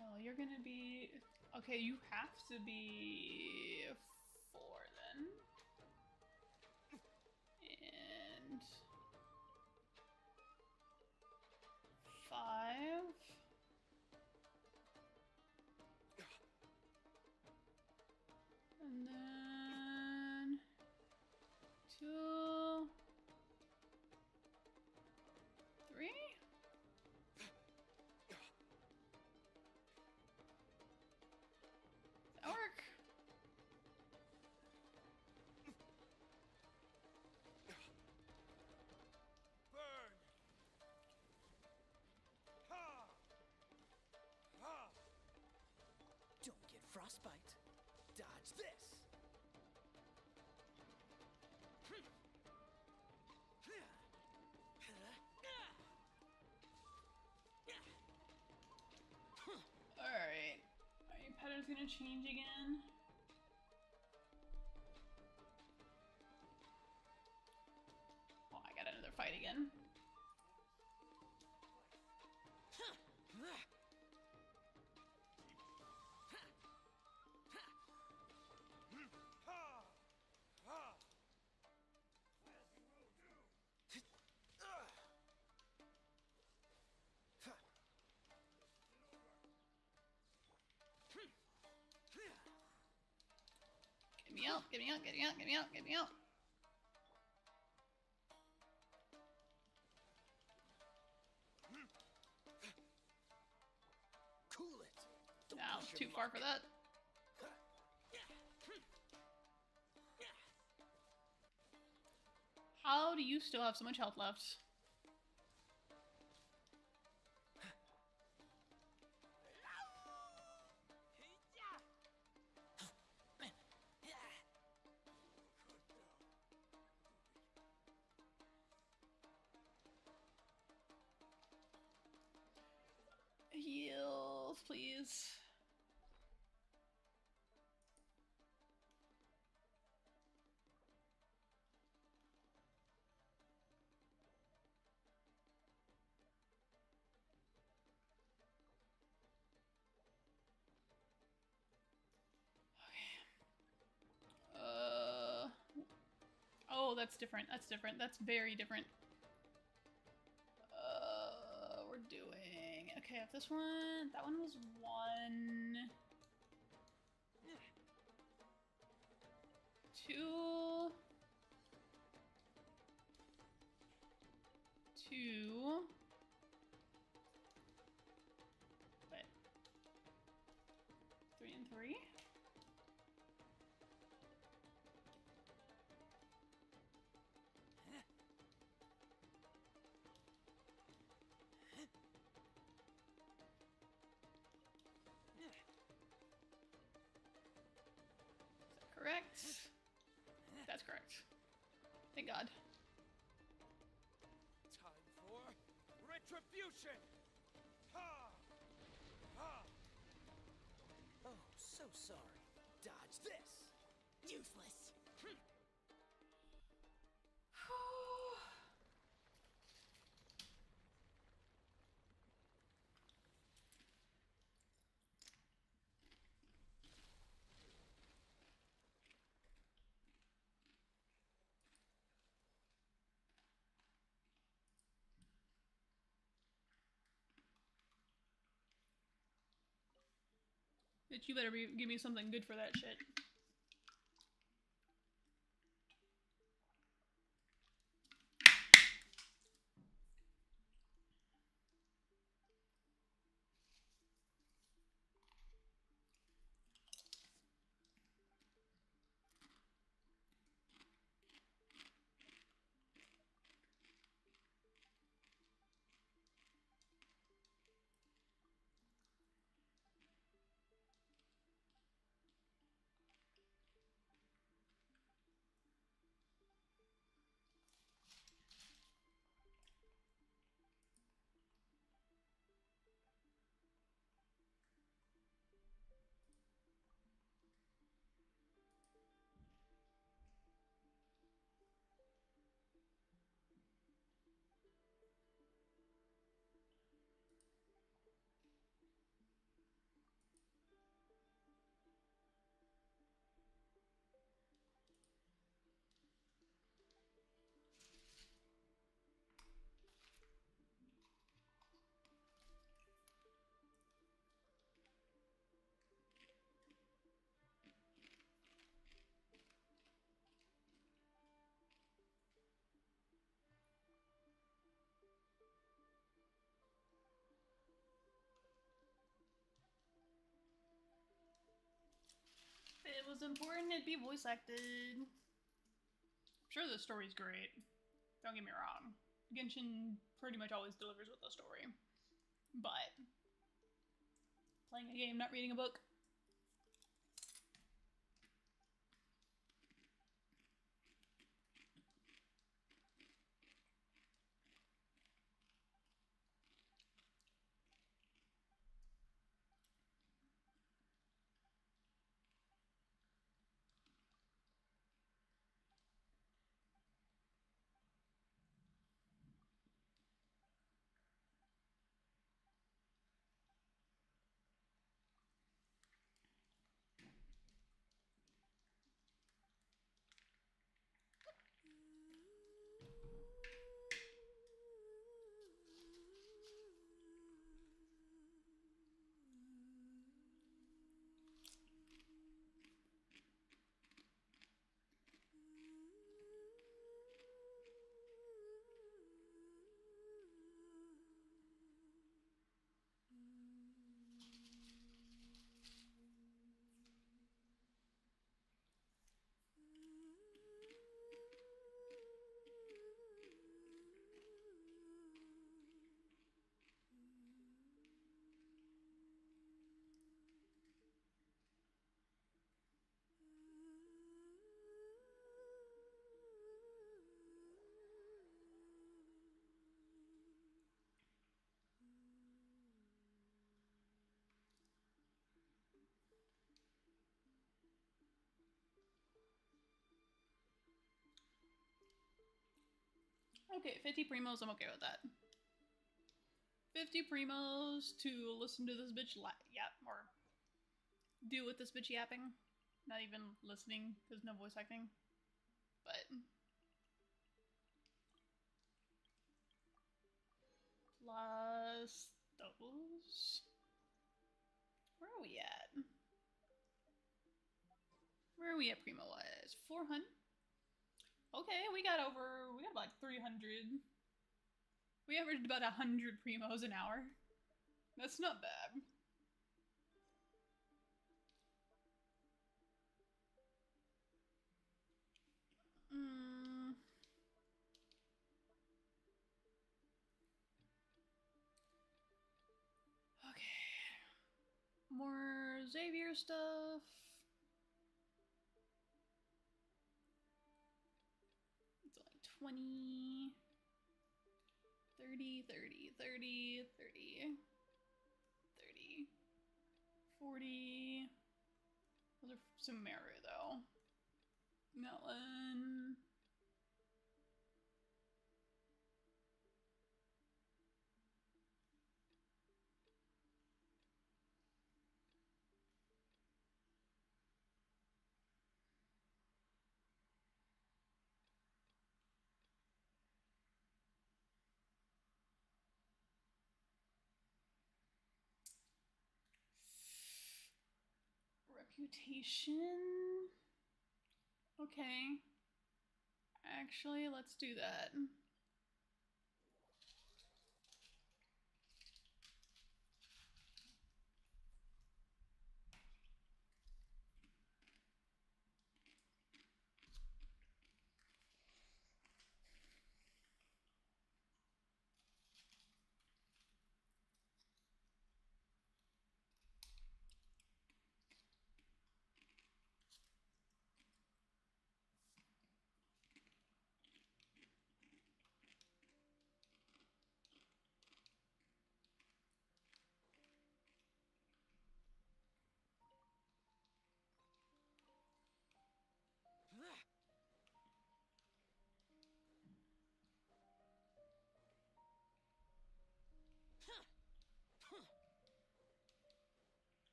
Oh, you're gonna be... Okay, you have to be 4 then. And 5. And then 2, 3. Does that work? Burn. Ha. Ha. Don't get frostbite. Dodge this. Alright. Are your patterns gonna change again? Oh, I got another fight again. Get me out, get me out, get me out, get me out, get me out. Cool it. Don't No, push your too far luck. for that. How do you still have so much health left? please. Oh, that's different. That's different. That's very different. We're doing... Okay, if this one... That one was 1... 2... 2... Wait. 3 and 3? Correct. That's correct. Thank God. Time for retribution! Ha! Ha! Oh, so sorry. Dodge this. Useless. Bitch, you better give me something good for that shit. It was important it'd be voice acted. I'm sure the story's great. Don't get me wrong. Genshin pretty much always delivers with the story. But playing a game, not reading a book. Okay, 50 primos, I'm okay with that. 50 primos to listen to this bitch yap, or deal with this bitch yapping. Not even listening, because no voice acting. But... Plus... those... Where are we at? Where are we at primo-wise? 400? Okay, we got like 300. We averaged about 100 primos an hour. That's not bad. Okay. More Xavier stuff. It's like 20, 30, 30, 30, 30, 30, 40. Those are Sumeru though. Melon. Reputation. Okay. Actually, let's do that.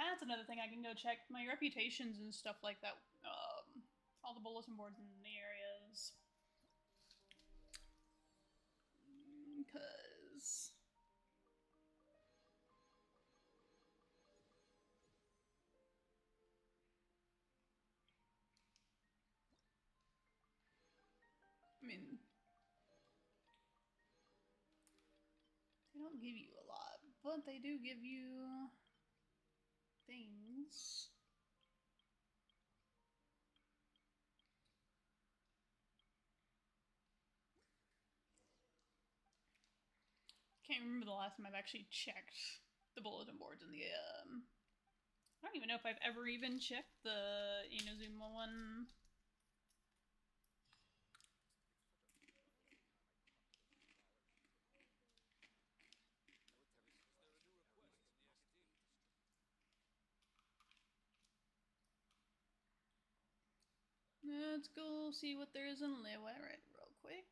That's another thing I can go check. My reputations and stuff like that. All the bulletin boards in the areas. Because... I mean... They don't give you a lot, but they do give you... things. Can't remember the last time I've actually checked the bulletin boards in the, I don't even know if I've ever even checked the Inazuma one. Let's go see what there is in Liyue right real quick.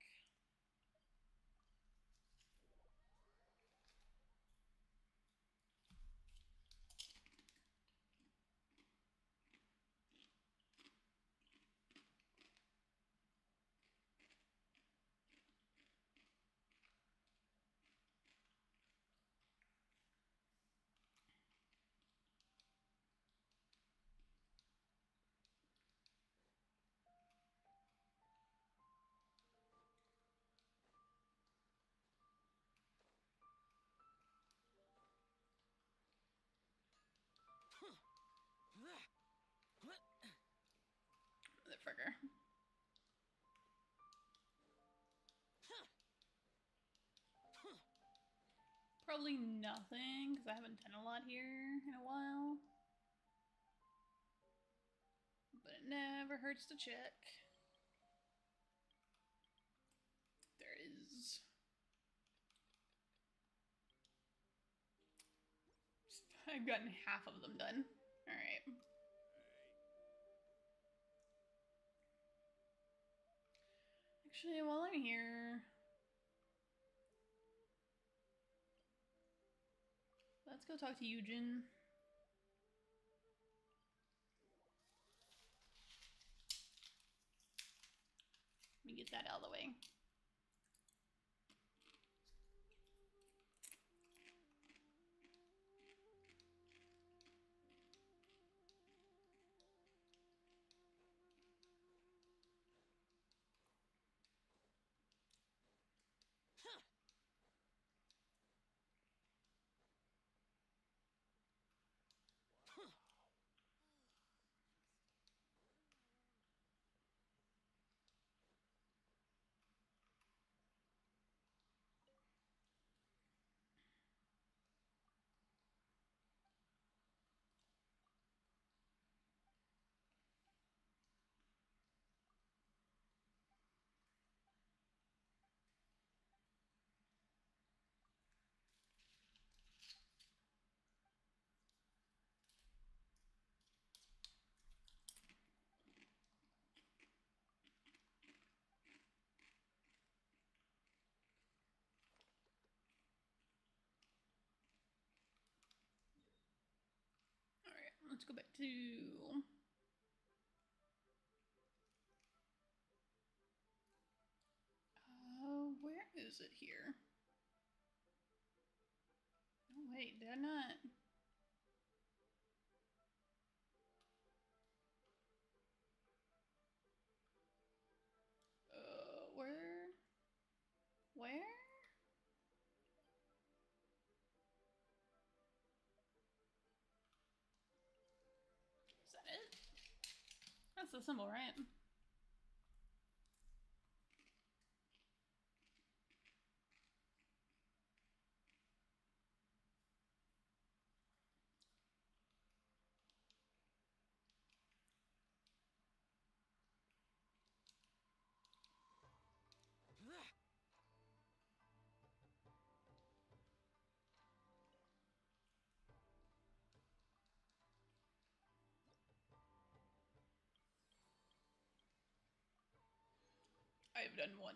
Motherfucker. Probably nothing, because I haven't done a lot here in a while. But it never hurts to check. I've gotten half of them done. Alright. Actually, while I'm here, let's go talk to Eugen. Let me get that out of the way. Alright, let's go back to... where is it here? Oh wait, did I not? Where? Where? Is that it? That's the symbol, right? I've done one.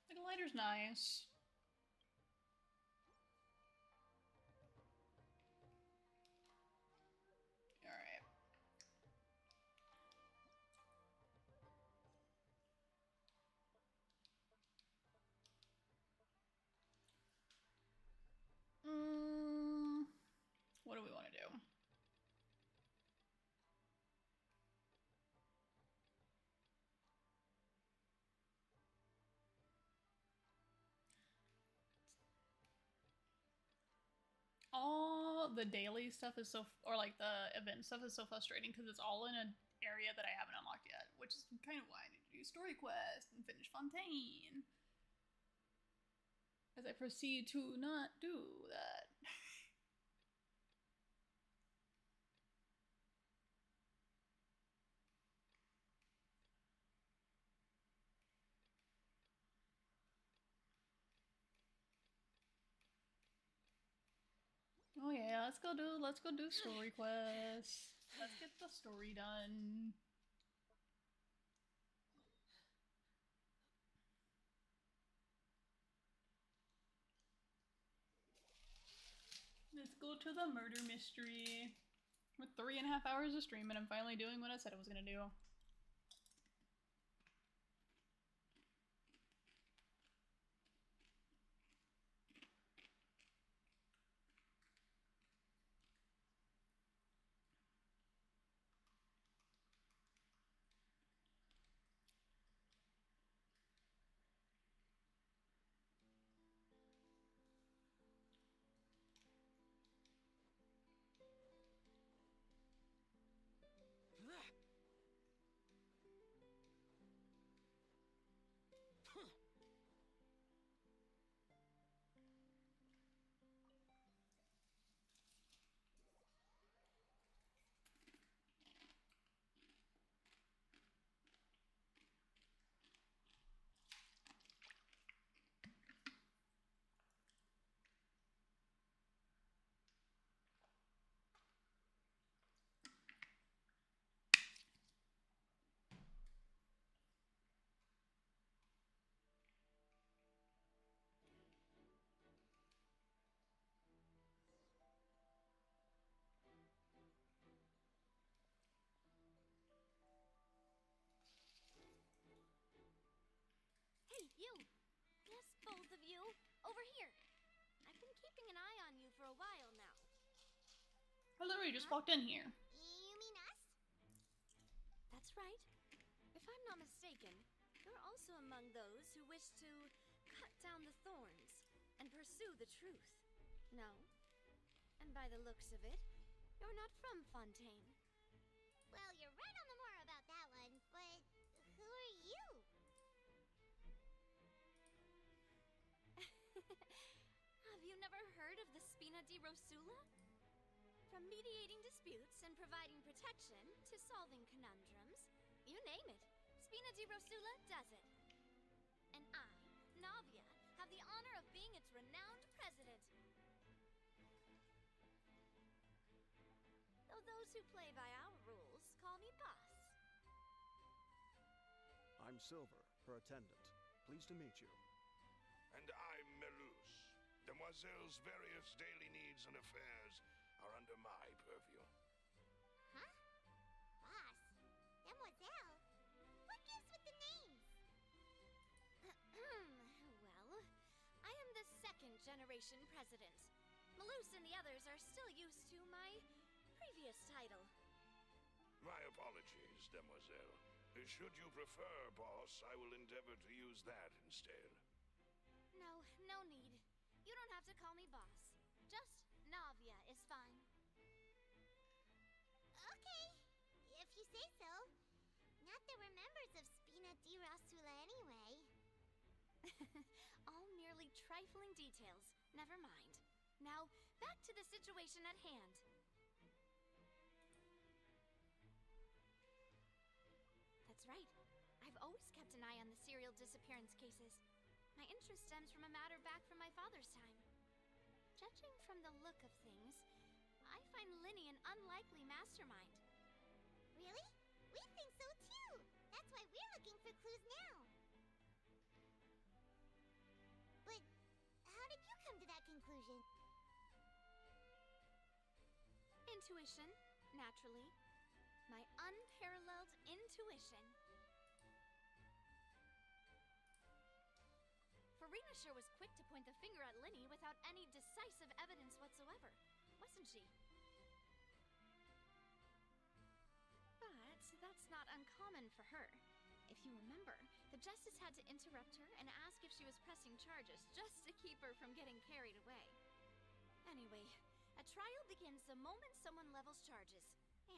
The glider's nice. Alright. What do we want to do? All the daily stuff is so, or like the event stuff is so frustrating because it's all in an area that I haven't unlocked yet, which is kind of why I need to do story quest and finish Fontaine. As I proceed to not do that. Oh yeah, let's go do story quests. Let's get the story done. Let's go to the murder mystery. With 3.5 hours of stream and I'm finally doing what I said I was gonna do. for a while now. I literally just walked in here. You mean us? That's right. If I'm not mistaken, you're also among those who wish to cut down the thorns and pursue the truth. No? And by the looks of it, you're not from Fontaine. Well, you're right on the more about that one, but who are you? Have you never heard of the Spina di Rosula? From mediating disputes and providing protection to solving conundrums, you name it, Spina di Rosula does it. And I, Navia, have the honor of being its renowned president. Though those who play by our rules call me boss. I'm Silver, her attendant. Pleased to meet you. And I'm Melus. Demoiselle's various daily needs and affairs are under my purview. Huh? Boss? Demoiselle? What gives with the names? Well, I am the second generation president. Melus and the others are still used to my previous title. My apologies, Demoiselle. Should you prefer, boss, I will endeavor to use that instead. No need. You don't have to call me boss. Just Navia is fine. Okay, if you say so. Not that we're members of Spina di Rosula anyway. All merely trifling details. Never mind. Now, back to the situation at hand. That's right. I've always kept an eye on the serial disappearance cases. My interest stems from a matter back from my father's time. Judging from the look of things, I find Linny an unlikely mastermind. Really? We think so too. That's why we're looking for clues now. But how did you come to that conclusion? Intuition, naturally. My unparalleled intuition. Farina sure was quick to point the finger at Linny without any decisive evidence whatsoever, wasn't she? But that's not uncommon for her. If you remember, the justice had to interrupt her and ask if she was pressing charges just to keep her from getting carried away. Anyway, a trial begins the moment someone levels charges.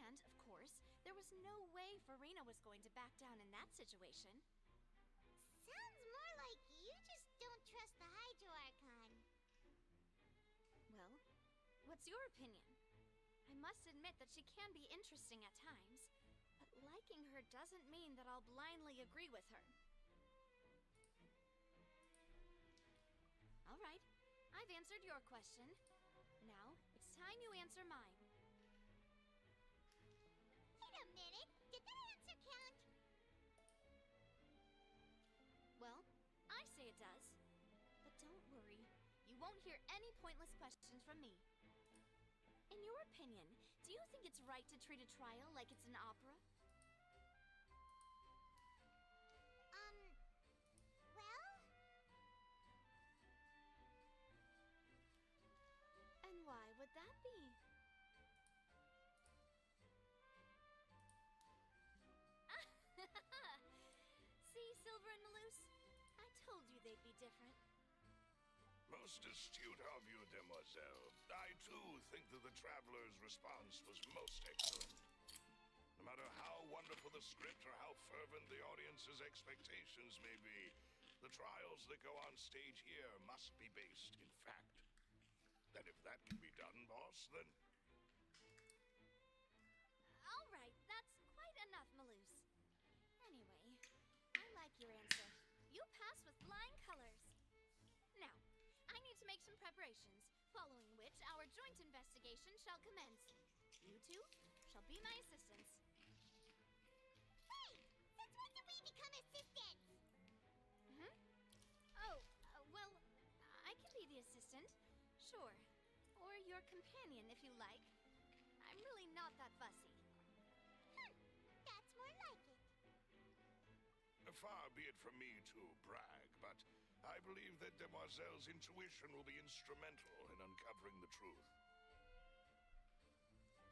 And, of course, there was no way Farina was going to back down in that situation. Sounds more like you just don't trust the Hydro Archon. Well, what's your opinion? I must admit that she can be interesting at times, but liking her doesn't mean that I'll blindly agree with her. All right, I've answered your question. Now, it's time you answer mine. Wait a minute, did that answer count? Well, I say it does. But don't worry, you won't hear any pointless questions from me. In your opinion, do you think it's right to treat a trial like it's an opera? Well... And why would that be? See, Silver and Melus? I told you they'd be different. Most astute of you, Demoiselle. I, too, think that the Traveler's response was most excellent. No matter how wonderful the script or how fervent the audience's expectations may be, the trials that go on stage here must be based in fact. And if that can be done, boss, then... All right, that's quite enough, Melus. Anyway, I like your answer. You pass with flying colors. Now, I need to make some preparations, following which our joint investigation shall commence. You two shall be my assistants. Hey! Since when did we become assistants? Oh, well, I can be the assistant. Sure. Or your companion, if you like. I'm really not that fussy. That's more like it. Far be it from me to brag, but I believe that Demoiselle's intuition will be instrumental in uncovering the truth.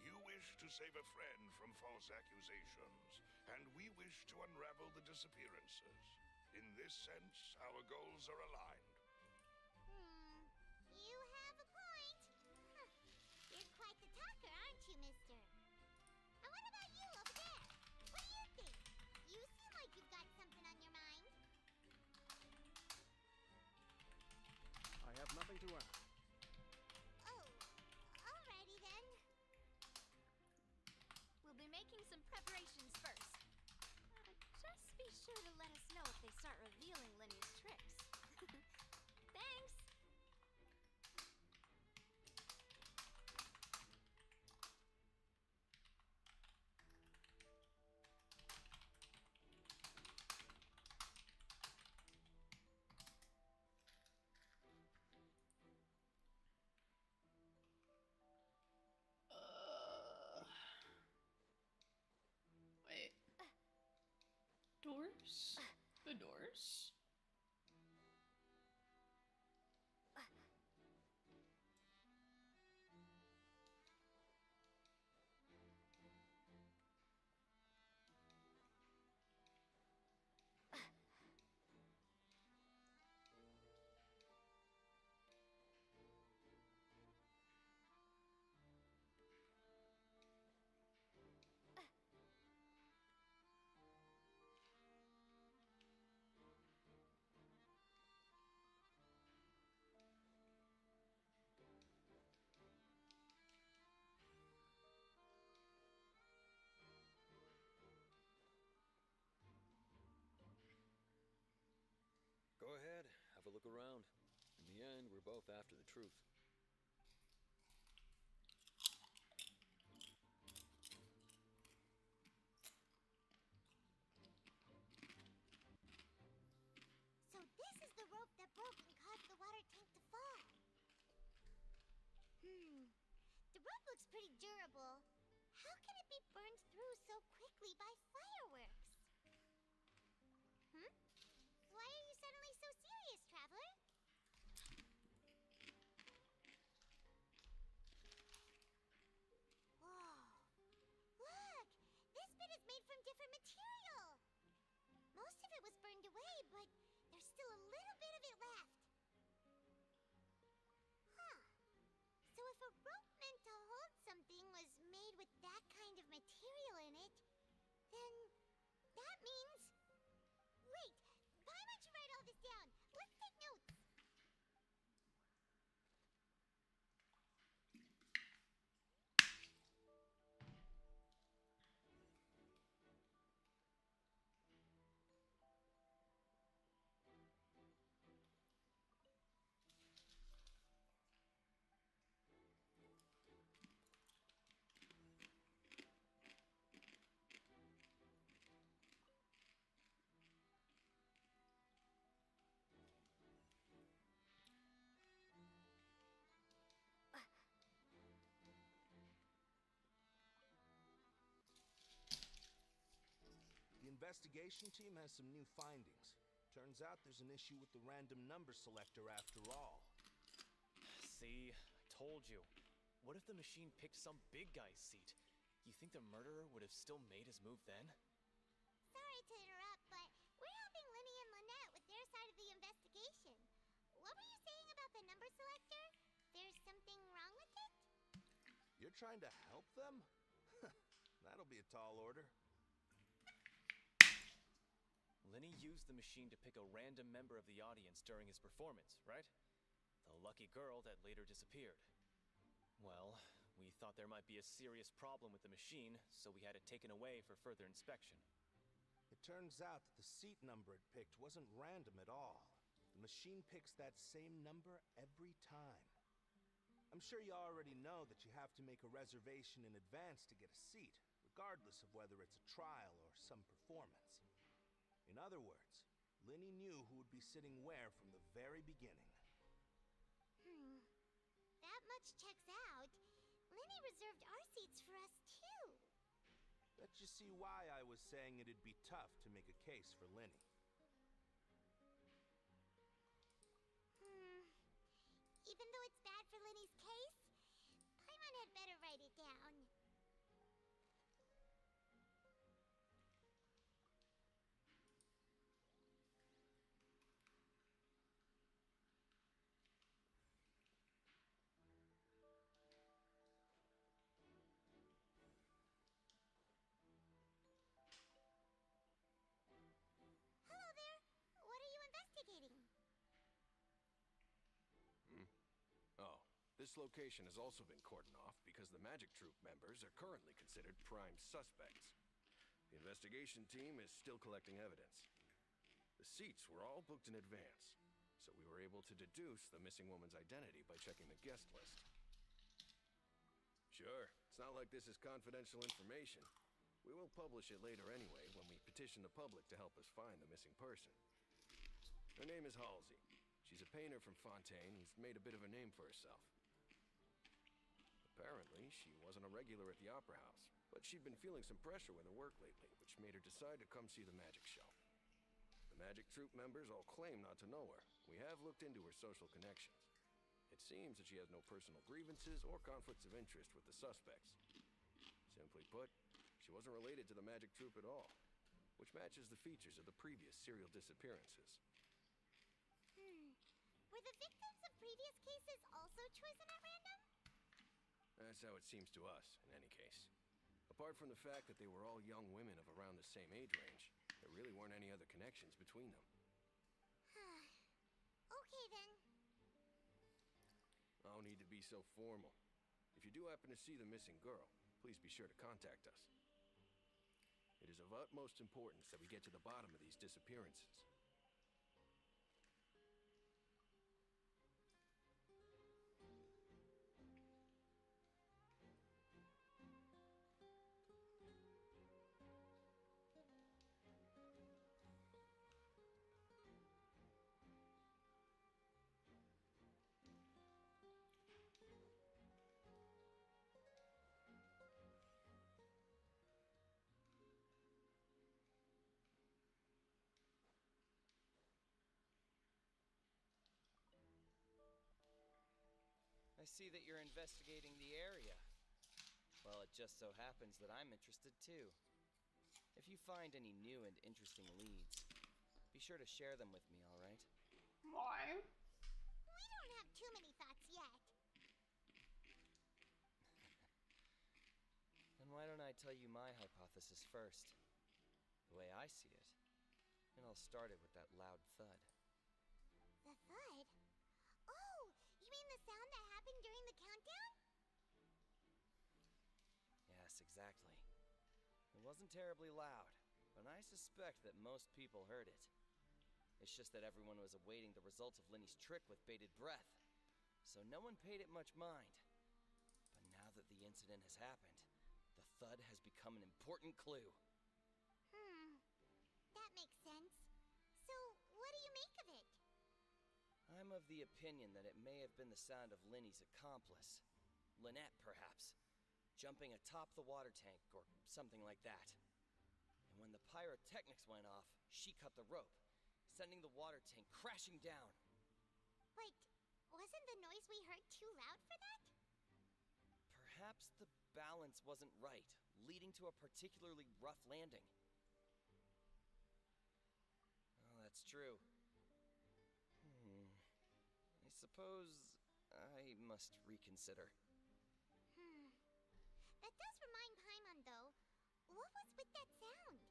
You wish to save a friend from false accusations, and we wish to unravel the disappearances. In this sense, our goals are aligned. You have a point. Huh. You're quite the talker, aren't you, mister? And what about you over there? What do you think? You seem like you've got something on your mind. I have nothing to add. Oh, alrighty then. We'll be making some preparations first. Just be sure to let us know if they start revealing Lenny's tricks. Thanks! Wait. Doors? The doors? Go ahead, have a look around. In the end, we're both after the truth. So this is the rope that broke and caused the water tank to fall. The rope looks pretty durable. How can it be burned through so quickly by fireworks? Why are you suddenly so serious, Traveler? Whoa. Look! This bit is made from different material. Most of it was burned away, but there's still a little bit of it left. Huh. So if a rope meant to hold something was made with that kind of material in it, then that means... Wait, why don't you write all this down? Let's take notes. The investigation team has some new findings. Turns out there's an issue with the random number selector after all. See, I told you. What if the machine picked some big guy's seat? You think the murderer would have still made his move then? Sorry to interrupt, but we're helping Lenny and Lynette with their side of the investigation. What were you saying about the number selector? There's something wrong with it? You're trying to help them? That'll be a tall order. Lenny used the machine to pick a random member of the audience during his performance, right? The lucky girl that later disappeared. Well, we thought there might be a serious problem with the machine, so we had it taken away for further inspection. It turns out that the seat number it picked wasn't random at all. The machine picks that same number every time. I'm sure you already know that you have to make a reservation in advance to get a seat, regardless of whether it's a trial or some performance. In other words, Lenny knew who would be sitting where from the very beginning. That much checks out. Lenny reserved our seats for us, too. Bet you see why I was saying it'd be tough to make a case for Lenny. even though it's bad for Linny's case, Paimon had better write it down. Hello there. What are you investigating? Oh, this location has also been cordoned off because the Magic Troop members are currently considered prime suspects. The investigation team is still collecting evidence. The seats were all booked in advance, so we were able to deduce the missing woman's identity by checking the guest list. Sure, it's not like this is confidential information. We will publish it later anyway when we petition the public to help us find the missing person. Her name is Halsey. She's a painter from Fontaine who's made a bit of a name for herself. Apparently, she wasn't a regular at the Opera House, but she'd been feeling some pressure with her work lately, which made her decide to come see the magic show. The Magic Troop members all claim not to know her. We have looked into her social connections. It seems that she has no personal grievances or conflicts of interest with the suspects. Simply put, she wasn't related to the Magic Troop at all, which matches the features of the previous serial disappearances. Were the victims of previous cases also chosen at random? That's how it seems to us, in any case. Apart from the fact that they were all young women of around the same age range, there really weren't any other connections between them. Okay then. No need to be so formal. If you do happen to see the missing girl, please be sure to contact us. It is of utmost importance that we get to the bottom of these disappearances. I see that you're investigating the area. Well, it just so happens that I'm interested too. If you find any new and interesting leads, be sure to share them with me, all right? Why? We don't have too many thoughts yet. Then why don't I tell you my hypothesis first? The way I see it. And I'll start it with that loud thud. The thud? Oh, you mean the sound that happened during the countdown? Yes, exactly. It wasn't terribly loud, but I suspect that most people heard it. It's just that everyone was awaiting the results of Linny's trick with bated breath, so no one paid it much mind. But now that the incident has happened, the thud has become an important clue. That makes sense. So, what do you make of it? I'm of the opinion that it may have been the sound of Linny's accomplice. Lynette, perhaps. Jumping atop the water tank, or something like that. And when the pyrotechnics went off, she cut the rope, sending the water tank crashing down. But wasn't the noise we heard too loud for that? Perhaps the balance wasn't right, leading to a particularly rough landing. Oh, that's true. I suppose I must reconsider. That does remind Paimon, though. What was with that sound?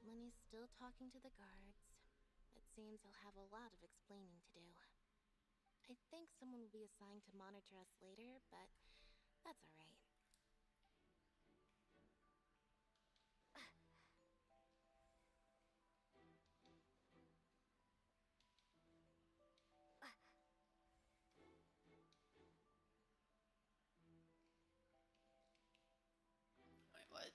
Lenny's still talking to the guards. It seems he'll have a lot of explaining to do. I think someone will be assigned to monitor us later, but that's alright. Wait, what?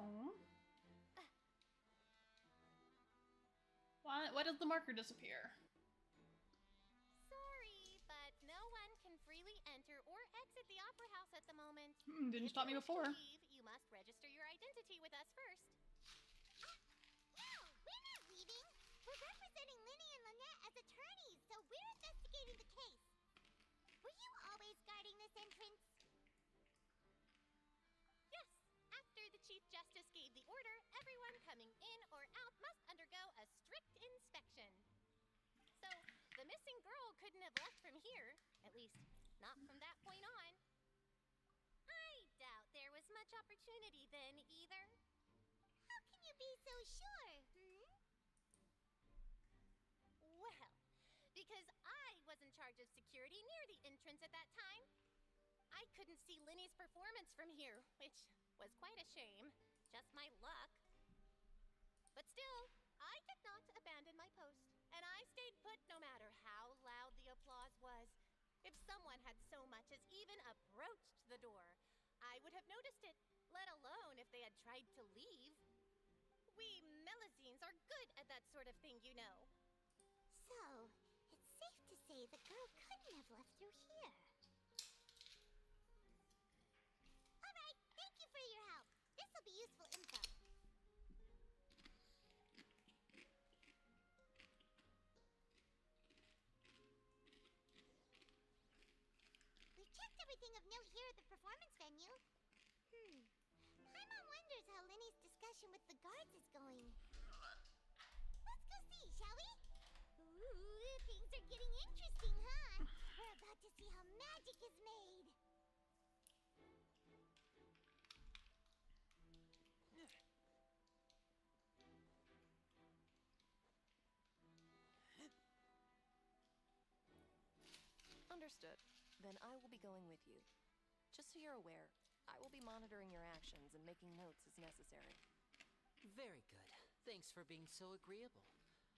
Oh. Why does the marker disappear? Sorry, but no one can freely enter or exit the Opera House at the moment. Didn't If stop me you wish before. to leave, you must register your identity with us first. No, we're not leaving. We're representing Linny and Lynette as attorneys, so we're investigating the case. Were you always guarding this entrance? Yes, after the Chief Justice gave the order, everyone coming in or out must undergo a strict inspection. So, the missing girl couldn't have left from here, at least not from that point on. I doubt there was much opportunity then either. How can you be so sure, Well, because I was in charge of security near the entrance at that time. I couldn't see Linny's performance from here, which was quite a shame. Just my luck. But still, I did not abandon my post, and I stayed put no matter how loud the applause was. If someone had so much as even approached the door, I would have noticed it, let alone if they had tried to leave. We Melazines are good at that sort of thing, you know. So, it's safe to say the girl couldn't have left through here. Alright, thank you for your help. This'll be useful info. We've checked everything of note here at the performance venue. Paimon wonders how Linny's discussion with the guards is going. Let's go see, shall we? Ooh, things are getting interesting, huh? We're about to see how magic is made. Understood. Then I will be going with you. Just so you're aware, I will be monitoring your actions and making notes as necessary. Very good. Thanks for being so agreeable.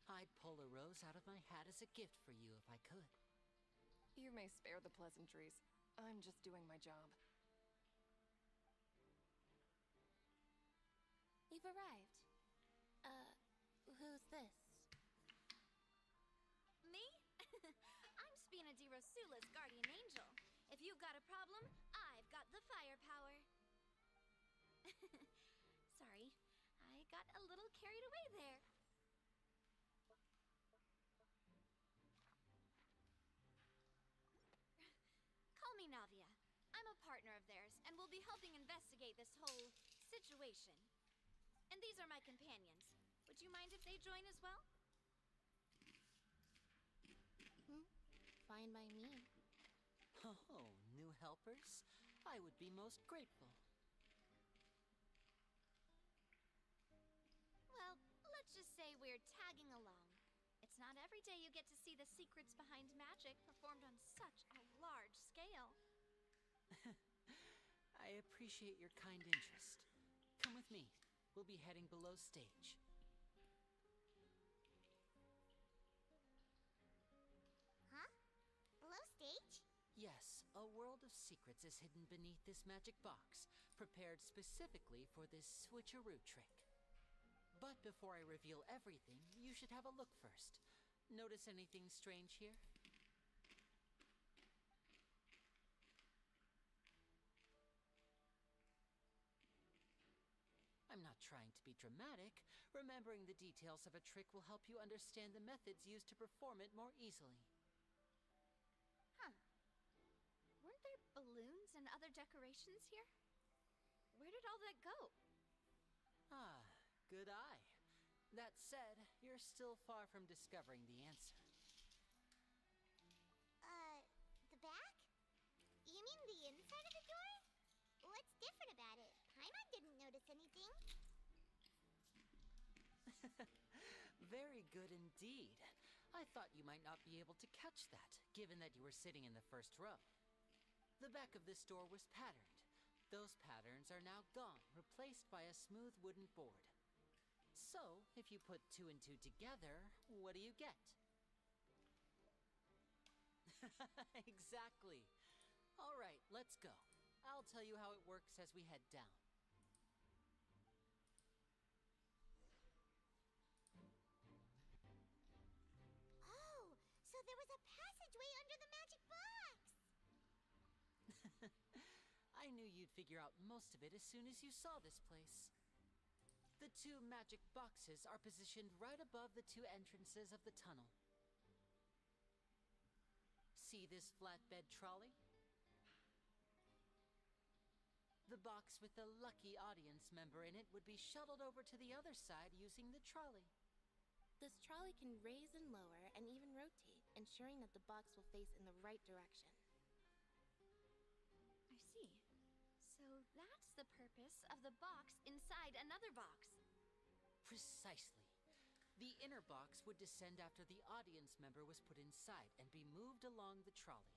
I'd pull a rose out of my hat as a gift for you if I could. You may spare the pleasantries. I'm just doing my job. You've arrived. Who's this? Me? I'm Spina di Rosula's guardian angel. If you've got a problem, I've got the firepower. Sorry, I got a little carried away there. Call me Navia. I'm a partner of theirs, and will be helping investigate this whole situation. And these are my companions. Would you mind if they join as well? Fine by me. Oh, new helpers? I would be most grateful. Well, let's just say we're tagging along. It's not every day you get to see the secrets behind magic performed on such a large scale. I appreciate your kind interest. Come with me. We'll be heading below stage. Huh? Below stage? Yes, a world of secrets is hidden beneath this magic box, prepared specifically for this switcheroo trick. But before I reveal everything, you should have a look first. Notice anything strange here? I'm not trying to be dramatic. Remembering the details of a trick will help you understand the methods used to perform it more easily. Huh. Weren't there balloons and other decorations here? Where did all that go? Ah, good eye. That said, you're still far from discovering the answer. The back? You mean the inside of the door? What's different about it? Paimon didn't notice anything. Very good indeed. I thought you might not be able to catch that, given that you were sitting in the first row. The back of this door was patterned. Those patterns are now gone, replaced by a smooth wooden board. So, if you put 2 and 2 together, what do you get? Exactly. All right, let's go. I'll tell you how it works as we head down. I knew you'd figure out most of it as soon as you saw this place. The two magic boxes are positioned right above the two entrances of the tunnel. See this flatbed trolley? The box with the lucky audience member in it would be shuttled over to the other side using the trolley. This trolley can raise and lower and even rotate, ensuring that the box will face in the right direction. I see. So that's the purpose of the box inside another box. Precisely. The inner box would descend after the audience member was put inside and be moved along the trolley,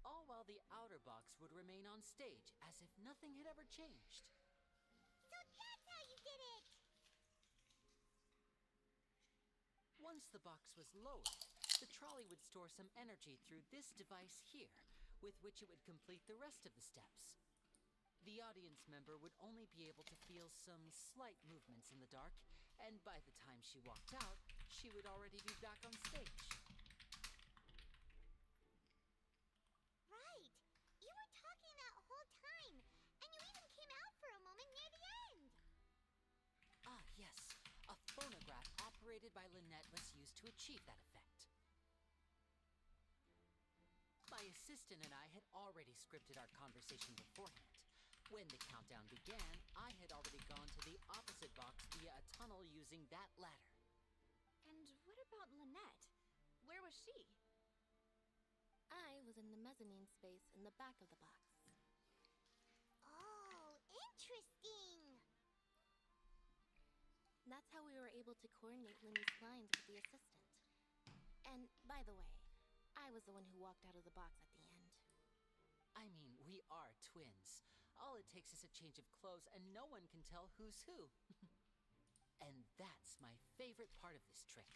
all while the outer box would remain on stage as if nothing had ever changed. So that's how you did it! Once the box was lowered, the trolley would store some energy through this device here, with which it would complete the rest of the steps. The audience member would only be able to feel some slight movements in the dark, and by the time she walked out, she would already be back on stage. Right! You were talking that whole time, and you even came out for a moment near the end! Ah, yes. A phonograph operated by Lynette was used to achieve that effect. My assistant and I had already scripted our conversation beforehand. When the countdown began, I had already gone to the opposite box via a tunnel using that ladder. And what about Lynette? Where was she? I was in the mezzanine space in the back of the box. Oh, interesting! That's how we were able to coordinate Linny's lines with the assistant. And, by the way, I was the one who walked out of the box at the end. I mean, we are twins. All it takes is a change of clothes and no one can tell who's who. And that's my favorite part of this trick.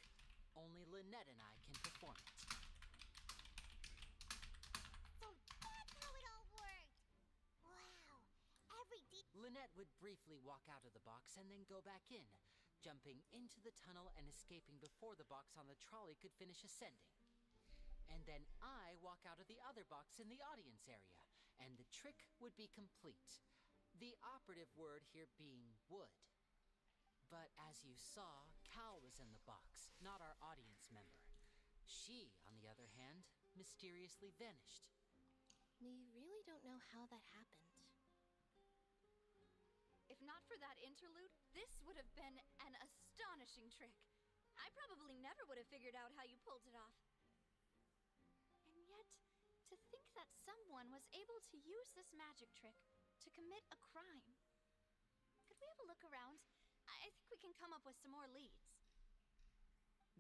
Only Lynette and I can perform it. So that's how it all worked! Wow, Lynette would briefly walk out of the box and then go back in, jumping into the tunnel and escaping before the box on the trolley could finish ascending. And then I walk out of the other box in the audience area, and the trick would be complete. The operative word here being would. But as you saw, Cal was in the box, not our audience member. She, on the other hand, mysteriously vanished. We really don't know how that happened. If not for that interlude, this would have been an astonishing trick. I probably never would have figured out how you pulled it off. And yet, to think that someone was able to use this magic trick to commit a crime. Could we have a look around? I think we can come up with some more leads.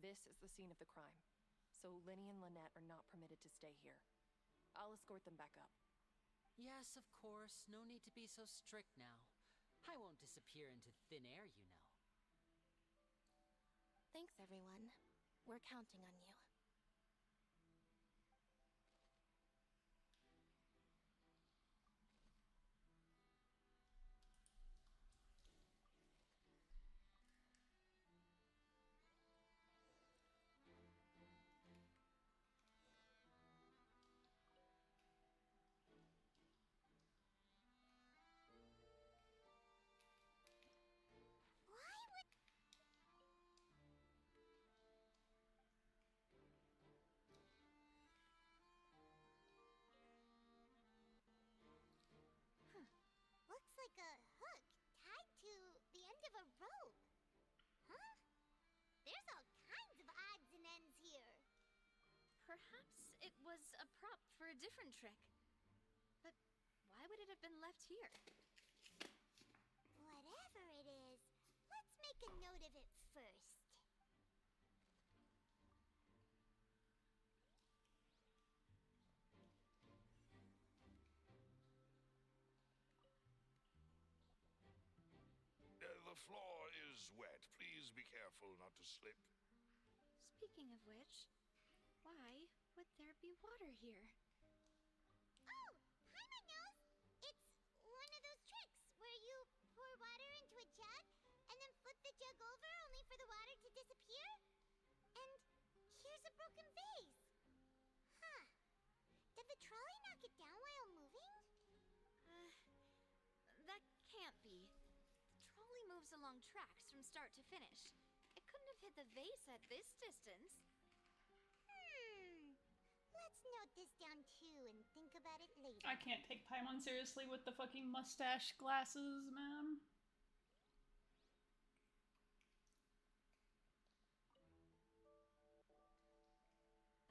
This is the scene of the crime, so Linny and Lynette are not permitted to stay here. I'll escort them back up. Yes, of course. No need to be so strict now. I won't disappear into thin air, you know. Thanks, everyone. We're counting on you. Looks like a hook tied to the end of a rope. Huh? There's all kinds of odds and ends here. Perhaps it was a prop for a different trick. But why would it have been left here? Whatever it is, let's make a note of it first. The floor is wet. Please be careful not to slip. Speaking of which, why would there be water here? Oh, Paimon knows! It's one of those tricks where you pour water into a jug and then flip the jug over only for the water to disappear. And here's a broken vase. Huh. Did the trolley knock it down while moving? moves along tracks from start to finish. It couldn't have hit the vase at this distance. Let's note this down too and think about it later. I can't take Paimon seriously with the fucking mustache glasses, man.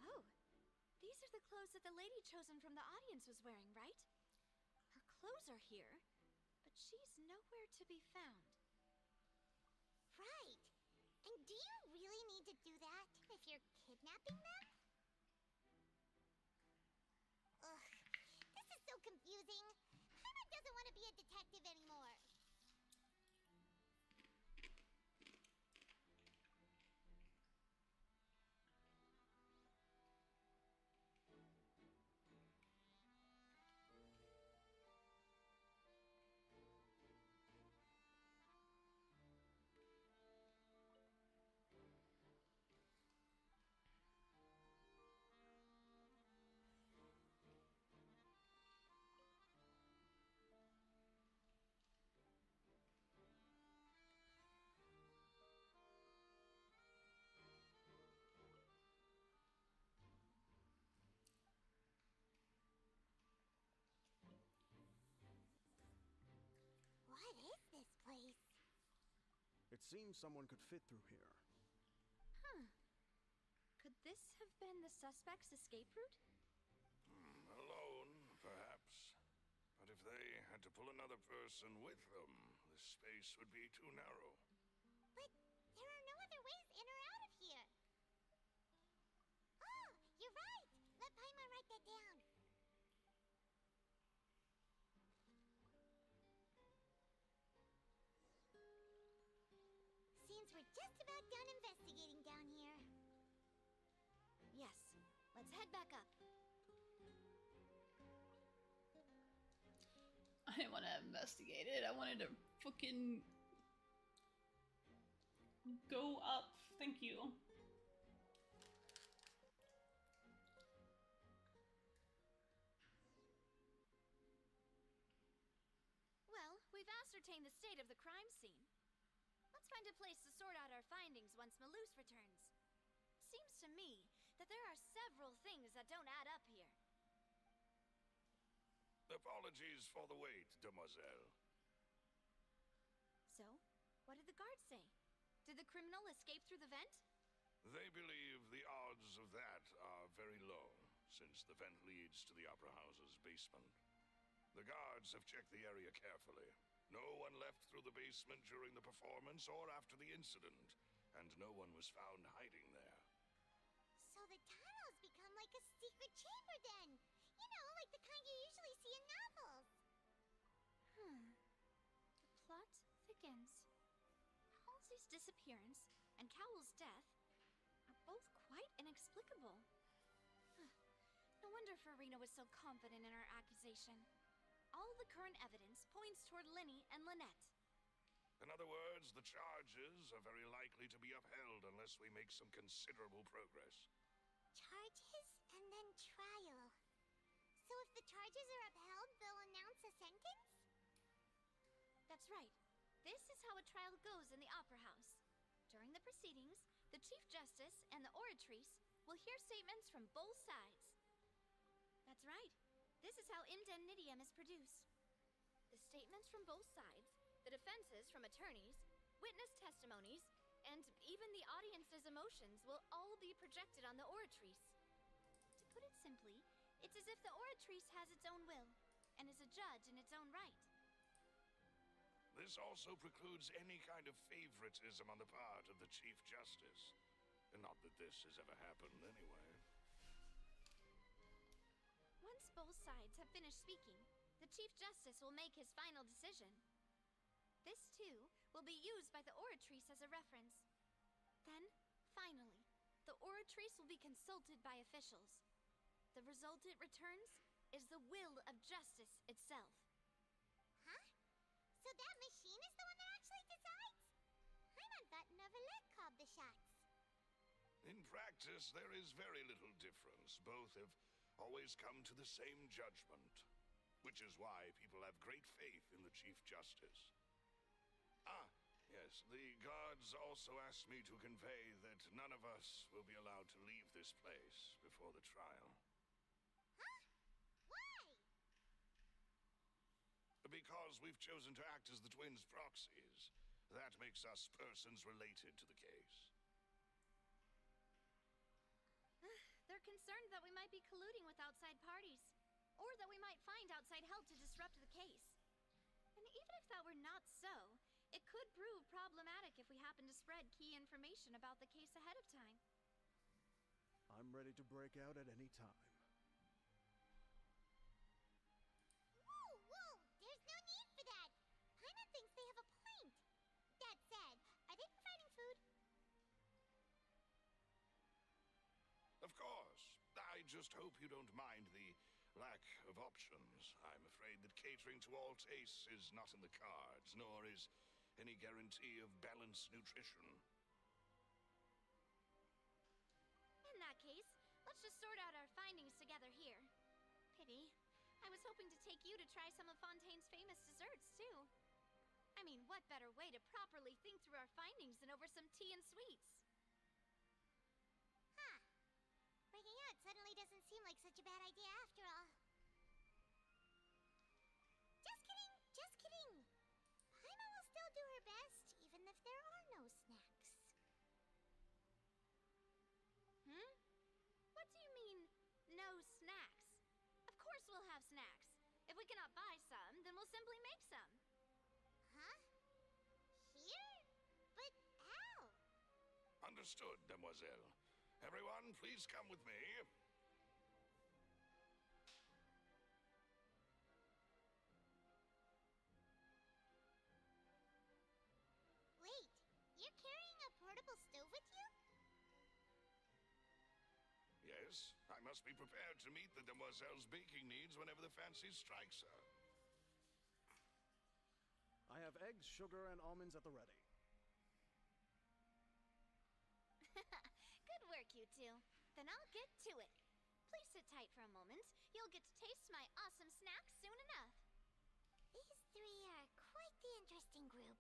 Oh, these are the clothes that the lady chosen from the audience was wearing, right? Her clothes are here, but she's nowhere to be found. Right. And do you really need to do that if you're kidnapping them? Ugh, this is so confusing. Paimon doesn't want to be a detective anymore. What is this place? It seems someone could fit through here. Huh. Could this have been the suspect's escape route? Alone, perhaps. But if they had to pull another person with them, the space would be too narrow. But there are no other ways in or out of here. Oh, you're right. Let Paimon write that down. Seems we're just about done investigating down here. Yes. Let's head back up. I didn't want to investigate it. I wanted to fucking go up. Thank you. Well, we've ascertained the state of the crime scene. Let's find a place to sort out our findings once Malus returns. Seems to me that there are several things that don't add up here. Apologies for the wait, demoiselle. So, what did the guards say? Did the criminal escape through the vent? They believe the odds of that are very low, since the vent leads to the Opera House's basement. The guards have checked the area carefully. No one left through the basement during the performance or after the incident, and no one was found hiding there. So the tunnel's become like a secret chamber then. You know, like the kind you usually see in novels. The plot thickens. Halsey's disappearance and Cowell's death are both quite inexplicable. No wonder Farina was so confident in her accusation. All the current evidence points toward Linny and Lynette. In other words, the charges are very likely to be upheld unless we make some considerable progress. Charges and then trial. So if the charges are upheld, they'll announce a sentence? That's right. This is how a trial goes in the Opera House. During the proceedings, the Chief Justice and the oratrice will hear statements from both sides. That's right. This is how indemnitium is produced. The statements from both sides, the defenses from attorneys, witness testimonies, and even the audience's emotions will all be projected on the oratrice. To put it simply, it's as if the oratrice has its own will and is a judge in its own right. This also precludes any kind of favoritism on the part of the Chief Justice. Not that this has ever happened anyway. Once both sides have finished speaking, the Chief Justice will make his final decision. This, too, will be used by the oratrice as a reference. Then, finally, the oratrice will be consulted by officials. The result it returns is the will of justice itself. Huh? So that machine is the one that actually decides? Paimon thought Neverlet called the shots. In practice, there is very little difference. Both have always come to the same judgment, which is why people have great faith in the Chief Justice. Yes, the guards also asked me to convey that none of us will be allowed to leave this place before the trial. Huh? Why? Because we've chosen to act as the twins' proxies. That makes us persons related to the case. They're concerned that we might be colluding with outside parties, or that we might find outside help to disrupt the case. And even if that were not so, it could prove problematic if we happen to spread key information about the case ahead of time. I'm ready to break out at any time. Whoa, whoa! There's no need for that! Paimon thinks they have a point. That said, are they providing food? Of course. I just hope you don't mind the lack of options. I'm afraid that catering to all tastes is not in the cards, nor is any guarantee of balanced nutrition. In that case, let's just sort out our findings together here. Pity. I was hoping to take you to try some of Fontaine's famous desserts, too. I mean, what better way to properly think through our findings than over some tea and sweets? Huh. Breaking out suddenly doesn't seem like such a bad idea after all. Just kidding, just kidding. Paimon will still do her best, even if there are no snacks. What do you mean, no snacks? Of course we'll have snacks. If we cannot buy some, then we'll simply make some. Huh? Here? But how? Understood, demoiselle. Everyone, please come with me. Wait, you're carrying a portable stove with you? Yes, I must be prepared to meet the demoiselle's baking needs whenever the fancy strikes her. I have eggs, sugar, and almonds at the ready. Good work, you two. Then I'll get to it. Please sit tight for a moment. You'll get to taste my awesome snacks soon enough. These three are quite the interesting group.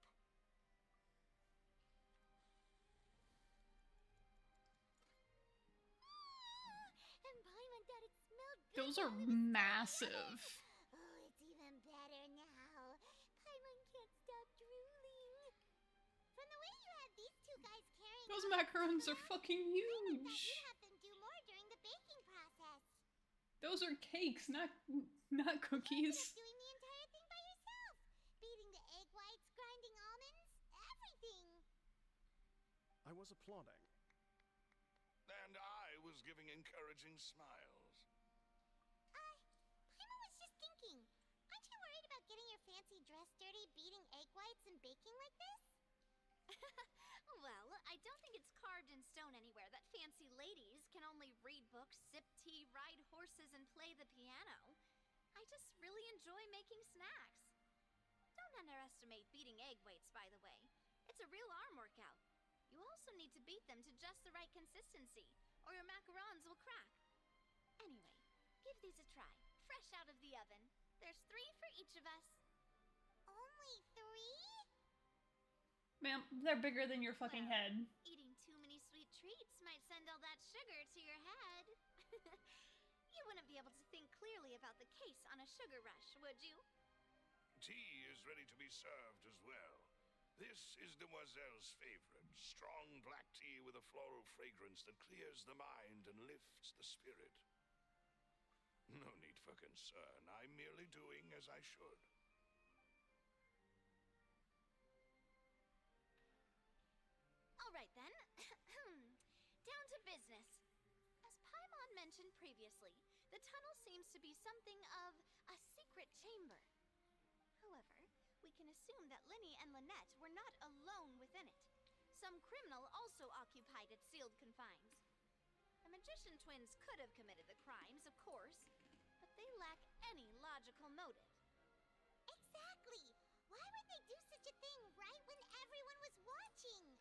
And Paimon thought it smelled good. Those are massive. Oh, it's even better now. Paimon can't stop drooling. From the way you had these two guys carrying Those on, macarons are fucking I thought huge. you'd have them do more during the baking process. Those are cakes, not cookies. Doing the entire thing by yourself. Beating the egg whites, grinding almonds, everything. I was applauding. And I was giving encouraging smiles. Paimon was just thinking. Aren't you worried about getting your fancy dress dirty beating egg whites and baking like this? Well, I don't think it's carved in stone anywhere that fancy ladies can only read books, sip tea, ride horses, and play the piano. I just really enjoy making snacks. Don't underestimate beating egg whites, by the way. It's a real arm workout. You also need to beat them to just the right consistency, or your macarons will crack. Anyway, give these a try, fresh out of the oven. There's 3 for each of us. Only 3? Ma'am, they're bigger than your fucking head. Eating too many sweet treats might send all that sugar to your head. You wouldn't be able to think clearly about the case on a sugar rush, would you? Tea is ready to be served as well. This is Demoiselle's favorite, strong black tea with a floral fragrance that clears the mind and lifts the spirit. No need for concern. I'm merely doing as I should. All right then. Down to business. As Paimon mentioned previously, the tunnel seems to be something of a secret chamber. However, we can assume that Linny and Lynette were not alone within it. Some criminal also occupied its sealed confines. The magician twins could have committed the crimes, of course, but they lack any logical motive. Exactly! Why would they do such a thing right when everyone was watching?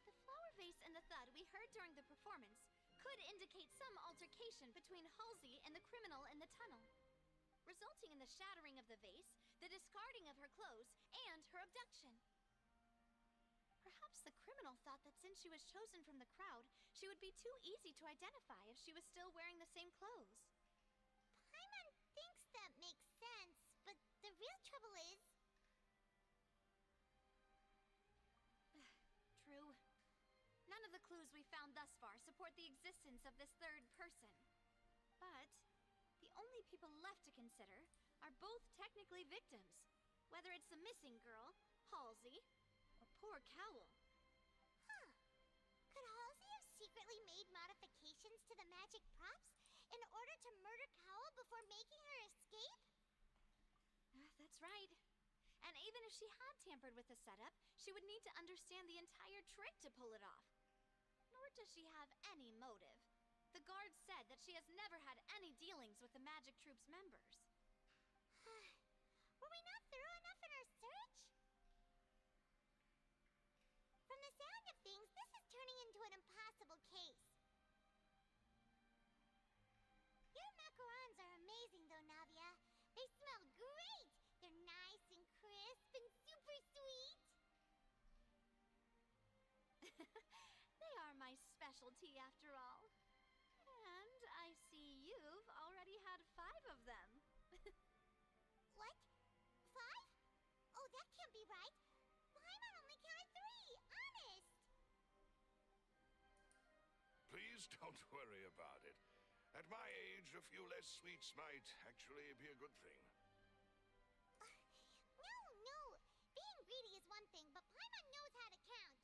The flower vase and the thud we heard during the performance could indicate some altercation between Halsey and the criminal in the tunnel. resulting in the shattering of the vase, the discarding of her clothes, and her abduction. Perhaps the criminal thought that since she was chosen from the crowd, she would be too easy to identify if she was still wearing the same clothes. Paimon thinks that makes sense, but the real trouble is... True. None of the clues we found thus far support the existence of this third person. But the only people left to consider are both technically victims, whether it's the missing girl, Halsey, or poor Cowl. Huh. Could Halsey have secretly made modifications to the magic props in order to murder Cowl before making her escape? That's right. And even if she had tampered with the setup, she would need to understand the entire trick to pull it off. Nor does she have any motive. The guard said that she has never had any dealings with the Magic Troop's members. Were we not thorough enough in our search? From the sound of things, this is turning into an impossible case. Your macarons are amazing though, Navia. They smell great! They're nice and crisp and super sweet! They are my specialty after all. And I see you've already had 5 of them. What? 5? Oh, that can't be right. Paimon only counted 3, honest! Please don't worry about it. At my age, a few less sweets might actually be a good thing. No. Being greedy is one thing, but Paimon knows how to count.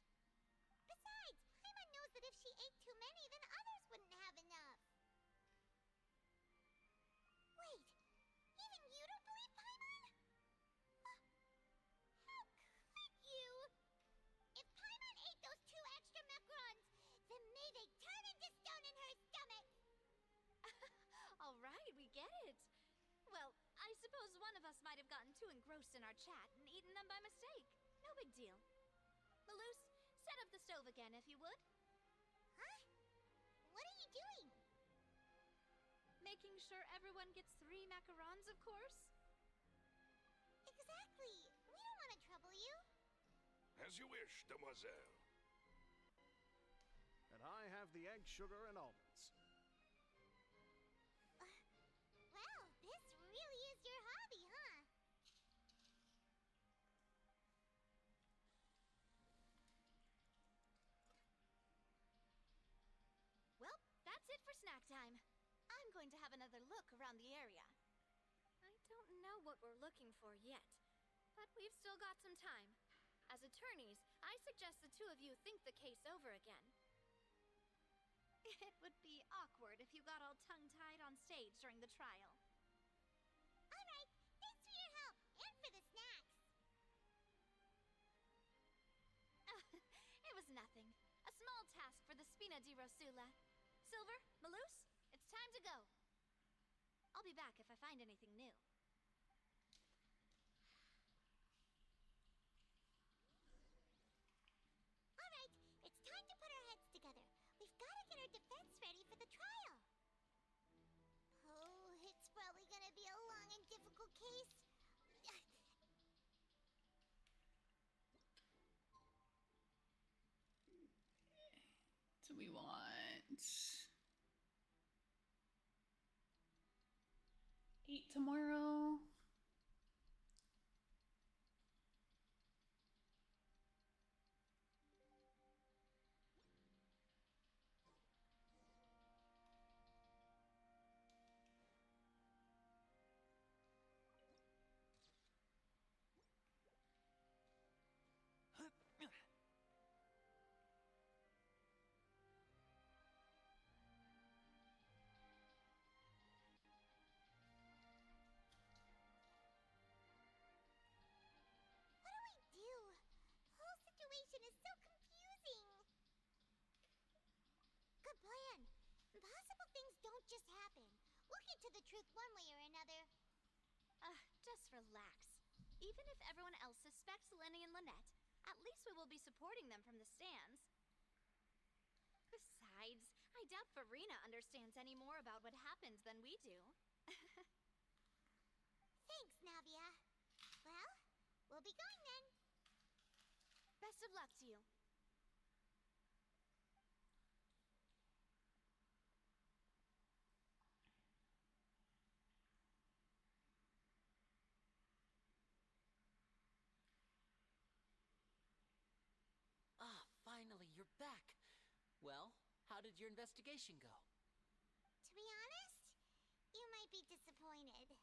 Besides, Paimon knows that if she ate too many, then others wouldn't have enough. Wait, even you don't believe Paimon? How could you? If Paimon ate those 2 extra macarons, then may they turn into stone in her stomach! All right, we get it. Well, I suppose one of us might have gotten too engrossed in our chat and eaten them by mistake. No big deal. Maloose, set up the stove again, if you would. Huh? What are you doing? Making sure everyone gets 3 macarons, of course. Exactly. We don't want to trouble you. As you wish, demoiselle. And I have the egg, sugar, and almonds. Well, this really is your hobby, huh? Well, that's it for snack time. I'm going to have another look around the area. I don't know what we're looking for yet, but we've still got some time. As attorneys, I suggest the 2 of you think the case over again. It would be awkward if you got all tongue-tied on stage during the trial. All right, thanks for your help and for the snacks. It was nothing. A small task for the Spina di Rosula. Silver, Maloose, it's time to go. I'll be back if I find anything new. All right, it's time to put our heads together. We've got to get our defense ready for the trial. Oh, it's probably gonna be a long and difficult case. Do we want 8 tomorrow? Is so confusing. Good plan. Impossible things don't just happen. We'll get to the truth one way or another. Just relax. Even if everyone else suspects Lenny and Lynette, at least we will be supporting them from the stands. Besides, I doubt Farina understands any more about what happened than we do. Thanks, Navia. Well, we'll be going then. Best of luck to you. Ah, finally, you're back. Well, how did your investigation go? To be honest, you might be disappointed.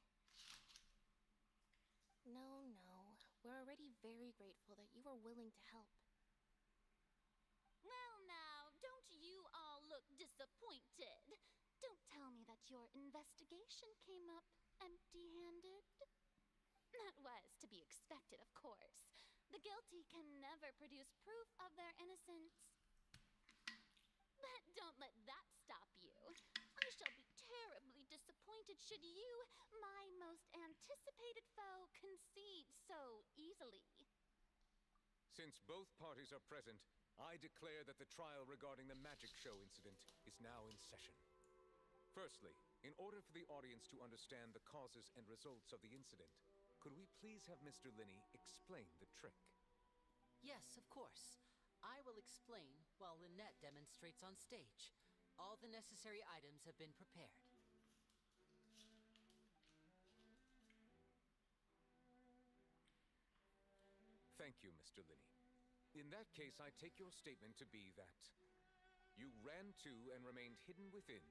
No, no. We're already very grateful that you were willing to help. Well, now, don't you all look disappointed. Don't tell me that your investigation came up empty-handed. That was to be expected, of course. The guilty can never produce proof of their innocence. But don't let that stop you. I shall be terribly disappointed should you, my most anticipated foe, concede so easily. Since both parties are present, I declare that the trial regarding the magic show incident is now in session. Firstly, in order for the audience to understand the causes and results of the incident, could we please have Mr. Linney explain the trick? Yes, of course. I will explain while Lynette demonstrates on stage. All the necessary items have been prepared. Thank you, Mr. Linney. In that case, I take your statement to be that you ran to and remained hidden within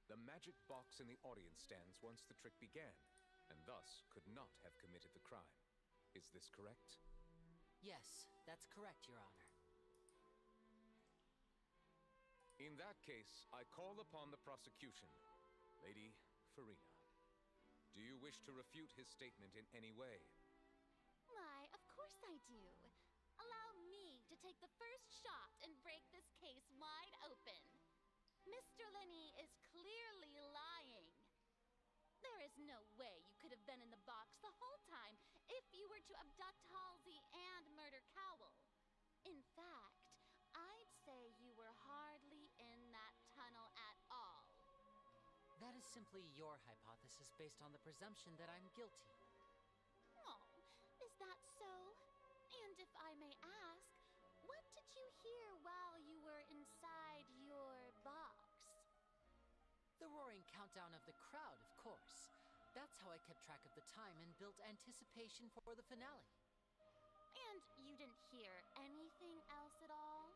the magic box in the audience stands once the trick began, and thus could not have committed the crime. Is this correct? Yes, that's correct, Your Honor. In that case, I call upon the prosecution. Lady Farina, do you wish to refute his statement in any way? Why, of course I do. Allow me to take the first shot and break this case wide open. Mr. Linney is clearly lying. There is no way you could have been in the box the whole time if you were to abduct Halsey and murder Cowell. In fact, I'd say you were hardly in that tunnel at all. That is simply your hypothesis based on the presumption that I'm guilty. Oh, is that so? And if I may ask, what did you hear while you were inside your box? The roaring countdown of the crowd, of course. That's how I kept track of the time and built anticipation for the finale. And you didn't hear anything else at all?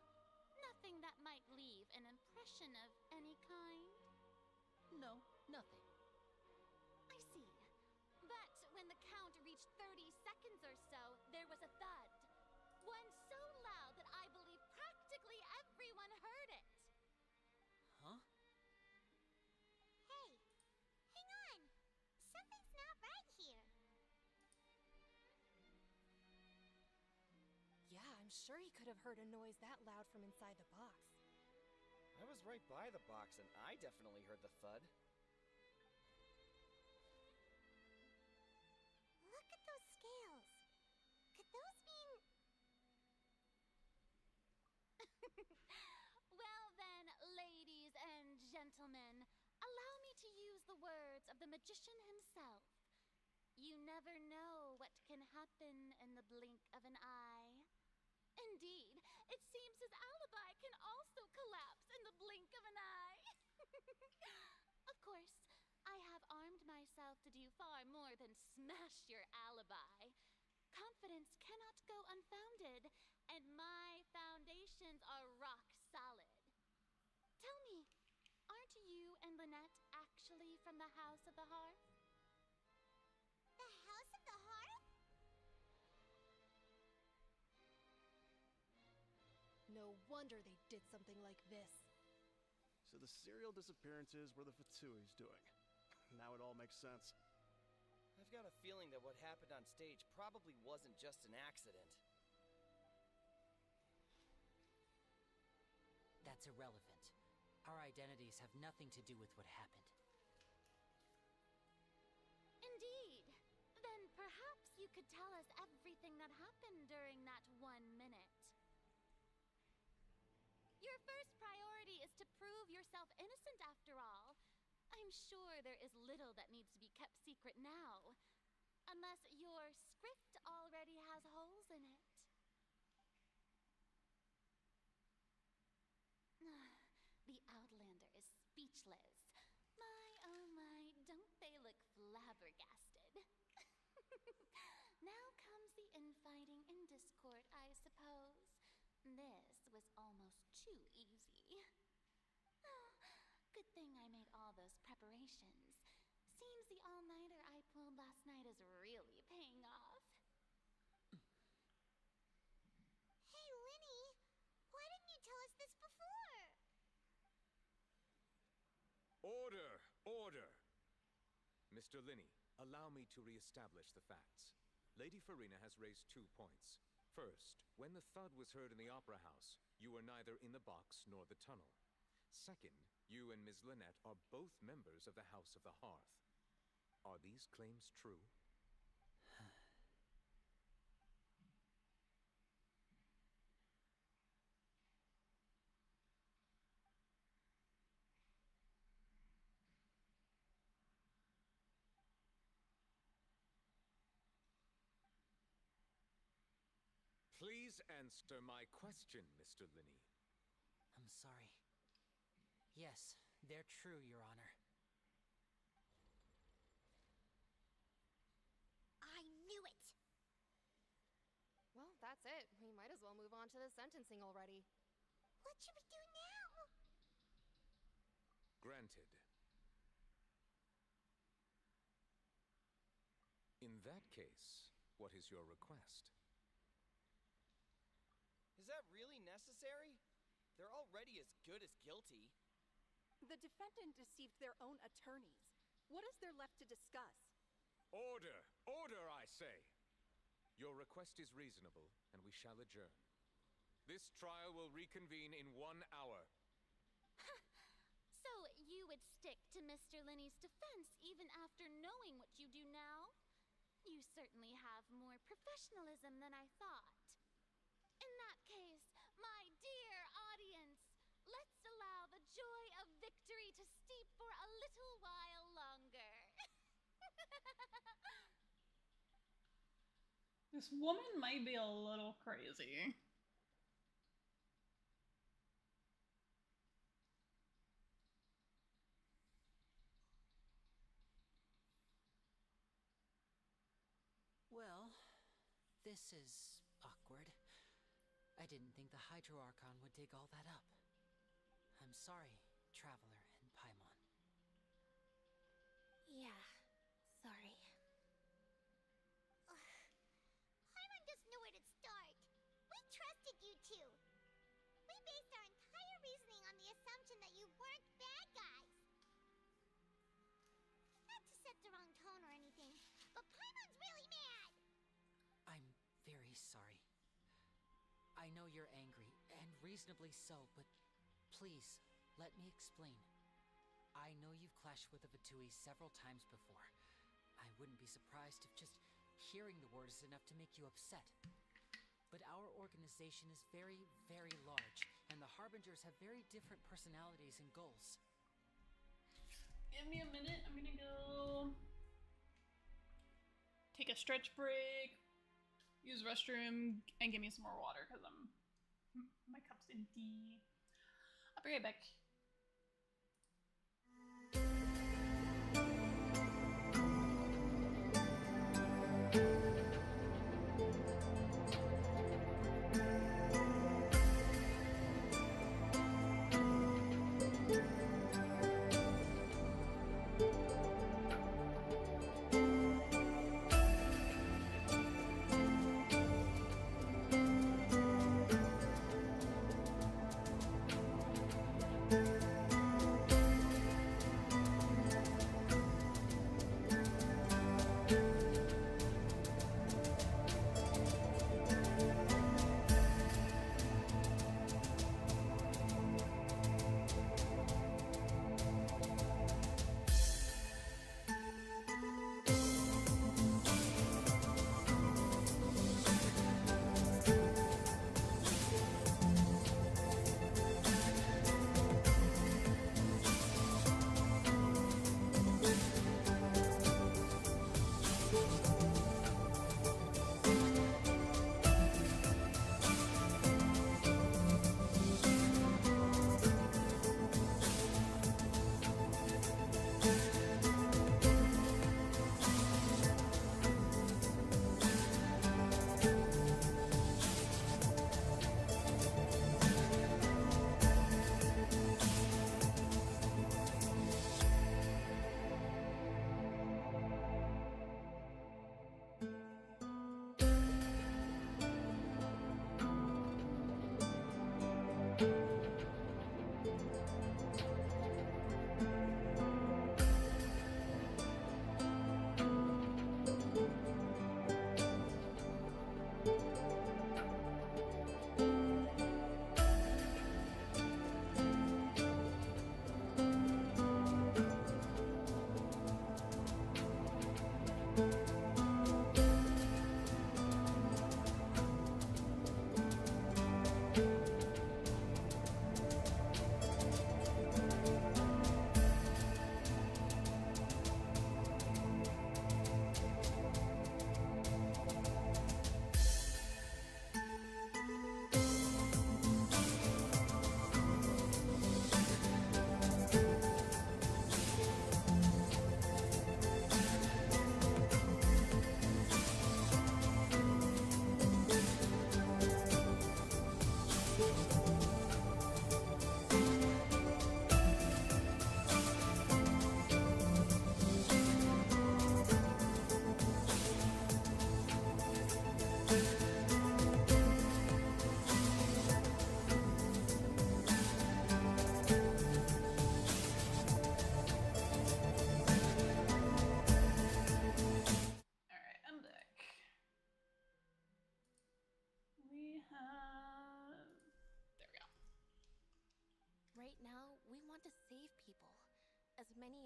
Nothing that might leave an impression of any kind? No, nothing. I see. But when the count reached 30 seconds or so, there was a thud. One so loud that I believe practically everyone heard it. Huh? Hey, hang on. Something's not right here. Yeah, I'm sure he could have heard a noise that loud from inside the box. I was right by the box, and I definitely heard the thud. Look at those scales. Could those mean... Well then, ladies and gentlemen, allow me to use the words of the magician himself. You never know what can happen in the blink of an eye. Indeed, it seems his alibi can also collapse in the blink of an eye. Of course, I have armed myself to do far more than smash your alibi. Confidence cannot go unfounded, and my foundations are rock solid. Tell me, aren't you and Lynette actually from the House of the Hearth? The House of the Hearth? No wonder they did something like this. So the serial disappearances were the Vtuber's doing. Now it all makes sense. I've got a feeling that what happened on stage probably wasn't just an accident. That's irrelevant. Our identities have nothing to do with what happened. Indeed. Then perhaps you could tell us everything that happened during that 1 minute. Your first priority is to prove yourself innocent after all. I'm sure there is little that needs to be kept secret now. Unless your script already has holes in it. The Outlander is speechless. My, oh my, don't they look flabbergasted? Now comes the infighting and discord, I suppose. This was almost too easy. Oh, good thing I made all those preparations. Seems the all-nighter I pulled last night is really paying off. Hey, Linny, why didn't you tell us this before? Order! Order! Mr. Linney, allow me to re-establish the facts. Lady Farina has raised 2 points. First, when the thud was heard in the Opera House, you were neither in the box nor the tunnel. Second, you and Ms. Lynette are both members of the House of the Hearth. Are these claims true? Please answer my question, Mr. Linney. I'm sorry. Yes, they're true, Your Honor. I knew it! Well, that's it. We might as well move on to the sentencing already. What should we do now? Granted. In that case, what is your request? Is that really necessary? They're already as good as guilty. The defendant deceived their own attorneys. What is there left to discuss? Order! Order, I say! Your request is reasonable, and we shall adjourn. This trial will reconvene in 1 hour. So you would stick to Mr. Linney's defense even after knowing what you do now? You certainly have more professionalism than I thought. In that case, my dear audience, let's allow the joy of victory to steep for a little while longer. This woman might be a little crazy. Well, this is awkward. I didn't think the Hydro Archon would dig all that up. I'm sorry, Traveler and Paimon. Yeah, sorry. Paimon doesn't know where to start. We trusted you two. We based our entire reasoning on the assumption that you weren't bad guys. Not to set the wrong tone or anything, but Paimon's really mad. I'm very sorry. I know you're angry, and reasonably so, but please, let me explain. I know you've clashed with the Vtuber several times before. I wouldn't be surprised if just hearing the word is enough to make you upset. But our organization is very, very large, and the Harbingers have very different personalities and goals. Give me a minute, I'm gonna go take a stretch break, use the restroom, and give me some more water because my cup's empty. I'll be right back.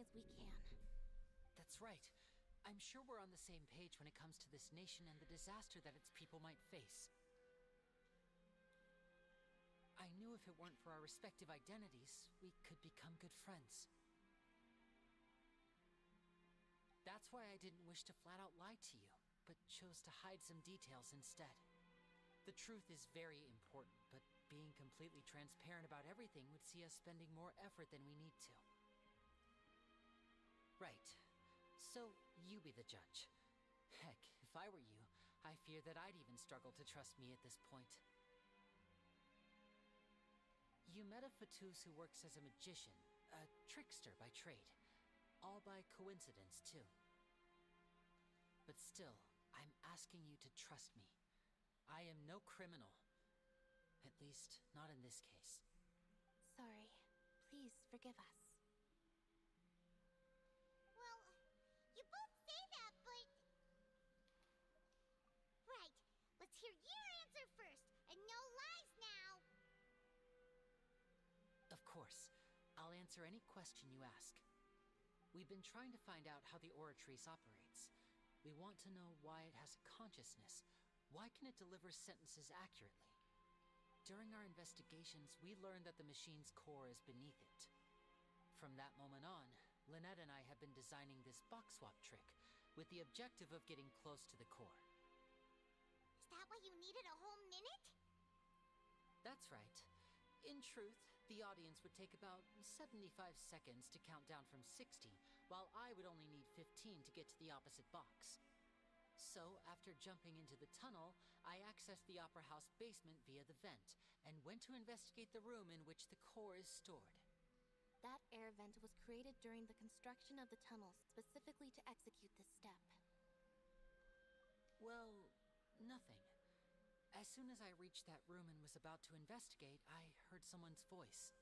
many as we can. That's right. I'm sure we're on the same page when it comes to this nation and the disaster that its people might face. I knew if it weren't for our respective identities, we could become good friends. That's why I didn't wish to flat out lie to you, but chose to hide some details instead. The truth is very important, but being completely transparent about everything would see us spending more effort than we need to. Right. So, you be the judge. Heck, if I were you, I fear that I'd even struggle to trust me at this point. You met a Fatous who works as a magician, a trickster by trade. All by coincidence, too. But still, I'm asking you to trust me. I am no criminal. At least, not in this case. Sorry. Please forgive us. Well, you both say that, but... Right. Let's hear your answer first, and no lies now! Of course. I'll answer any question you ask. We've been trying to find out how the Oratrice operates. We want to know why it has a consciousness. Why can it deliver sentences accurately? During our investigations, we learned that the machine's core is beneath it. From that moment on, Lynette and I have been designing this box swap trick with the objective of getting close to the core. Is that why you needed a whole minute? That's right. In truth, the audience would take about 75 seconds to count down from 60, while I would only need 15 to get to the opposite box. So, after jumping into the tunnel, I accessed the Opera House basement via the vent, and went to investigate the room in which the core is stored. That air vent was created during the construction of the tunnel specifically to execute this step. Well, nothing. As soon as I reached that room and was about to investigate, I heard someone's voice.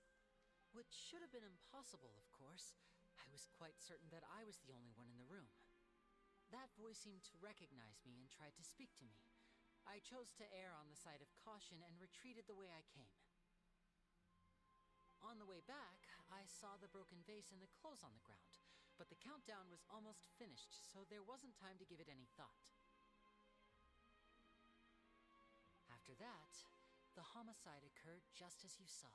Which should have been impossible, of course. I was quite certain that I was the only one in the room. That voice seemed to recognize me and tried to speak to me. I chose to err on the side of caution and retreated the way I came. On the way back, I saw the broken vase and the clothes on the ground, but the countdown was almost finished, so there wasn't time to give it any thought. After that, the homicide occurred just as you saw.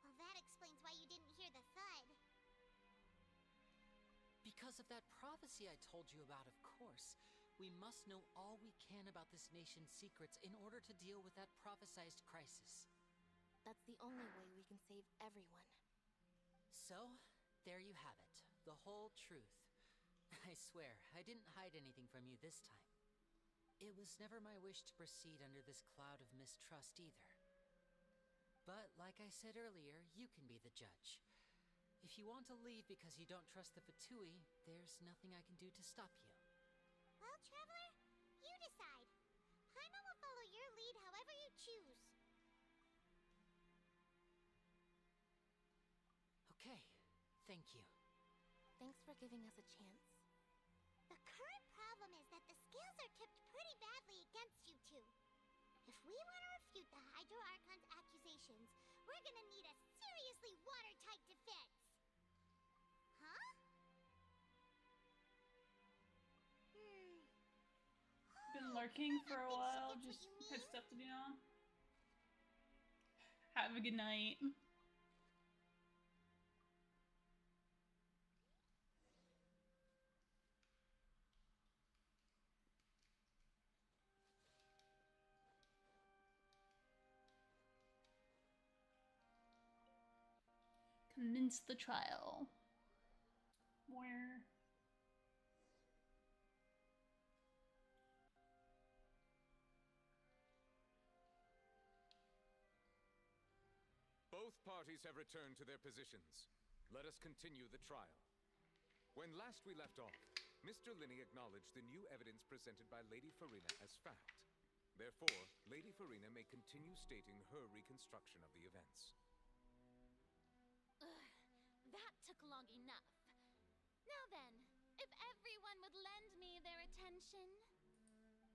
Well, that explains why you didn't hear the thud. Because of that prophecy I told you about, of course. We must know all we can about this nation's secrets in order to deal with that prophesized crisis. That's the only way we can save everyone. So, there you have it. The whole truth. I swear, I didn't hide anything from you this time. It was never my wish to proceed under this cloud of mistrust either. But, like I said earlier, you can be the judge. If you want to leave because you don't trust the Fatui, there's nothing I can do to stop you. Well, Traveler, you decide. Paimon will follow your lead however you choose. Okay, thank you. Thanks for giving us a chance. The current problem is that the scales are tipped pretty badly against you two. If we want to refute the Hydro Archon's accusations, we're gonna need a seriously watertight defense. Huh? Been lurking for a while, just had stuff to do now. Have a good night. Commence the trial. Where? Both parties have returned to their positions. Let us continue the trial. When last we left off, Mr. Linney acknowledged the new evidence presented by Lady Farina as fact. Therefore, Lady Farina may continue stating her reconstruction of the events. Ugh, that took long enough. Now then, if everyone would lend me their attention.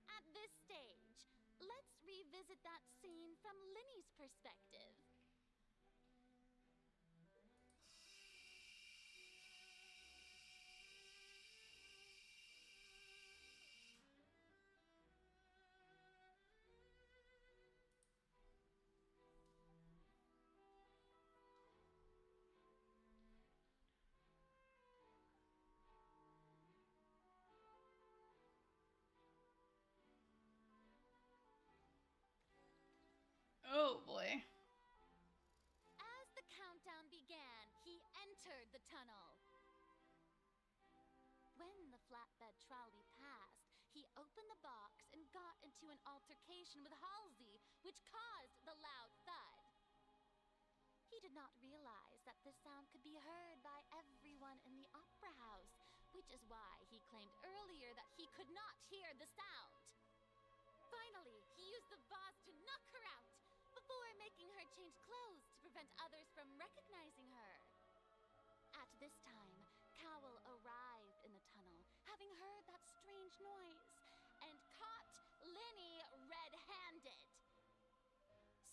At this stage, let's revisit that scene from Linney's perspective. Oh boy. As the countdown began, he entered the tunnel. When the flatbed trolley passed, he opened the box and got into an altercation with Halsey, which caused the loud thud. He did not realize that this sound could be heard by everyone in the opera house, which is why he claimed earlier that he could not hear the sound. Finally, he used the vase to knock her out, before making her change clothes to prevent others from recognizing her. At this time, Cowell arrived in the tunnel, having heard that strange noise, and caught Linny red-handed.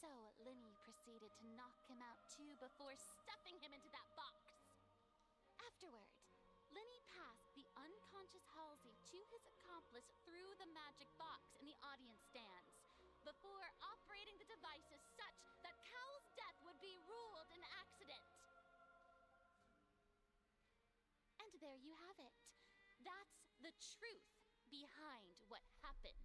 So Linny proceeded to knock him out too before stuffing him into that box. Afterward, Linny passed the unconscious Halsey to his accomplice through the magic box in the audience stands, before operating the devices such that Cowell's death would be ruled an accident. And there you have it. That's the truth behind what happened.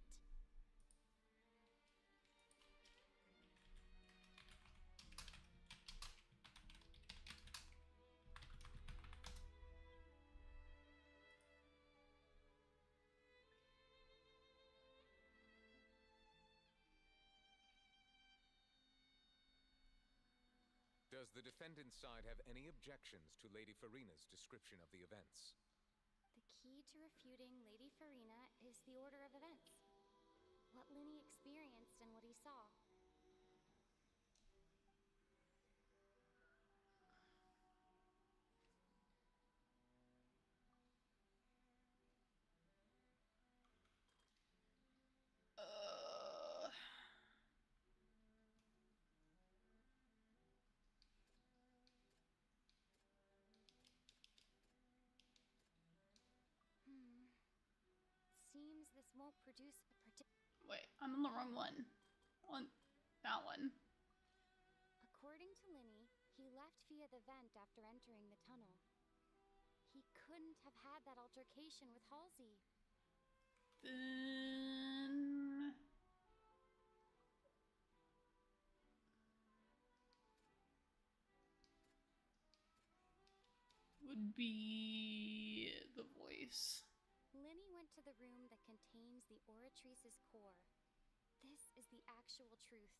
Does the defendant's side have any objections to Lady Farina's description of the events? The key to refuting Lady Farina is the order of events. What Linny experienced and what he saw. Seems this won't produce a Wait, I'm on the wrong one. On that one. According to Linny, he left via the vent after entering the tunnel. He couldn't have had that altercation with Halsey. Then would be the voice. Linny went to the room that contains the Oratrice's core. This is the actual truth.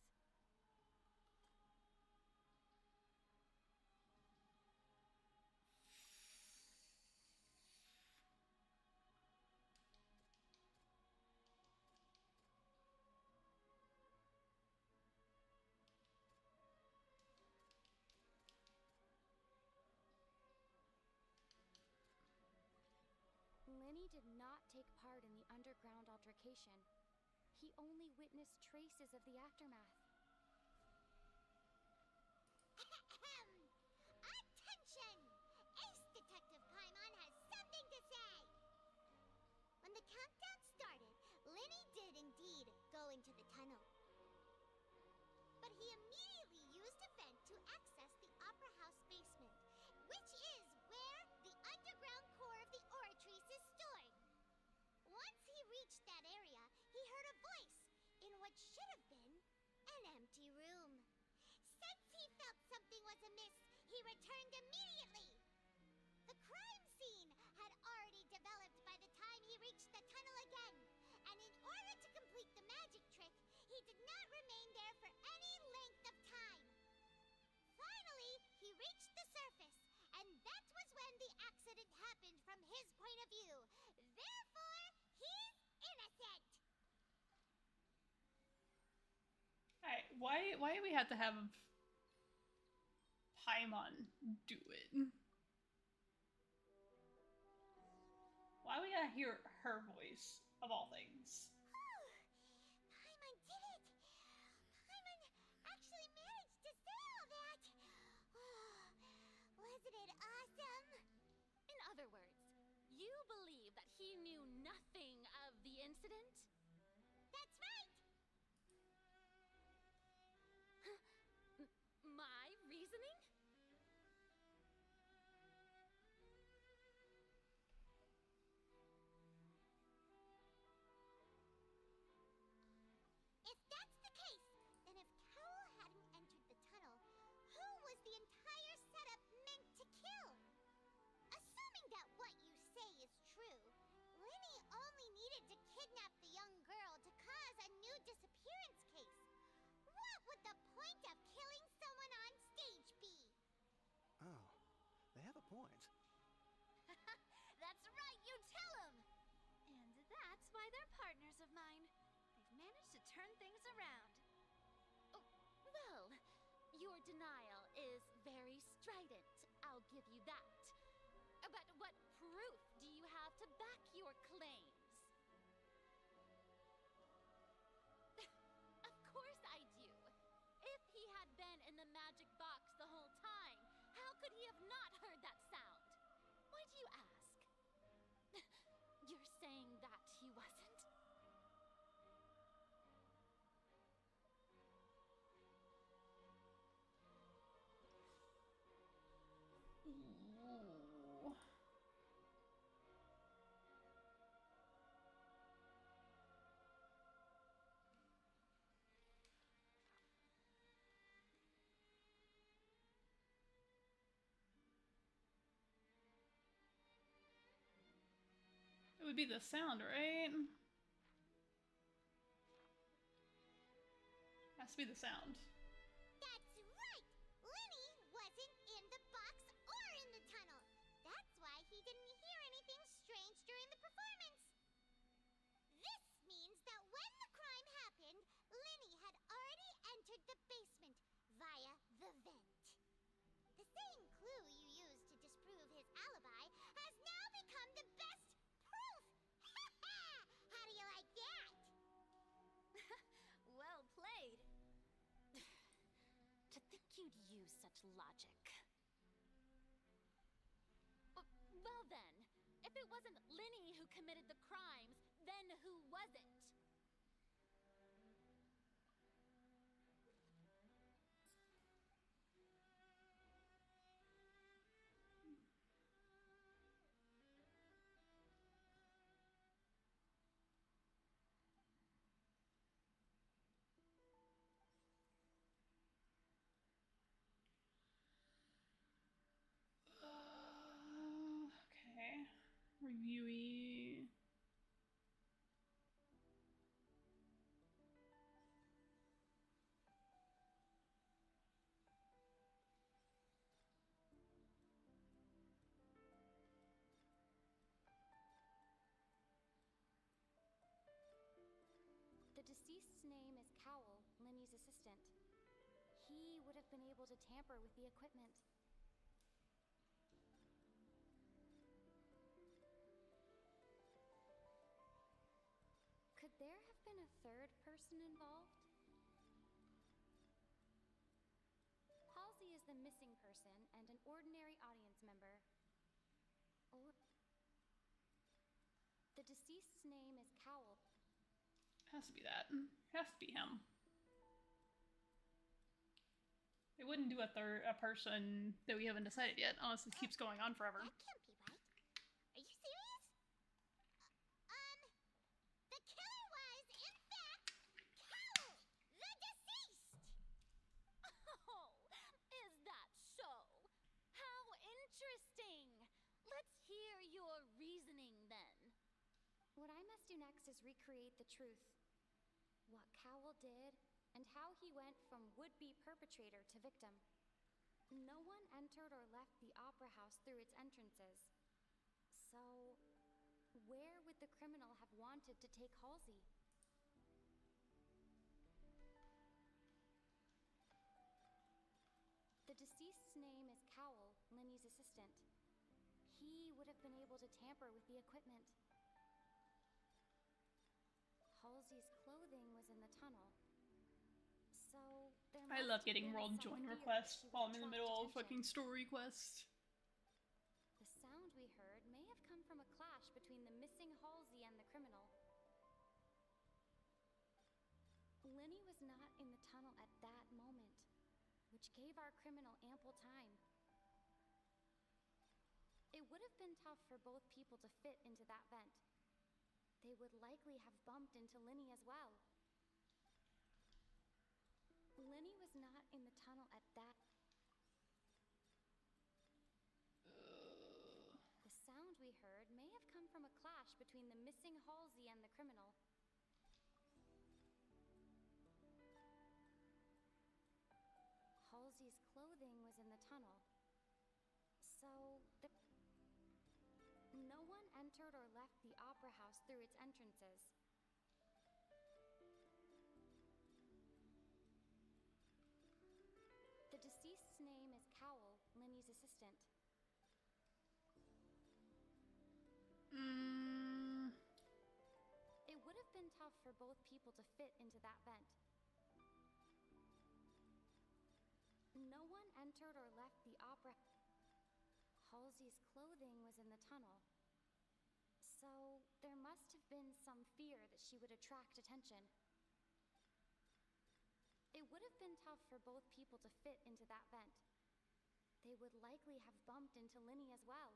Linny did not take part in the underground altercation. He only witnessed traces of the aftermath. Attention! Ace Detective Paimon has something to say! When the countdown started, Linny did indeed go into the tunnel. But he immediately used a vent to access the Opera House basement, which is where the underground core of the Oratrice is stored. Once he reached that area, he heard a voice in what should have been an empty room. Since he felt something was amiss, he returned immediately. The crime scene had already developed by the time he reached the tunnel again, and in order to complete the magic trick, he did not remain there for any length of time. Finally, he reached the surface, and that was when the accident happened from his point of view. Therefore, he's innocent. Alright, why do we have to have Paimon do it? Why we gotta hear her voice, of all things? Paimon did it! Paimon actually managed to say all that! Wasn't it awesome? In other words, you believe that he knew nothing of the incident? That's right! My reasoning? true, Linny only needed to kidnap the young girl to cause a new disappearance case. What would the point of killing someone on stage be? Oh, they have a point. That's right, you tell them! And that's why they're partners of mine. They've managed to turn things around. Oh, well, your denial is very strident, I'll give you that. But what proof do you have to back your claims? Of course I do. If he had been in the magic box the whole time, how could he have not heard that sound? Why do you ask? You're saying that he wasn't? Ooh. It would be the sound, right? Has to be the sound. That's right! Linny wasn't in the box or in the tunnel. That's why he didn't hear anything strange during the performance. This means that when the crime happened, Linny had already entered the basement via the vent. The same clue you used to disprove his alibi has now become the best proof! How do you like that? Well played. To think you'd use such logic. Well then, if it wasn't Linny who committed the crimes, then who was it? Okay. Reviewy. The deceased's name is Cowell, Linny's assistant. He would have been able to tamper with the equipment. Could there have been a third person involved? Halsey is the missing person and an ordinary audience member. Or the deceased's name is Cowell. Has to be that. Has to be him. They wouldn't do a person that we haven't decided yet, unless it keeps going on forever. That can't be right. Are you serious? The killer was, in fact, Cowell, the deceased! Oh, is that so? How interesting! Let's hear your reasoning then. What I must do next is recreate the truth. What Cowell did, and how he went from would-be perpetrator to victim. No one entered or left the opera house through its entrances. So, where would the criminal have wanted to take Halsey? The deceased's name is Cowell, Linny's assistant. He would have been able to tamper with the equipment. Halsey's clothing was in the tunnel. So, there I must love have getting been world some join fear requests she would while I'm in the attract middle of attention. fucking story quest. The sound we heard may have come from a clash between the missing Halsey and the criminal. Linny was not in the tunnel at that moment, which gave our criminal ample time. It would have been tough for both people to fit into that vent. They would likely have bumped into Linny as well. Linny was not in the tunnel at that. The sound we heard may have come from a clash between the missing Halsey and the criminal. Halsey's clothing was in the tunnel. So, no one entered or left the Opera House through its entrances. The deceased's name is Cowell, Linny's assistant. It would have been tough for both people to fit into that vent. No one entered or left the opera. Halsey's clothing was in the tunnel. So, there must have been some fear that she would attract attention. It would have been tough for both people to fit into that vent. They would likely have bumped into Linny as well.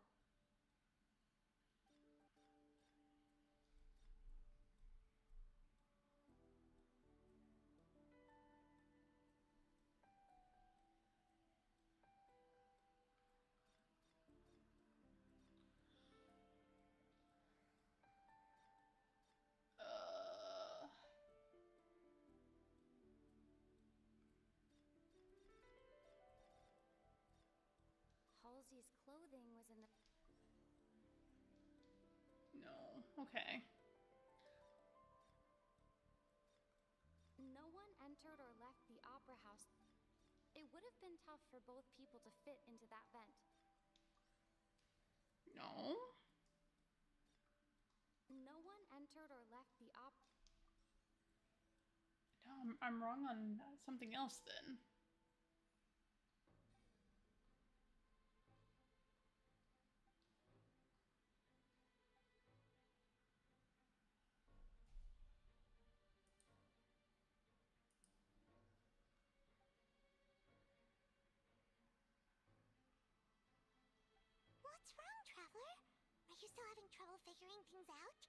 Halsey's clothing was in the... No. Okay. No one entered or left the Opera House. It would have been tough for both people to fit into that vent. No. No one entered or left the No, I'm wrong on something else then. What's wrong, Traveler? Are you still having trouble figuring things out?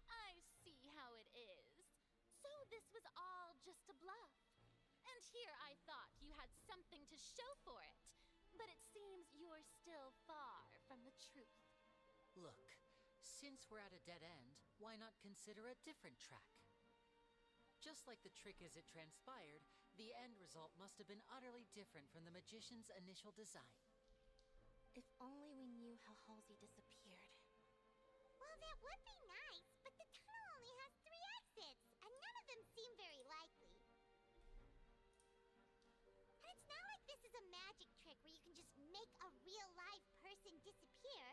I see how it is. So this was all just a bluff. And here I thought you had something to show for it. But it seems you're still far from the truth. Look, since we're at a dead end, why not consider a different track? Just like the trick as it transpired, the end result must have been utterly different from the magician's initial design. If only we knew how Halsey disappeared. Well, that would be nice, but the tunnel only has 3 exits, and none of them seem very likely. And it's not like this is a magic trick where you can just make a real live person disappear.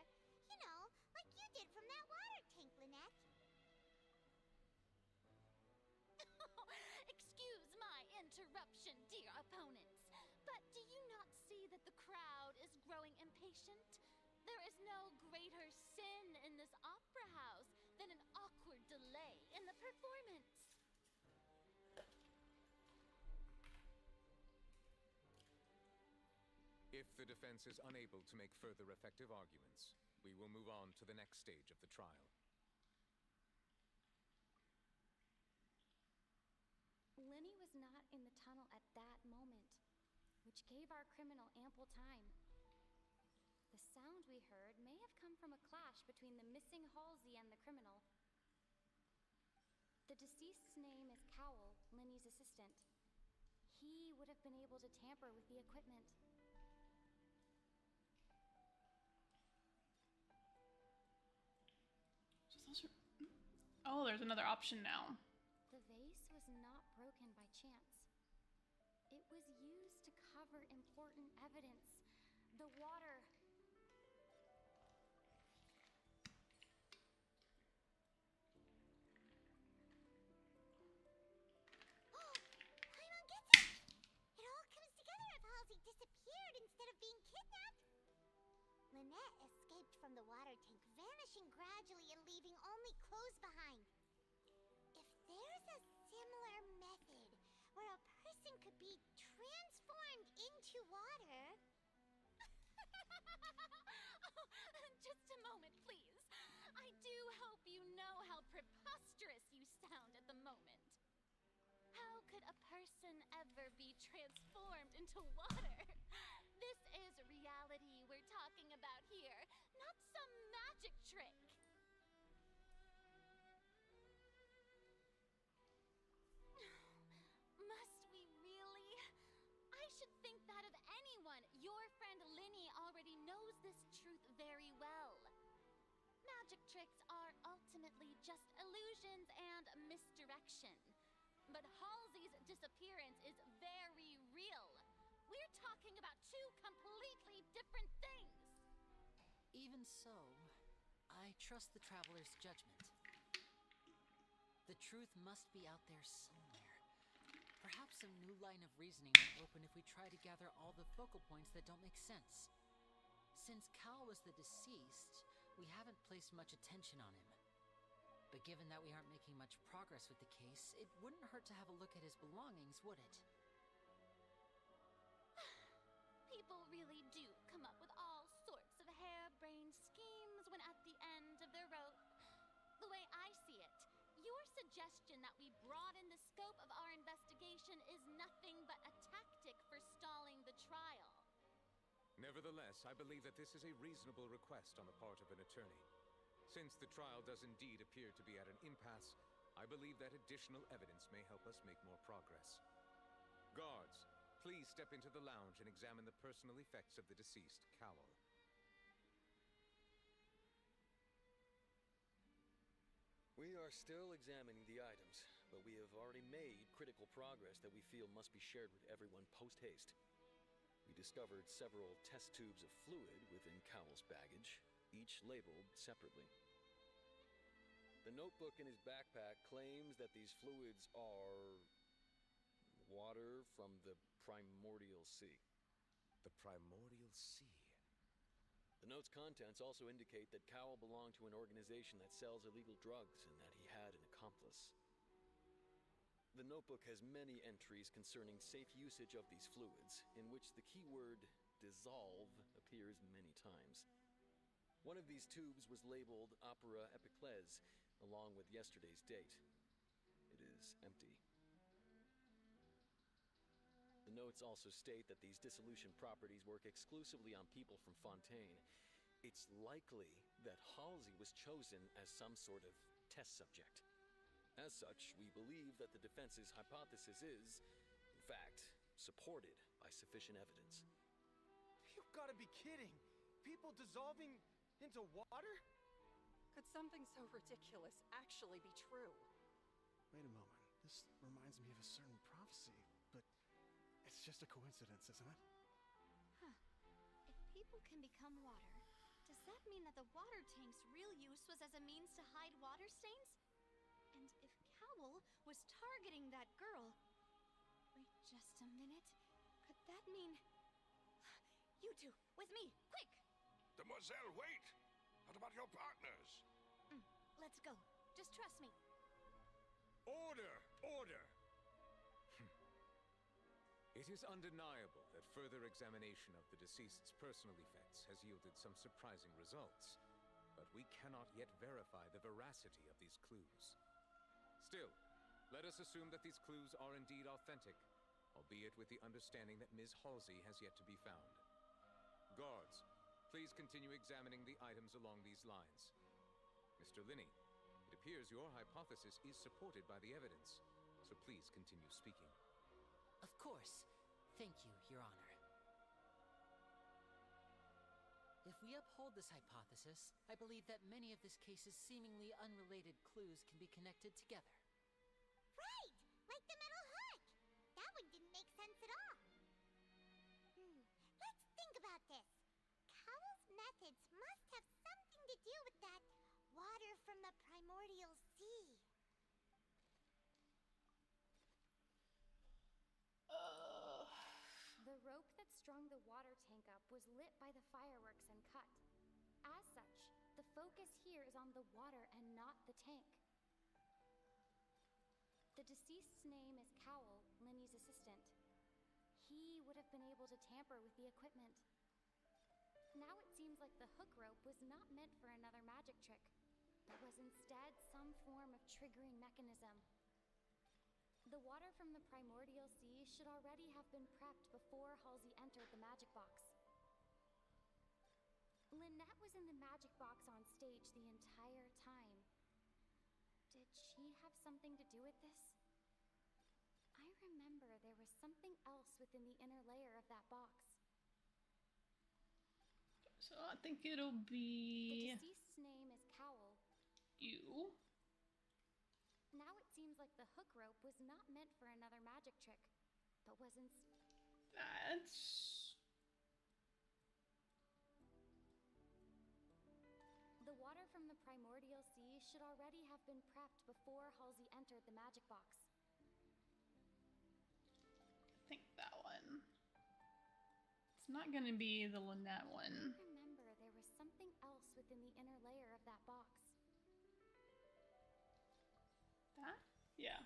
You know, like you did from that water tank, Lynette. Excuse my interruption, dear opponents. But do you not see that the crowd is growing impatient? There is no greater sin in this opera house than an awkward delay in the performance. If the defense is unable to make further effective arguments, we will move on to the next stage of the trial. Linny was not in the tunnel at that moment, which gave our criminal ample time. The sound we heard may have come from a clash between the missing Halsey and the criminal. The deceased's name is Cowell, Linny's assistant. He would have been able to tamper with the equipment. So those are... Oh, there's another option now. The vase was not broken by chance. It was used to cover important evidence. The water. Paimon gets it! It all comes together if Halsey disappeared instead of being kidnapped. Lynette escaped from the water tank, vanishing gradually and leaving only clothes behind. If there's a similar method where a person could be transformed into water... Just a moment, please. I do hope you know how preposterous you sound at the moment. How could a person ever be transformed into water? This is reality we're talking about here, knows this truth very well. Magic tricks are ultimately just illusions and misdirection. But Halsey's disappearance is very real. We're talking about two completely different things. Even so, I trust the Traveler's judgment. The truth must be out there somewhere. Perhaps some new line of reasoning will open if we try to gather all the focal points that don't make sense. Since Cal was the deceased, we haven't placed much attention on him. But given that we aren't making much progress with the case, it wouldn't hurt to have a look at his belongings, would it? People really do come up with all sorts of harebrained schemes when at the end of their rope. The way I see it, your suggestion that we broaden the scope of our investigation is nothing but a tactic for stalling the trial. Nevertheless, I believe that this is a reasonable request on the part of an attorney. Since the trial does indeed appear to be at an impasse, I believe that additional evidence may help us make more progress. Guards, please step into the lounge and examine the personal effects of the deceased, Cowell. We are still examining the items, but we have already made critical progress that we feel must be shared with everyone post-haste. We discovered several test tubes of fluid within Cowell's baggage, each labeled separately. The notebook in his backpack claims that these fluids are water from the primordial sea. The primordial sea? The note's contents also indicate that Cowell belonged to an organization that sells illegal drugs and that he had an accomplice. The notebook has many entries concerning safe usage of these fluids, in which the keyword dissolve appears many times. One of these tubes was labeled Opera Epiclese, along with yesterday's date. It is empty. The notes also state that these dissolution properties work exclusively on people from Fontaine. It's likely that Halsey was chosen as some sort of test subject. As such, we believe that the defense's hypothesis is, in fact, supported by sufficient evidence. You've got to be kidding! People dissolving into water? Could something so ridiculous actually be true? Wait a moment. This reminds me of a certain prophecy, but it's just a coincidence, isn't it? Huh. If people can become water, does that mean that the water tank's real use was as a means to hide water stains? And if Cowell was targeting that girl... Wait just a minute. Could that mean... You two, with me, quick! Demoiselle, wait! What about your partners? Let's go. Just trust me. Order! Order! It is undeniable that further examination of the deceased's personal effects has yielded some surprising results, but we cannot yet verify the veracity of these clues. Still, let us assume that these clues are indeed authentic, albeit with the understanding that Ms. Halsey has yet to be found. Guards, please continue examining the items along these lines. Mr. Linney, it appears your hypothesis is supported by the evidence, so please continue speaking. Of course. Thank you, Your Honor. If we uphold this hypothesis, I believe that many of this case's seemingly unrelated clues can be connected together. Right! Like the metal hook! That one didn't make sense at all. Let's think about this. Cowell's methods must have something to do with that water from the primordial sea. The rope that strung the water tank up was lit by the fireworks and cut. As such, the focus here is on the water and not the tank. The deceased's name is Cowell, Linny's assistant. He would have been able to tamper with the equipment. Now it seems like the hook rope was not meant for another magic trick, but was instead some form of triggering mechanism. The water from the primordial sea should already have been prepped before Halsey entered the magic box. Lynette was in the magic box on stage the entire time. Did she have something to do with this? I remember there was something else within the inner layer of that box. So I think it'll be The deceased's name is Cowl. you. Now it seems like the hook rope was not meant for another magic trick, but was That's... The water from the primordial sea should already have been prepped before Halsey entered the magic box. I think that one. It's not gonna be the Lynette one. I remember there was something else within the inner layer of that box. That? Yeah.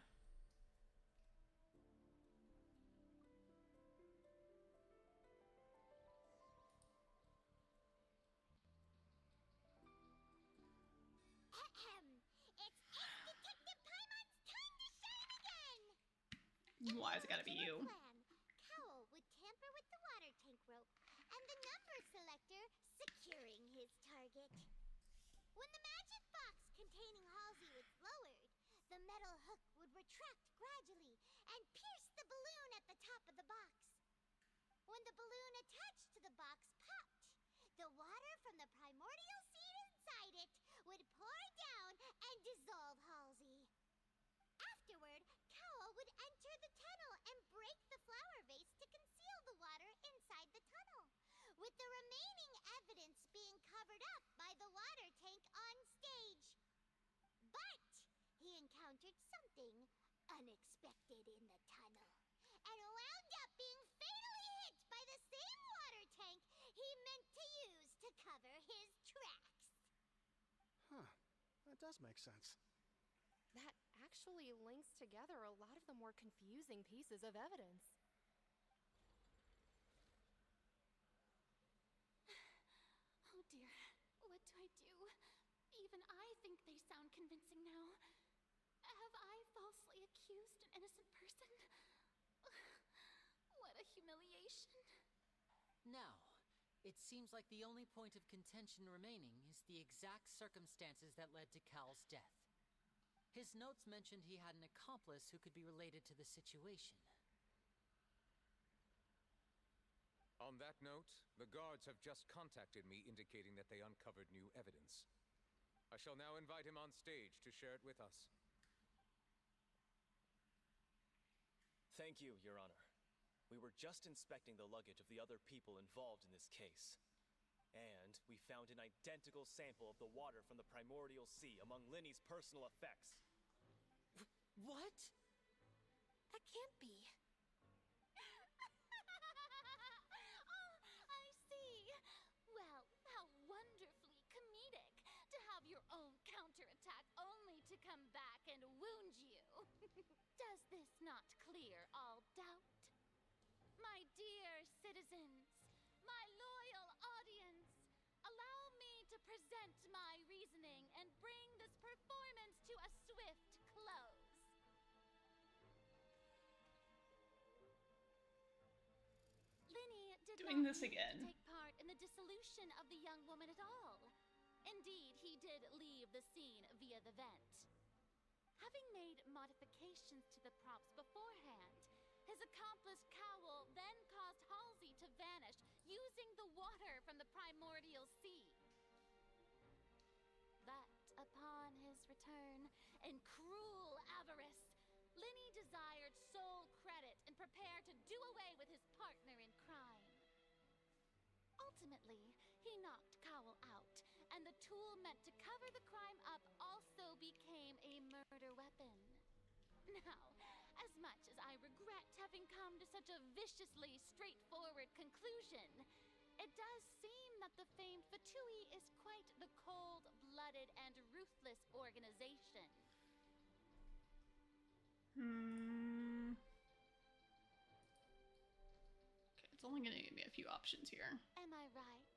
Why is it gotta be you? Cowl would tamper with the water tank rope, and the number selector securing his target. When the magic box containing Halsey was lowered, the metal hook would retract gradually and pierce the balloon at the top of the box. When the balloon attached to the box popped, the water from the primordial seed inside it would pour down and dissolve Halsey. Afterward, Cowl would enter the tunnel and break the flower vase to conceal the water inside the tunnel, with the remaining evidence being covered up by the water tank on stage. But he encountered something unexpected in the tunnel, and wound up being fatally hit by the same water tank he meant to use to cover his tracks. Huh. That does make sense. That actually links together a lot of the more confusing pieces of evidence. Oh dear, what do I do? Even I think they sound convincing now. Have I falsely accused an innocent person? What a humiliation. Now, it seems like the only point of contention remaining is the exact circumstances that led to Cowl's death. His notes mentioned he had an accomplice who could be related to the situation. On that note, the guards have just contacted me indicating that they uncovered new evidence. I shall now invite him on stage to share it with us. Thank you, Your Honor. We were just inspecting the luggage of the other people involved in this case. And we found an identical sample of the water from the primordial sea among Linny's personal effects. What? That can't be. Oh, I see. Well, how wonderfully comedic to have your own counterattack only to come back and wound you. Does this not clear all doubt? My dear citizens, my loyal audience, allow me to present my reasoning and bring this performance to a swift close. Linny did Doing not this need again. to take part in the dissolution of the young woman at all. Indeed, he did leave the scene via the vent. Having made modifications to the props beforehand, his accomplice Cowl then caused Halsey to vanish using the water from the primordial sea. But upon his return, in cruel avarice, Linny desired sole credit and prepared to do away with his partner in crime. Ultimately, he knocked Cowl out, and the tool meant to cover the crime up also became a murder weapon. Now, as much as I regret having come to such a viciously straightforward conclusion, it does seem that the famed Fatui is quite the cold-blooded and ruthless organization. Okay, it's only gonna give me a few options here. Am I right,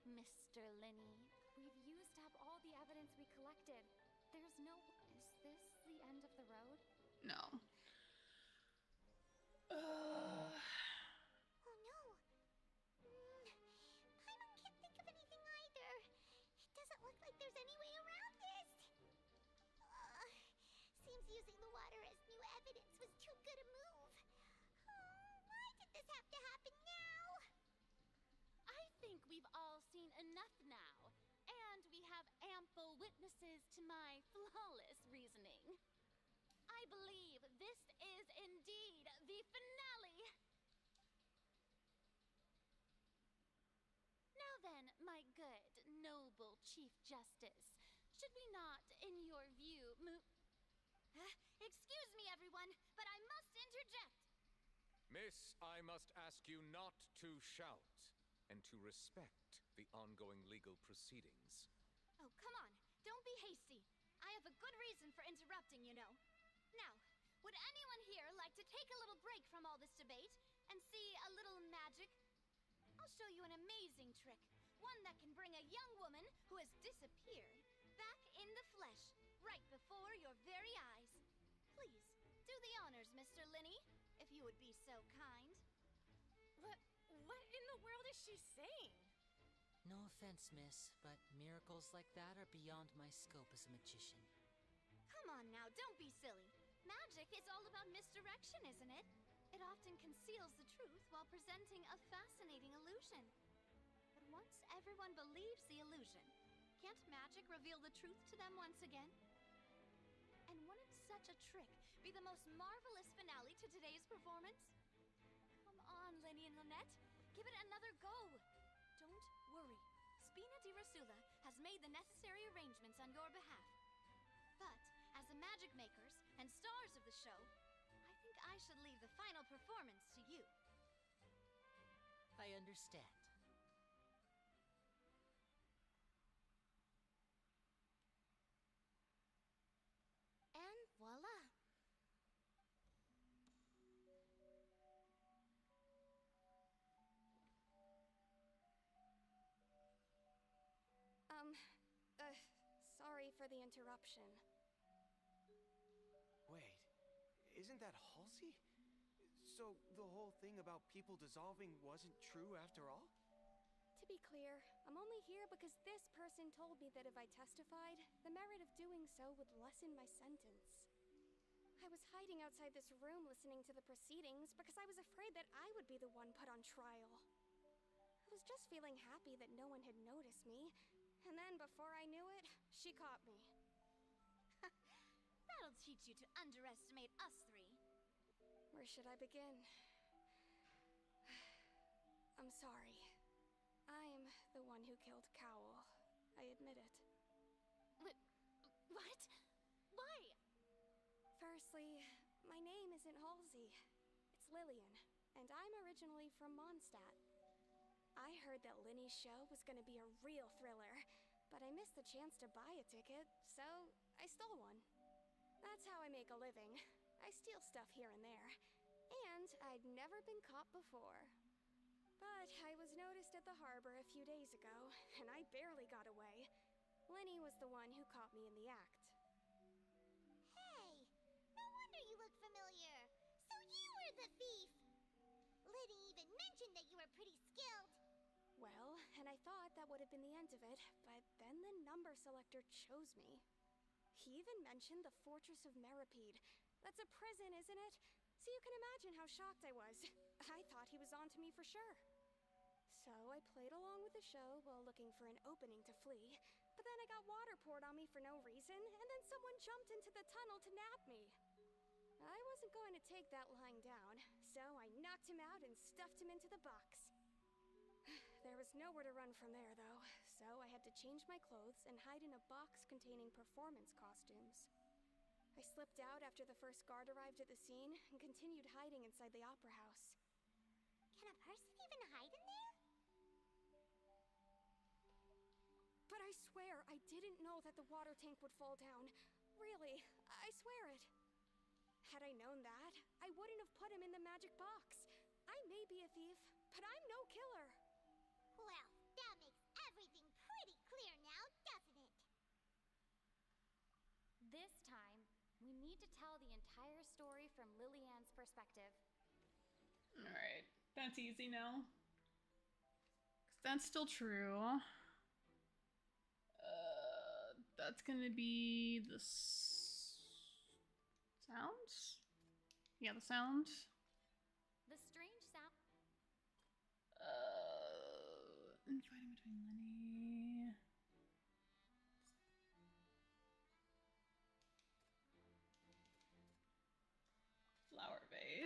Mr. Linny? We've used up all the evidence we collected. There's no... Is this the end of the road? No. Oh no. Paimon can't think of anything either. It doesn't look like there's any way around this. Seems using the water as new evidence was too good a move. Why did this have to happen now? I think we've all seen faithful witnesses to my flawless reasoning. I believe this is indeed the finale. Now then, my good, noble Chief Justice, should we not, in your view, Excuse me, everyone, but I must interject. Miss, I must ask you not to shout, and to respect the ongoing legal proceedings. Oh, come on. Don't be hasty. I have a good reason for interrupting, you know. Now, would anyone here like to take a little break from all this debate and see a little magic? I'll show you an amazing trick. One that can bring a young woman who has disappeared back in the flesh, right before your very eyes. Please, do the honors, Mr. Linney, if you would be so kind. What in the world is she saying? No offense, miss, but miracles like that are beyond my scope as a magician. Come on now, don't be silly. Magic is all about misdirection, isn't it? It often conceals the truth while presenting a fascinating illusion. But once everyone believes the illusion, can't magic reveal the truth to them once again? And wouldn't such a trick be the most marvelous finale to today's performance? Come on, Lenny and Lynette. Give it another go. Don't worry. Spina di Rasula has made the necessary arrangements on your behalf. But, as the magic makers and stars of the show, I think I should leave the final performance to you. I understand. And voila! Sorry for the interruption. Wait, isn't that Halsey? So the whole thing about people dissolving wasn't true after all? To be clear, I'm only here because this person told me that if I testified, the merit of doing so would lessen my sentence. I was hiding outside this room listening to the proceedings because I was afraid that I would be the one put on trial. I was just feeling happy that no one had noticed me, and then before I knew it, she caught me. That'll teach you to underestimate us three. Where should I begin? I'm sorry. I'm the one who killed Cowl. I admit it. What? Why? Firstly, my name isn't Halsey. It's Lillian, and I'm originally from Mondstadt. I heard that Linny's show was gonna be a real thriller, but I missed the chance to buy a ticket, so I stole one. That's how I make a living. I steal stuff here and there. And I'd never been caught before. But I was noticed at the harbor a few days ago, and I barely got away. Lenny was the one who caught me in the act. Hey, no wonder you look familiar. So you were the thief. Liddy even mentioned that you were pretty skilled. Well, and I thought that would have been the end of it, but then the number selector chose me. He even mentioned the Fortress of Meripede. That's a prison, isn't it? So you can imagine how shocked I was. I thought he was onto me for sure. So I played along with the show while looking for an opening to flee, but then I got water poured on me for no reason, and then someone jumped into the tunnel to nab me. I wasn't going to take that lying down, so I knocked him out and stuffed him into the box. There was nowhere to run from there, though, so I had to change my clothes and hide in a box containing performance costumes. I slipped out after the first guard arrived at the scene and continued hiding inside the opera house. Can a person even hide in there? But I swear, I didn't know that the water tank would fall down. Really, I swear it. Had I known that, I wouldn't have put him in the magic box. I may be a thief, but I'm no killer. Well, that makes everything pretty clear now, doesn't it? This time, we need to tell the entire story from Lillian's perspective. Alright, that's easy now. 'Cause that's still true. That's gonna be the sound? Yeah, the sound. The strange sound. Infighting between Lenny.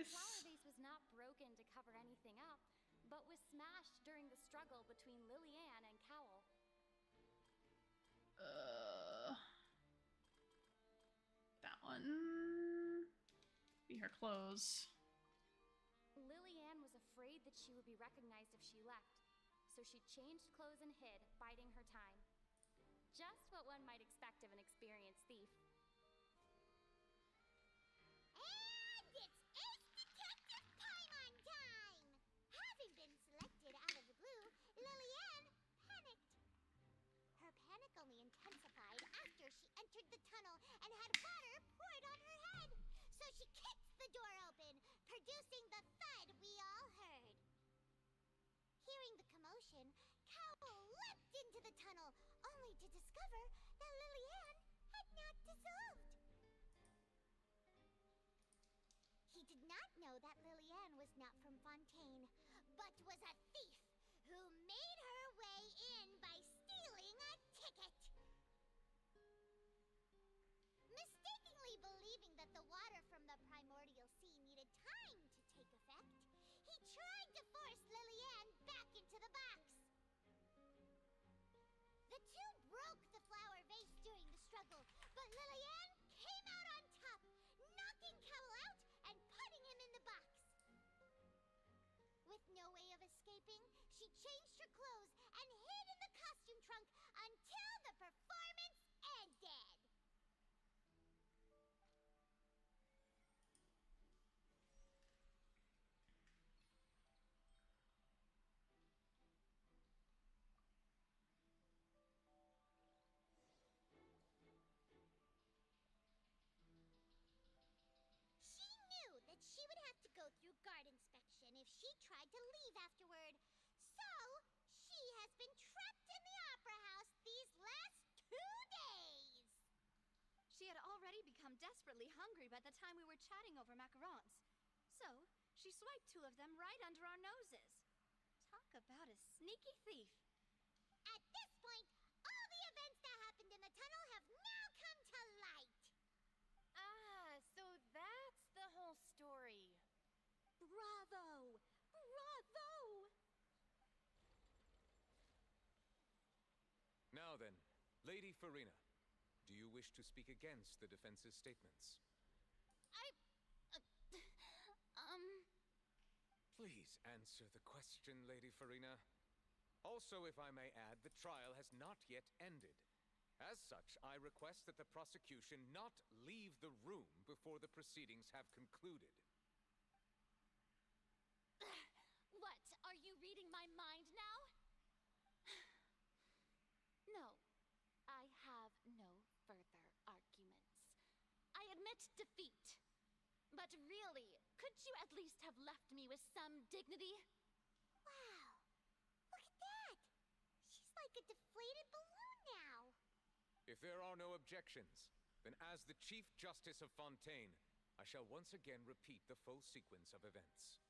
vase. flower vase was not broken to cover anything up, but was smashed during the struggle between Lillian and Cowell. That one. Be her clothes. Lillian was afraid that she would be recognized if she left, so she changed clothes and hid, biding her time. Just what one might expect of an experienced thief. And it's Ace Detective Paimon time! Having been selected out of the blue, Lillian panicked. Her panic only intensified after she entered the tunnel and had water poured on her head. So she kicked the door open, producing the thud we all heard. Hearing the commotion, Cowell leapt into the tunnel, only to discover that Lillian had not dissolved. He did not know that Lillian was not from Fontaine, but was a thief who made her way in by stealing a ticket. Mistakenly believing that the water from the primordial sea needed time to take effect, he tried to force Lillian back into the box. The two broke the flower vase during the struggle, but Lillian came out on top, knocking Cowell out and putting him in the box. With no way of escaping, she changed her clothes and hid in the costume trunk until the performance ended. She knew that she would have to go through guard inspection if she tried to leave afterward. So, she has been trapped in the opera house these last 2 days. She had already become desperately hungry by the time we were chatting over macarons. So, she swiped 2 of them right under our noses. Talk about a sneaky thief. At this point, all the events that happened in the tunnel have now come to light. Ah, so that's the whole story. Bravo! Bravo! Now then, Lady Farina, do you wish to speak against the defense's statements? Please answer the question, Lady Farina. Also, if I may add, the trial has not yet ended. As such, I request that the prosecution not leave the room before the proceedings have concluded. What? Are you reading my mind now? No, I have no further arguments. I admit defeat. But really, could you at least have left me with some dignity? Wow, look at that. She's like a deflated balloon now. If there are no objections, then as the Chief Justice of Fontaine, I shall once again repeat the full sequence of events.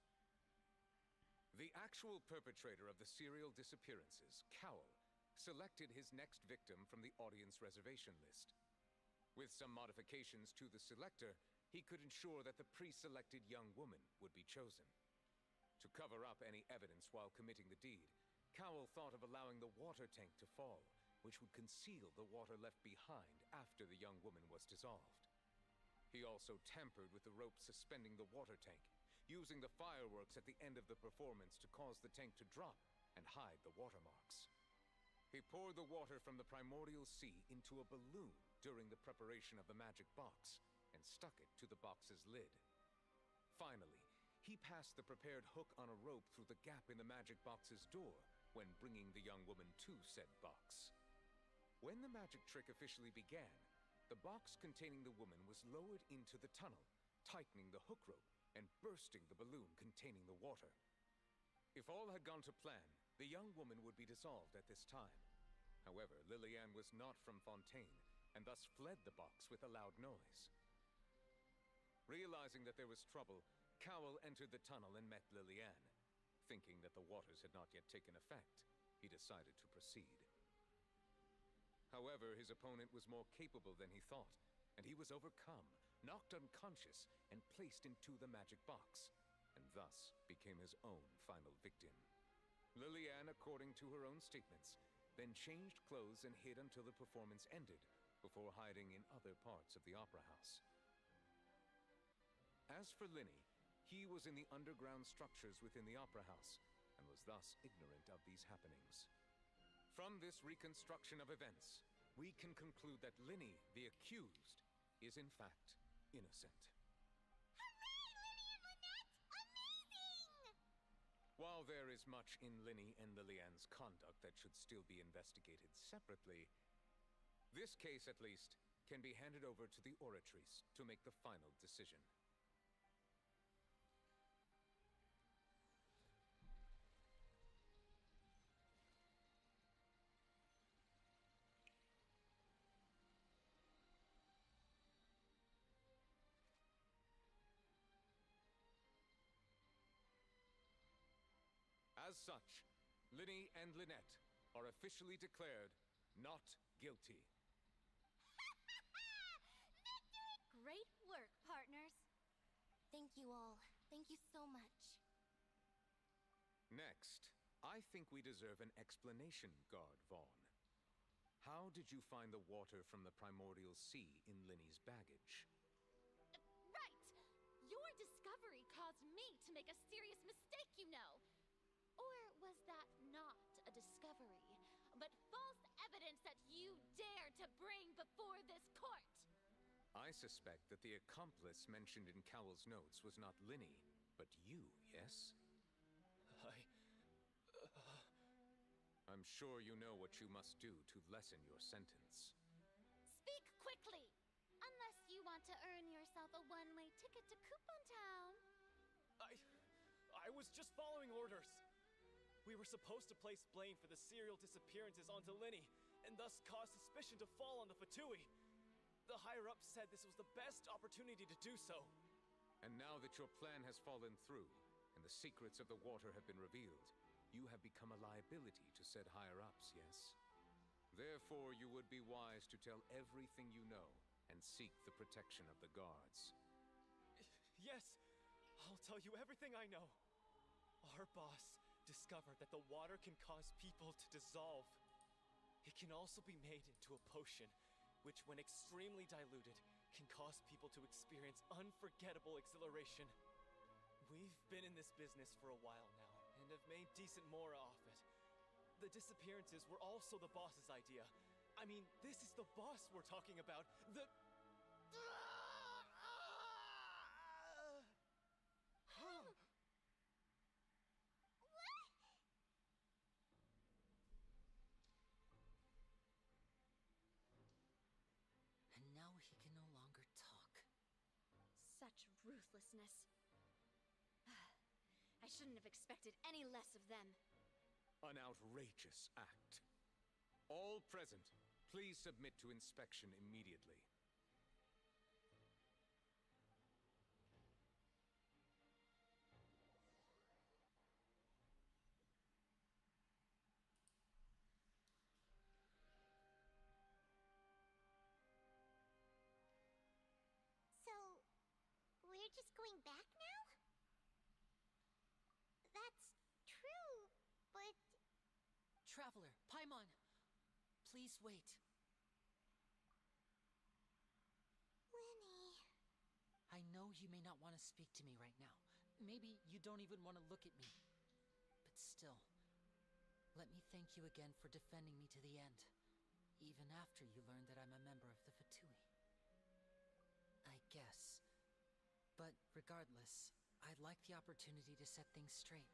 The actual perpetrator of the serial disappearances, Cowell, selected his next victim from the audience reservation list. With some modifications to the selector, he could ensure that the pre-selected young woman would be chosen. To cover up any evidence while committing the deed, Cowell thought of allowing the water tank to fall, which would conceal the water left behind after the young woman was dissolved. He also tampered with the rope suspending the water tank, using the fireworks at the end of the performance to cause the tank to drop and hide the watermarks. He poured the water from the primordial sea into a balloon during the preparation of the magic box and stuck it to the box's lid. Finally, he passed the prepared hook on a rope through the gap in the magic box's door when bringing the young woman to said box. When the magic trick officially began, the box containing the woman was lowered into the tunnel, tightening the hook rope and bursting the balloon containing the water. If all had gone to plan, the young woman would be dissolved at this time. However, Lillian was not from Fontaine, and thus fled the box with a loud noise. Realizing that there was trouble, Cowell entered the tunnel and met Lillian. Thinking that the waters had not yet taken effect, he decided to proceed. However, his opponent was more capable than he thought, and he was overcome knocked unconscious, and placed into the magic box, and thus became his own final victim. Lillian, according to her own statements, then changed clothes and hid until the performance ended, before hiding in other parts of the opera house. As for Linny, he was in the underground structures within the opera house, and was thus ignorant of these happenings. From this reconstruction of events, we can conclude that Linny, the accused, is in fact innocent. While there is much in Linny and Lillian's conduct that should still be investigated separately, this case, at least, can be handed over to the Oratrice to make the final decision. As such, Linny and Lynette are officially declared not guilty. Great work, partners. Thank you all. Thank you so much. Next, I think we deserve an explanation, Guard Vaughn. How did you find the water from the primordial sea in Linny's baggage? Right! Your discovery caused me to make a serious mistake, you know. Or was that not a discovery, but false evidence that you dare to bring before this court? I suspect that the accomplice mentioned in Cowell's notes was not Linny, but you, yes? I'm sure you know what you must do to lessen your sentence. Speak quickly! Unless you want to earn yourself a one-way ticket to Coupon Town. I was just following orders. We were supposed to place blame for the serial disappearances onto Linny, and thus cause suspicion to fall on the Fatui. The higher-ups said this was the best opportunity to do so. And now that your plan has fallen through, and the secrets of the water have been revealed, you have become a liability to said higher-ups, yes? Therefore, you would be wise to tell everything you know, and seek the protection of the guards. Yes, I'll tell you everything I know. Our boss discovered that the water can cause people to dissolve. It can also be made into a potion, which when extremely diluted, can cause people to experience unforgettable exhilaration. We've been in this business for a while now, and have made decent more off it. The disappearances were also the boss's idea. I mean, this is the boss we're talking about. And now he can no longer talk. Such ruthlessness. I shouldn't have expected any less of them. An outrageous act. All present, please submit to inspection immediately. So, we're just going back now? That's true, but... Traveler, Paimon, please wait. Linny... I know you may not want to speak to me right now. Maybe you don't even want to look at me. But still, let me thank you again for defending me to the end, even after you learned that I'm a member of the Fatui. I guess. But regardless, I'd like the opportunity to set things straight.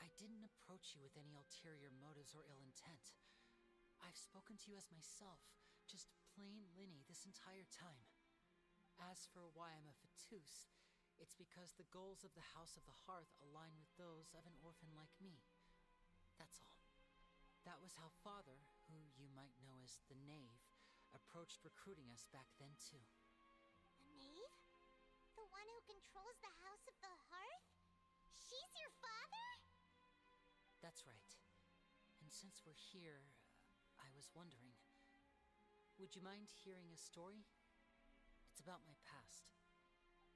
I didn't approach you with any ulterior motives or ill intent. I've spoken to you as myself, just plain Linny this entire time. As for why I'm a Fatus, it's because the goals of the House of the Hearth align with those of an orphan like me. That's all. That was how Father, who you might know as the Knave, approached recruiting us back then too. The Knave? The one who controls the House of the Hearth? She's your father? That's right. And since we're here, I was wondering, would you mind hearing a story? It's about my past.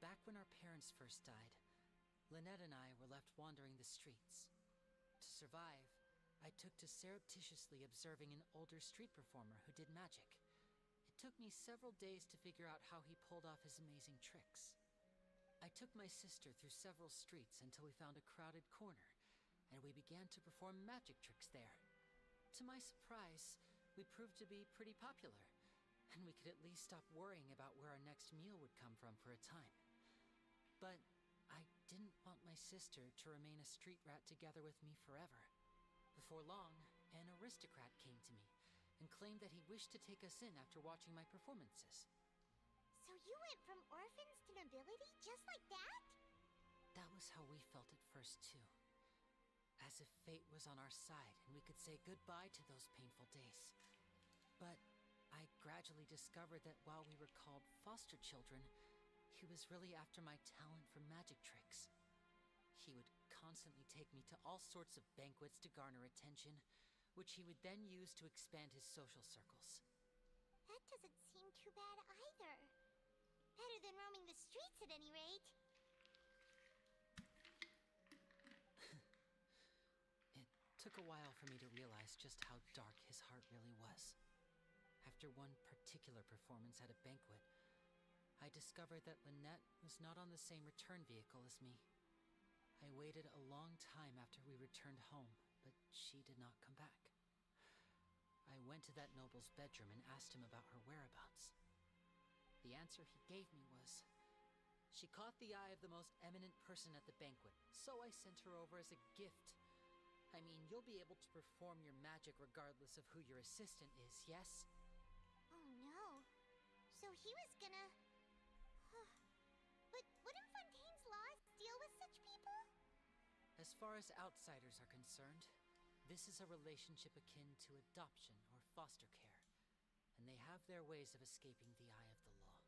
Back when our parents first died, Lynette and I were left wandering the streets. To survive, I took to surreptitiously observing an older street performer who did magic. It took me several days to figure out how he pulled off his amazing tricks. I took my sister through several streets until we found a crowded corner, and we began to perform magic tricks there. To my surprise, we proved to be pretty popular, and we could at least stop worrying about where our next meal would come from for a time. But I didn't want my sister to remain a street rat together with me forever. Before long, an aristocrat came to me and claimed that he wished to take us in after watching my performances. So you went from orphans to nobility just like that? That was how we felt at first, too. As if fate was on our side and we could say goodbye to those painful days. But I gradually discovered that while we were called foster children, he was really after my talent for magic tricks. He would constantly take me to all sorts of banquets to garner attention, which he would then use to expand his social circles. That doesn't seem too bad either. Better than roaming the streets at any rate. It took a while for me to realize just how dark his heart really was. After one particular performance at a banquet, I discovered that Lynette was not on the same return vehicle as me. I waited a long time after we returned home, but she did not come back. I went to that noble's bedroom and asked him about her whereabouts. The answer he gave me was, she caught the eye of the most eminent person at the banquet, so I sent her over as a gift. I mean, you'll be able to perform your magic regardless of who your assistant is, yes? Oh no. So he was gonna... But wouldn't Fontaine's laws deal with such people? As far as outsiders are concerned, this is a relationship akin to adoption or foster care, and they have their ways of escaping the eye of the law.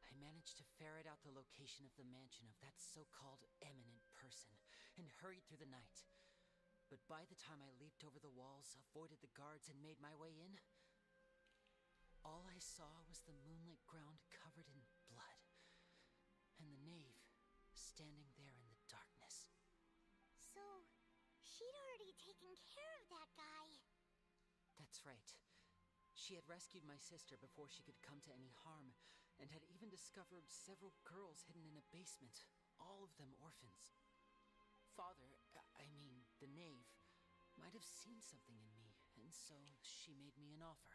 I managed to ferret out the location of the mansion of that so-called eminent person, and hurried through the night. But by the time I leaped over the walls, avoided the guards, and made my way in, all I saw was the moonlit ground covered in blood, and the knave standing there in the darkness. So, she'd already taken care of that guy. That's right. She had rescued my sister before she could come to any harm, and had even discovered several girls hidden in a basement, all of them orphans. The knave, might have seen something in me, and so she made me an offer.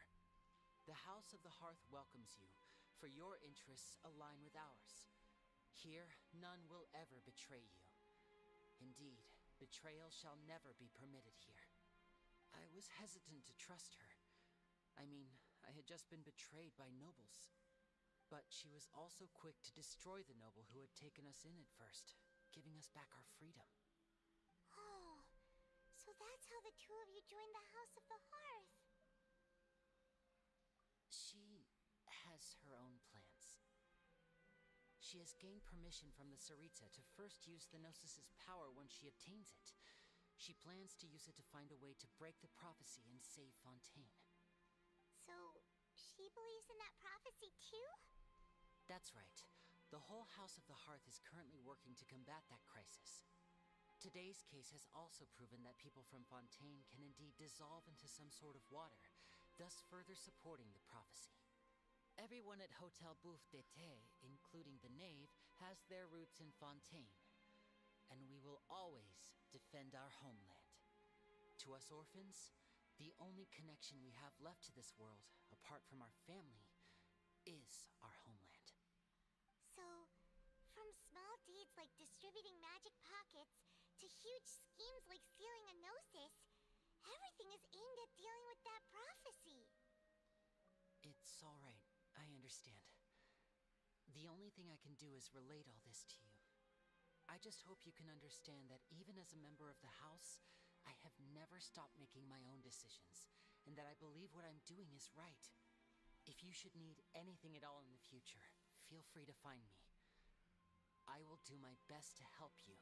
The House of the Hearth welcomes you, for your interests align with ours. Here, none will ever betray you. Indeed, betrayal shall never be permitted here. I was hesitant to trust her. I had just been betrayed by nobles. But she was also quick to destroy the noble who had taken us in at first, giving us back our freedom. Oh, so that's how the two of you joined the House of the Hearth. She has her own plans. She has gained permission from the Tsaritsa to first use the Gnosis' power once she obtains it. She plans to use it to find a way to break the prophecy and save Fontaine. So, she believes in that prophecy too? That's right. The whole House of the Hearth is currently working to combat that crisis. Today's case has also proven that people from Fontaine can indeed dissolve into some sort of water, thus further supporting the prophecy. Everyone at Hotel Bouffe d'été, including the knave, has their roots in Fontaine. And we will always defend our homeland. To us orphans, the only connection we have left to this world, apart from our family, is our homeland. So, from small deeds like distributing magic pockets to huge schemes like stealing a Gnosis, everything is aimed at dealing with that prophecy. It's all right. I understand. The only thing I can do is relate all this to you. I just hope you can understand that even as a member of the House, I have never stopped making my own decisions, and that I believe what I'm doing is right. If you should need anything at all in the future, feel free to find me. I will do my best to help you,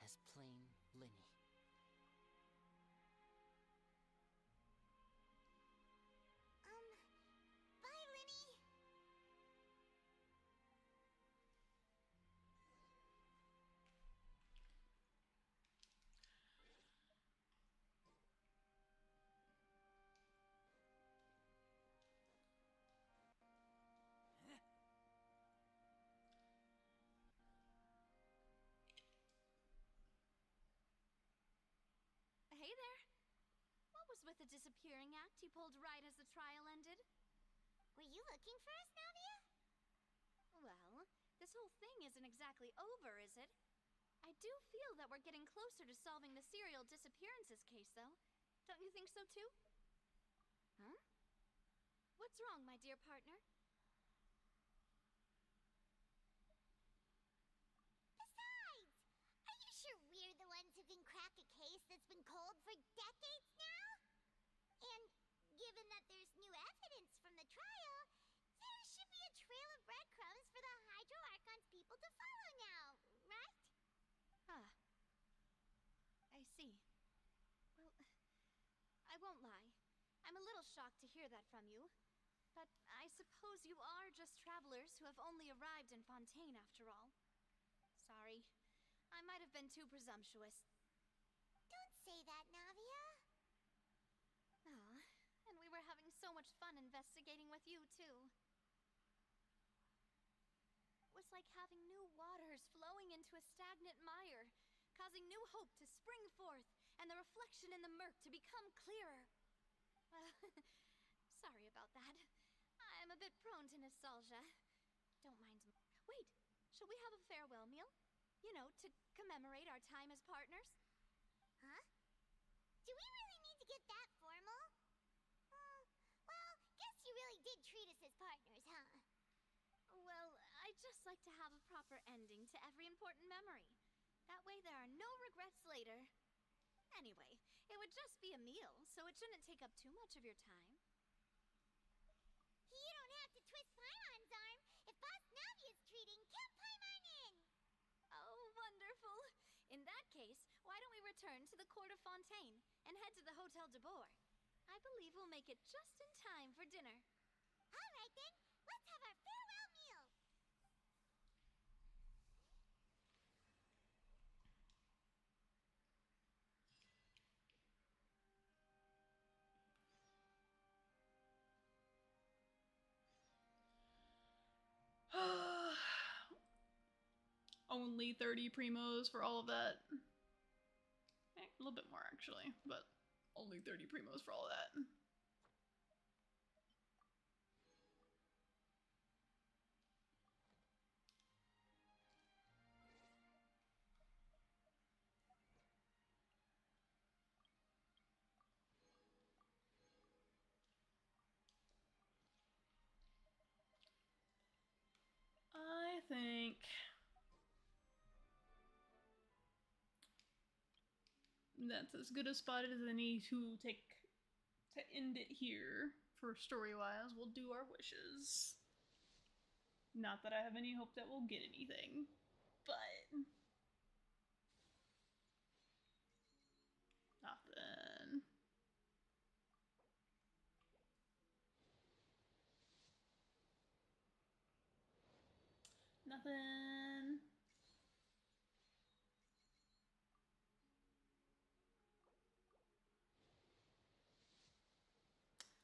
as plain Linny. Bye, with the disappearing act you pulled right as the trial ended? Were you looking for us, Navia? Well, this whole thing isn't exactly over, is it? I do feel that we're getting closer to solving the serial disappearances case, though. Don't you think so, too? Huh? What's wrong, my dear partner? Besides, are you sure we're the ones who can crack a case that's been cold for decades now? And given that there's new evidence from the trial, there should be a trail of breadcrumbs for the Hydro Archon's people to follow now, right? Ah. I see. Well, I won't lie. I'm a little shocked to hear that from you. But I suppose you are just travelers who have only arrived in Fontaine after all. Sorry. I might have been too presumptuous. Don't say that, Navia. Ah, and we were having so much fun investigating with you, too. It was like having new waters flowing into a stagnant mire, causing new hope to spring forth, and the reflection in the murk to become clearer. Sorry about that. I'm a bit prone to nostalgia. Don't mind me. Wait, shall we have a farewell meal? You know, to commemorate our time as partners? Huh? Do we really need to get that formal? Well, guess you really did treat us as partners, huh? Well, I'd just like to have a proper ending to every important memory. That way there are no regrets later. Anyway, it would just be a meal, so it shouldn't take up too much of your time. You don't have to twist Paimon's arm. If Boss Navia's treating, count Paimon in! Oh, wonderful. In that case, why don't we return to the Court of Fontaine and head to the Hotel de Boer? I believe we'll make it just in time for dinner. All right, then. Let's have our farewell meal. Only 30 primos for all of that. A little bit more, actually, but only 30 primos for all of that. I think that's as good a spot as any to end it here for story-wise. We'll do our wishes. Not that I have any hope that we'll get anything, but nothing. Nothing.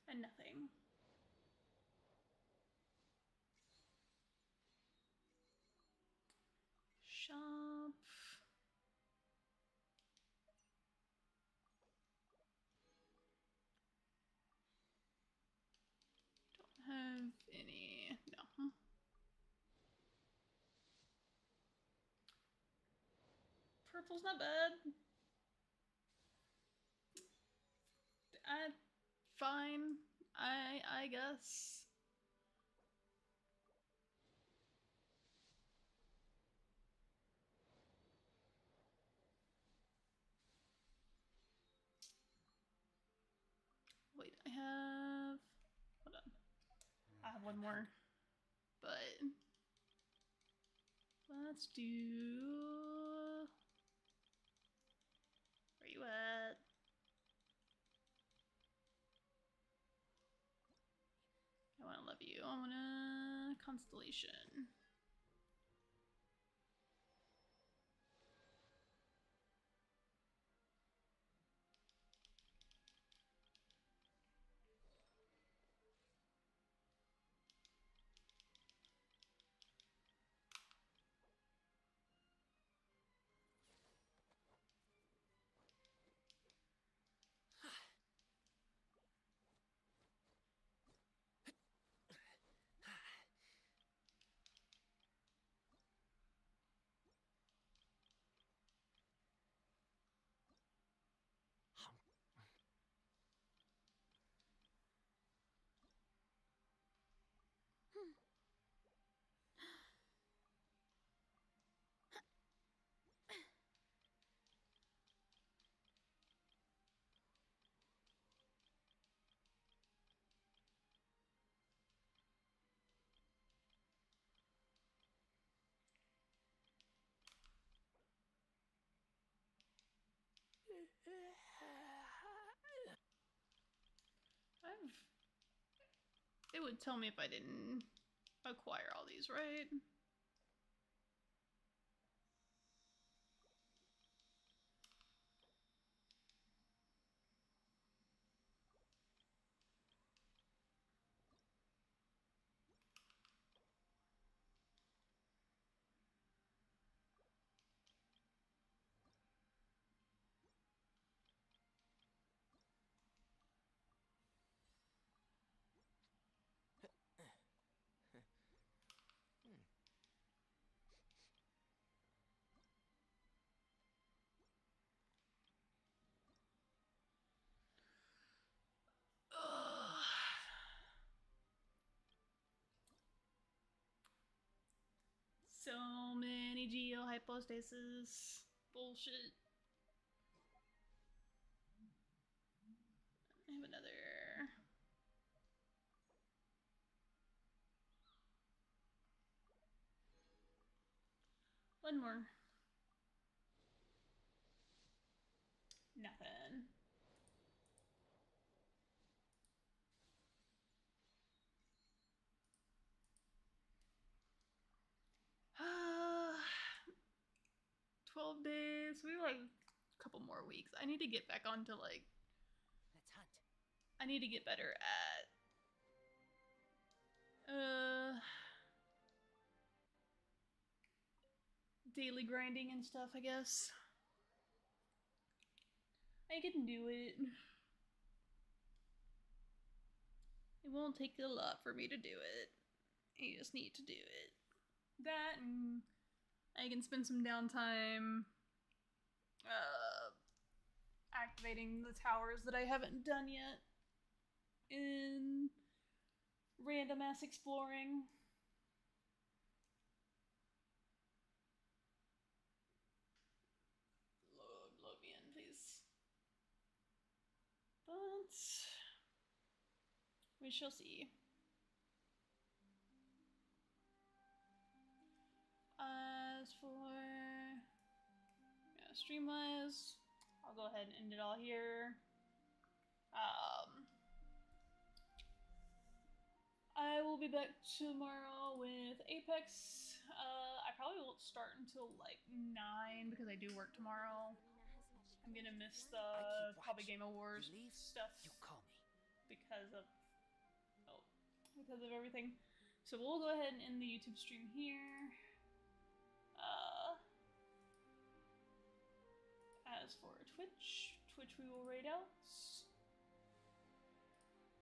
And nothing. Shop. Don't have any. No. Purple's not bad. Fine. I guess. Wait, I have. Hold on. I have one more. But let's do. Where you at? I want to love you. I want a constellation. It would tell me if I didn't acquire all these, right? So many geohypostasis. Bullshit. I have another. One more. Nothing. Ah, 12 days. We have like a couple more weeks. I need to get back onto like. Let's hunt. I need to get better at. Daily grinding and stuff, I guess. I can do it. It won't take a lot for me to do it. I just need to do it. That, and I can spend some downtime activating the towers that I haven't done yet in random ass exploring. Load me in, please. But we shall see. As for Streamwise, I'll go ahead and end it all here. I will be back tomorrow with Apex. I probably won't start until like 9 because I do work tomorrow. I'm gonna miss the probably Game Awards stuff. You call me because of everything. So we'll go ahead and end the YouTube stream here. As for Twitch we will raid out.